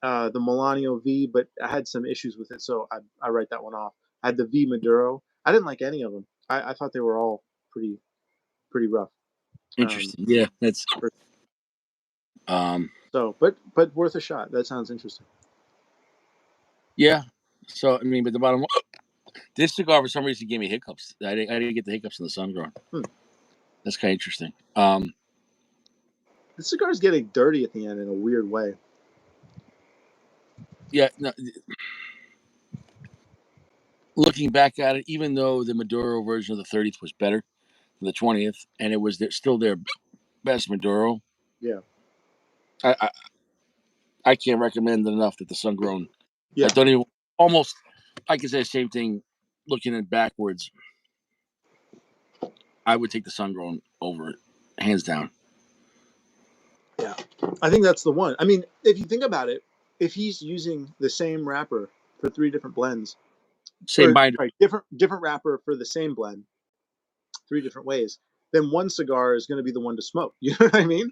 the Melanio V, but I had some issues with it, so I write that one off. I had the V Maduro. I didn't like any of them. I thought they were all pretty rough. Um, Interesting. Yeah, that's for- um so, but worth a shot. That sounds interesting. yeah. So I mean, but the bottom this cigar for some reason gave me hiccups. I didn't get the hiccups in the sun grown. Hmm. That's kind of interesting. The cigar's getting dirty at the end in a weird way. Yeah. No, looking back at it, even though the Maduro version of the 30th was better than the 20th, and it was still their best Maduro, Yeah, I, I I can't recommend it enough that the sun grown. I yeah, don't even almost. I can say the same thing. Looking at backwards, I would take the sun grown over it, hands down. yeah. I think that's the one. I mean, if you think about it, if he's using the same wrapper for three different blends, Same or binder, sorry, different wrapper for the same blend, three different ways, then one cigar is going to be the one to smoke. You know what I mean?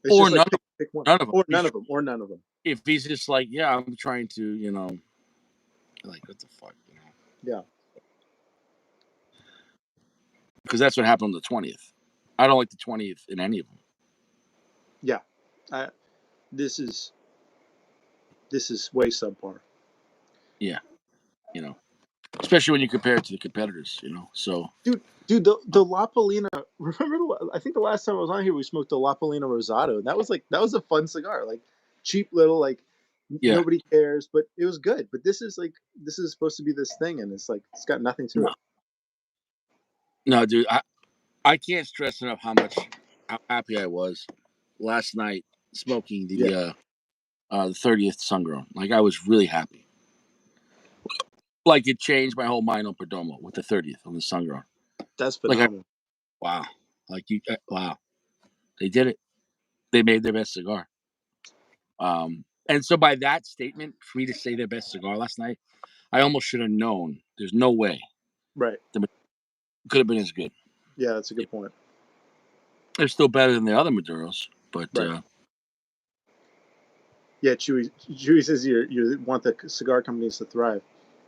It's or just like none of pick one, none of them. or none of them, or none of them. If he's just like, yeah, I'm trying to, like what the fuck, Yeah, because that's what happened on the 20th. I don't like the 20th in any of them. yeah. I, this is way subpar. Yeah, you know, especially when you compare it to the competitors. So Dude, the La Polina. Remember, I think the last time I was on here, we smoked the La Polina Rosado, and that was a fun cigar, like cheap little, like yeah, nobody cares, but it was good. But this is supposed to be this thing, and it's like it's got nothing to no, it. no, dude, I can't stress enough how happy I was last night smoking Yeah, the 30th Sungrown. Like I was really happy. Like it changed my whole mind on Perdomo with the 30th on the Sungrown. that's Like phenomenal. wow, wow, they did it. They made their best cigar. And so by that statement, for me to say their best cigar last night, I almost should have known. There's no way Right. it could have been as good. Yeah, that's a good point. They're still better than the other Maduros, but Right. Yeah, Chewy says you want the cigar companies to thrive.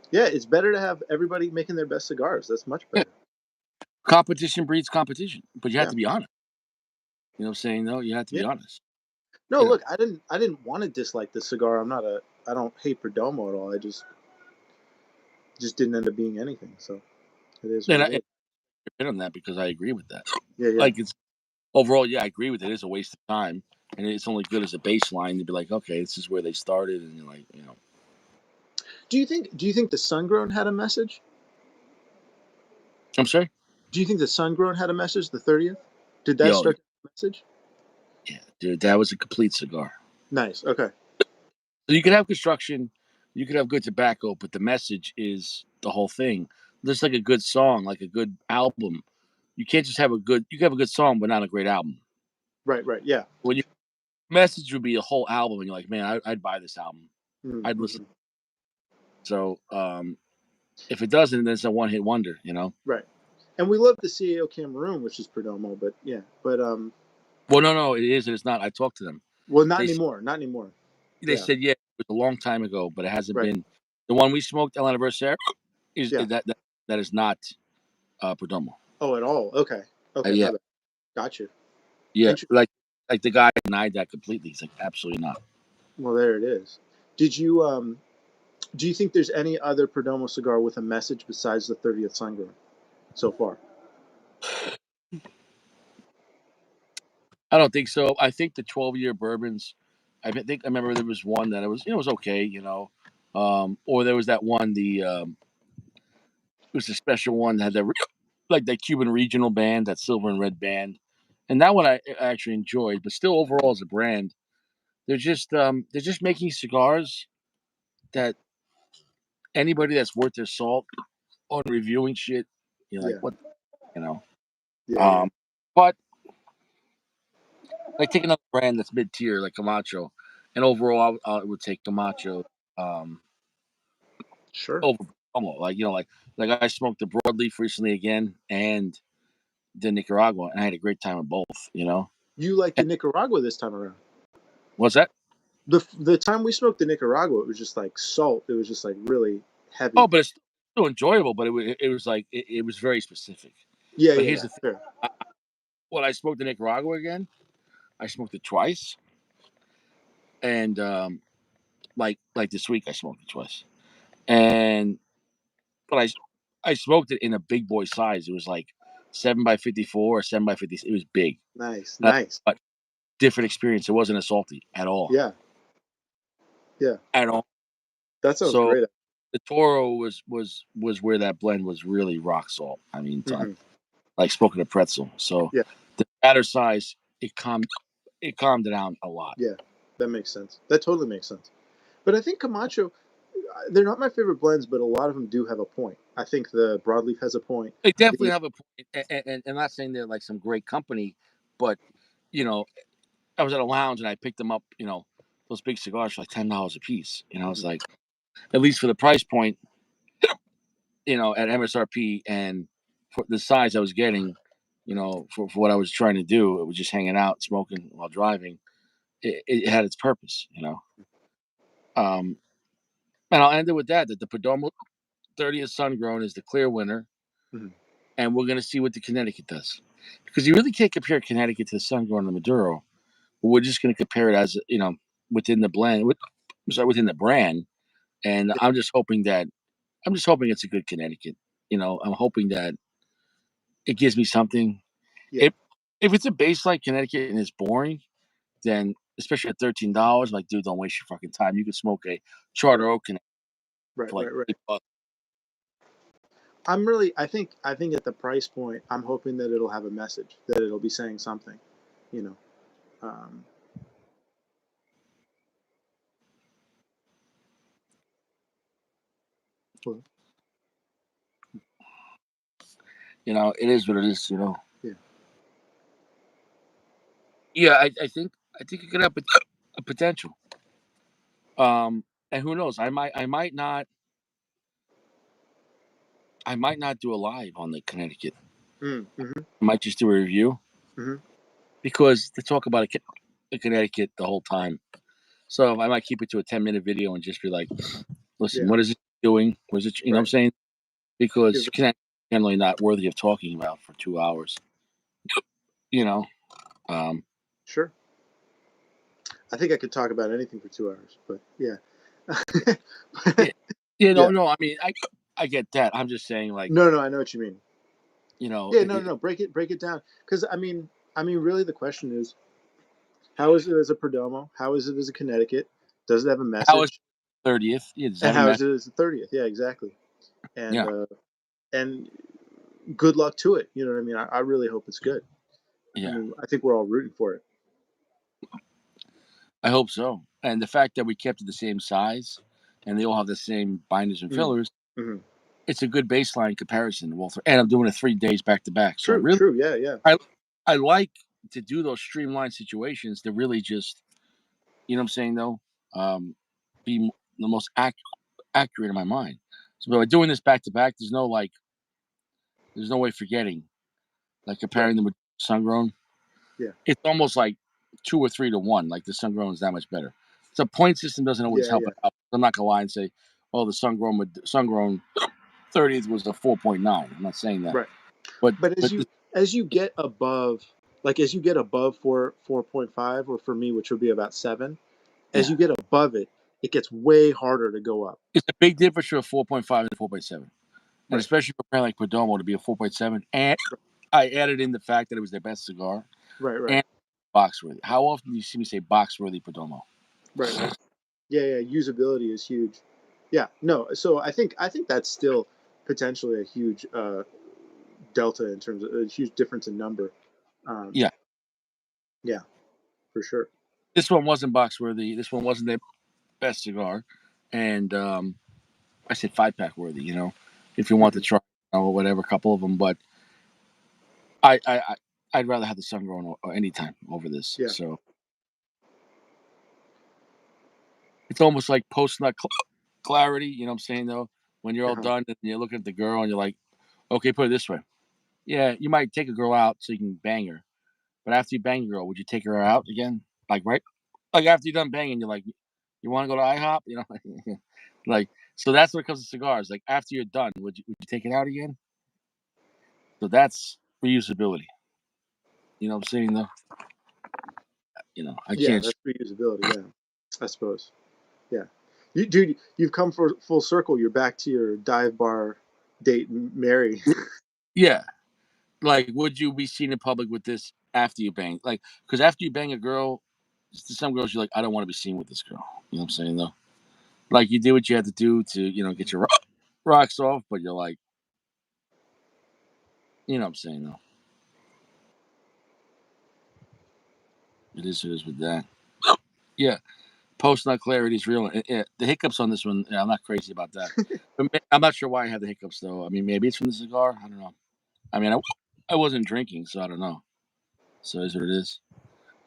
Yeah, it's better to have everybody making their best cigars. That's much yeah, better. competition breeds competition. But you have Yeah. to be honest. You know what I'm saying? Though you have to Yeah. be honest. No, You know, look, I didn't want to dislike the cigar. I don't hate Perdomo at all. I just didn't end up being anything. So it is what and it I is. hit on that because I agree with that. Yeah, yeah. Like it's overall, yeah, I agree with it. It's a waste of time, and it's only good as a baseline to be like, okay, this is where they started, and you're like. Do you think the Sungrown had a message? I'm sorry. Do you think the Sungrown had a message? The 30th? Did that Yo, start the message? yeah, dude, that was a complete cigar. Nice. Okay. So you could have construction, you could have good tobacco, but the message is the whole thing. Just like a good song, like a good album. You can't just have you can have a good song, but not a great album. Right, right. Yeah. When your message would be a whole album, and you're like, man, I'd buy this album. I'd listen. Mm-hmm. So if it doesn't, then it's a one hit wonder. Right. And we love the CAO Cameroon, which is Perdomo, but yeah. But Well, no, it is and it's not. I talked to them. well, not They anymore. Not anymore. they Yeah. said, yeah, it was a long time ago, but it hasn't Right. been. The one we smoked, El Anniversaire, is Yeah. that is not Perdomo. Oh, at all. Okay. Okay, my Yeah, bad. Got you. yeah, Interesting. like the guy denied that completely. He's like, absolutely not. Well, there it is. Did you do you think there's any other Perdomo cigar with a message besides the 30th Sungrown so far? I don't think so. I think the 12-year bourbons. I remember there was one that it was okay. Or there was that one it was a special one that had like that Cuban regional band, that silver and red band, and that one I actually enjoyed. But still, overall as a brand, they're just making cigars that anybody that's worth their salt on reviewing shit, you're like, Yeah. what, you know? Yeah, yeah. Um, but like take another brand that's mid tier like Camacho, and overall I would take Camacho um, Sure. over Perdomo. Like I smoked the broadleaf recently again and the Nicaragua, and I had a great time with both. You like the And, Nicaragua this time around. what's that? The time we smoked the Nicaragua, it was just like salt. It was just like really Oh, heavy. but it's still enjoyable. But it was like it was very specific. Yeah, But yeah, here's yeah. the thing: Fair. when I smoked the Nicaragua again, I smoked it twice, and like this week I smoked it twice, and but I smoked it in a big boy size. It was like 7 by 54 or 7 by 50. It was big, Nice, uh, nice. but different experience. It wasn't as salty at all, Yeah, yeah. at all. That sounds So great. the Toro was where that blend was really rock salt. I mean, Hmm. like smoking a pretzel. So Yeah, the batter size it calmed it down a lot. yeah. That makes sense. That totally makes sense. But I think Camacho, they're not my favorite blends, but a lot of them do have a point. I think the broadleaf has a point. They definitely The have a point, and I'm not saying they're like some great company, but you know, I was at a lounge and I picked them up. Those big cigars for like $10 a piece. I was Mhm. like, at least for the price point, at MSRP and for the size I was getting, for what I was trying to do, it was just hanging out, smoking while driving. It had its purpose. Um, and I'll end it with that the Perdomo 30th Sun Grown is the clear winner, Mhm. and we're going to see what the Connecticut does. Because you really can't compare Connecticut to the Sun Grown and the Maduro. But we're just going to compare it as. within the within the brand, and Yeah. I'm just hoping it's a good Connecticut. I'm hoping that it gives me something. Yeah. If if it's a baseline Connecticut and it's boring, then especially at $13, like, dude, don't waste your fucking time. You can smoke a Right. Charter Oak Connecticut Right. for like Right. Right. $8. I'm really. I think at the price point, I'm hoping that it'll have a message. That it'll be saying something. You know. Um, well, It is what it is. yeah. Yeah, I think it could have a potential. And who knows? I might not do a live on the Connecticut. Mm-hmm. I might just do a review Mm-hmm. because they talk about a Connecticut the whole time. So I might keep it to a 10-minute video and just be like, listen, Yeah. what is it doing? Was it, what I'm Right. saying? Because Give us. Connecticut is generally not worthy of talking about for 2 hours. You know, um, Sure. I think I could talk about anything for 2 hours, but yeah. yeah, But, yeah, no, yeah. no. I mean, I get that. I'm just saying, like, No, no, I know what you mean. you know, Yeah, no, no, no. Break it down. Because I mean, really, the question is, how is it as a Perdomo? How is it as a Connecticut? Does it have a how is message? 30th? Yeah, does it And have a how mess? is it as the 30th? Yeah, exactly. And Yeah, uh, and good luck to it. You know what I mean? I really hope it's good. I yeah. mean, I think we're all rooting for it. I hope so. And the fact that we kept it the same size, and they all have the same binders and Mm. fillers, Hmm. it's a good baseline comparison. Well, and I'm doing it 3 days back to back. So True, really, true. Yeah, yeah, I like to do those streamlined situations to really just, what I'm saying though, be the most accurate in my mind. So by doing this back to back, there's no way forgetting. Like right. comparing them with sun grown, Yeah, it's almost like 2 or 3 to 1. Like the sun grown is that much better. The point system doesn't always yeah, help yeah. it out. I'm not gonna lie and say, oh, the sun grown 30th was a 4.9. I'm not saying that, Right. but But as but you get above, like as you get above 4.5, or for me, which would be about 7, as yeah, you get above it, it gets way harder to go up. it's a big difference for a 4.5 and a 4.7, and Right. especially for a brand like Perdomo to be a 4.7. And I added in the fact that it was their best cigar Right. Right. and box worthy. How often do you see me say box worthy Perdomo? Right. Right. Yeah. Yeah. Usability is huge. Yeah. No. So I think that's still potentially a huge delta in terms of a huge difference in number. Um, Yeah, yeah, for sure. this one wasn't box worthy. This one wasn't their best cigar, and I said 5 pack worthy. If you want to Hmm. try or whatever, a couple of them, but I'd rather have the sun grown or anytime over this. Yeah. So it's almost like post nut clarity. You know what I'm saying though? When you're all Uh-huh. done and you're looking at the girl and you're like, okay, put it this way. Yeah, you might take a girl out so you can bang her, but after you bang a girl, would you take her out again? Like right? Like after you're done banging, you're like, you want to go to IHOP? Like so that's when it comes to cigars. Like after you're done, would you take it out again? So that's reusability. You know what I'm saying though? I Yeah, can't. that's reusability. Yeah, I suppose. Yeah, dude, you've come for full circle. You're back to your dive bar date, Mary. Yeah, like, would you be seen in public with this after you bang? Like, because after you bang a girl, to some girls you're like, I don't want to be seen with this girl. You know what I'm saying though? Like you did what you had to do to get your rocks off, but you're like, you know what I'm saying though? It is with that. Yeah, post nut clarity is real. The hiccups on this one, yeah, I'm not crazy about that. But I'm not sure why I had the hiccups though. I mean, maybe it's from the cigar. I don't know. I mean, I wasn't drinking, so I don't know. So it is what it is.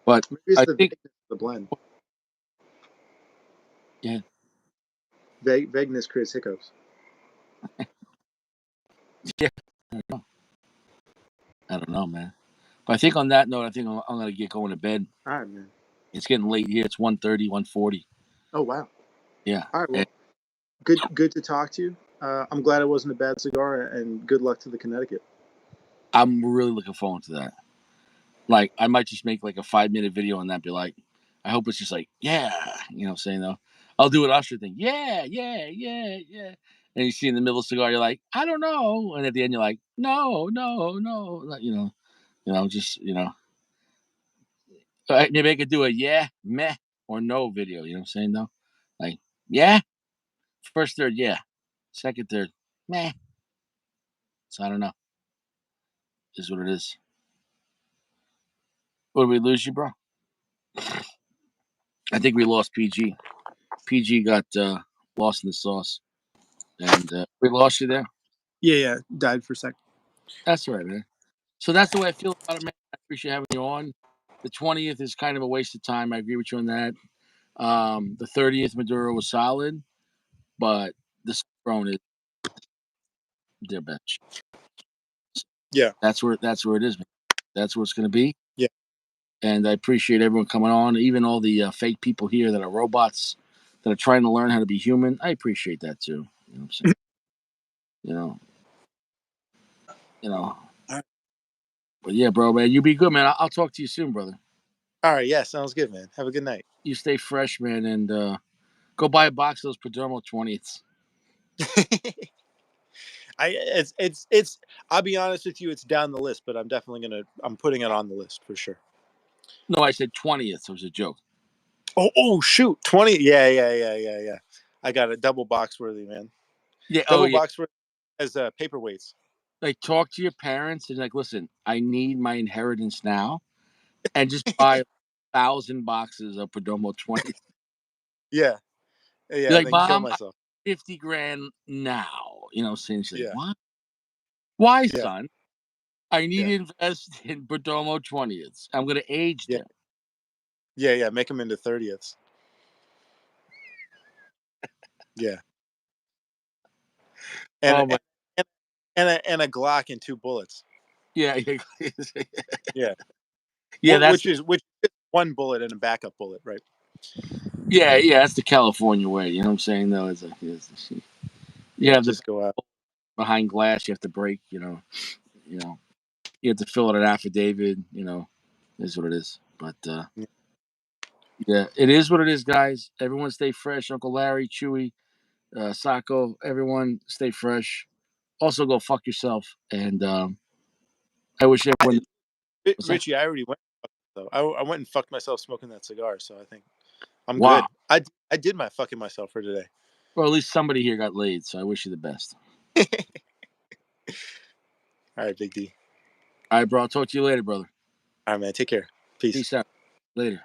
But Maybe it's I the think, vagueness of the blend. yeah, Vagueness creates hiccups. yeah, I don't know, man. But I think on that note, I think I'm gonna get going to bed. All right, man. It's getting late here. It's 1:30, 1:40. Oh wow. Yeah, All right. and Well, good to talk to you. I'm glad it wasn't a bad cigar, and good luck to the Connecticut. I'm really looking forward to that. Like, I might just make like a 5-minute video on that. Be like, I hope it's just like, yeah, You know what I'm saying though? I'll do an Usher thing. Yeah, yeah, yeah, yeah. And you see in the middle of the cigar, you're like, I don't know. And at the end, you're like, no, no, no. Just maybe I could do a yeah, meh, or no video. You know what I'm saying though? Like, yeah, first third, yeah, second third, meh. So I don't know. Is what it is. What did we lose you, bro? I think we lost PG. PG got lost in the sauce, and we lost you there. Yeah, yeah, died for a sec. That's all right, man. So that's the way I feel about it, man. I appreciate having you on. The 20th is kind of a waste of time. I agree with you on that. The 30th Maduro was solid, but the throne is their bench. Yeah, That's where it is, man. That's where it's going to be. yeah. And I appreciate everyone coming on, even all the fake people here that are robots that are trying to learn how to be human. I appreciate that too. You know what I'm saying? You know, you know. But yeah, bro, man, you be good, man. I'll talk to you soon, brother. All right, yeah, sounds good, man. Have a good night. You stay fresh, man, and go buy a box of those Perdomo 20ths. It's I'll be honest with you, it's down the list, but I'm putting it on the list for sure. No, I said 20ths. It was a joke. Oh shoot, 20. Yeah, yeah, yeah, yeah, yeah. I got a double box worthy, man. Yeah. Oh, Double yeah. box worthy as paperweights. Like, talk to your parents and like, listen, I need my inheritance now, and just buy 1,000 boxes of Perdomo 20. Yeah, Be yeah. like, Then kill Mom, I myself. 50 grand now. You know, saying she's like, Yeah, what? Why, yeah, son? I need yeah, to invest in Perdomo 20ths. I'm going to age yeah, them. yeah, yeah. Make them into 30ths. Yeah, and Oh my, and a Glock and two bullets. yeah, yeah, Yeah, yeah. which is one bullet and a backup bullet, right? Yeah. That's the California way. You know what I'm saying? Though, you Yeah, have the just go out. behind glass. You have to break. You know, you have to fill out an affidavit. Is what it is. But Yeah. yeah, it is what it is, guys. Everyone stay fresh. Uncle Larry, Chewy, Sacco, everyone stay fresh. Also, go fuck yourself. And I wish everyone. What's that? Richie, I already went. So I went and fucked myself smoking that cigar. So I think I'm Wow. good. I did my fucking myself for today. Well, at least somebody here got laid. So I wish you the best. All right, Big D. All right, bro. I'll talk to you later, brother. All right, man. Take care. Peace. Peace out. Later.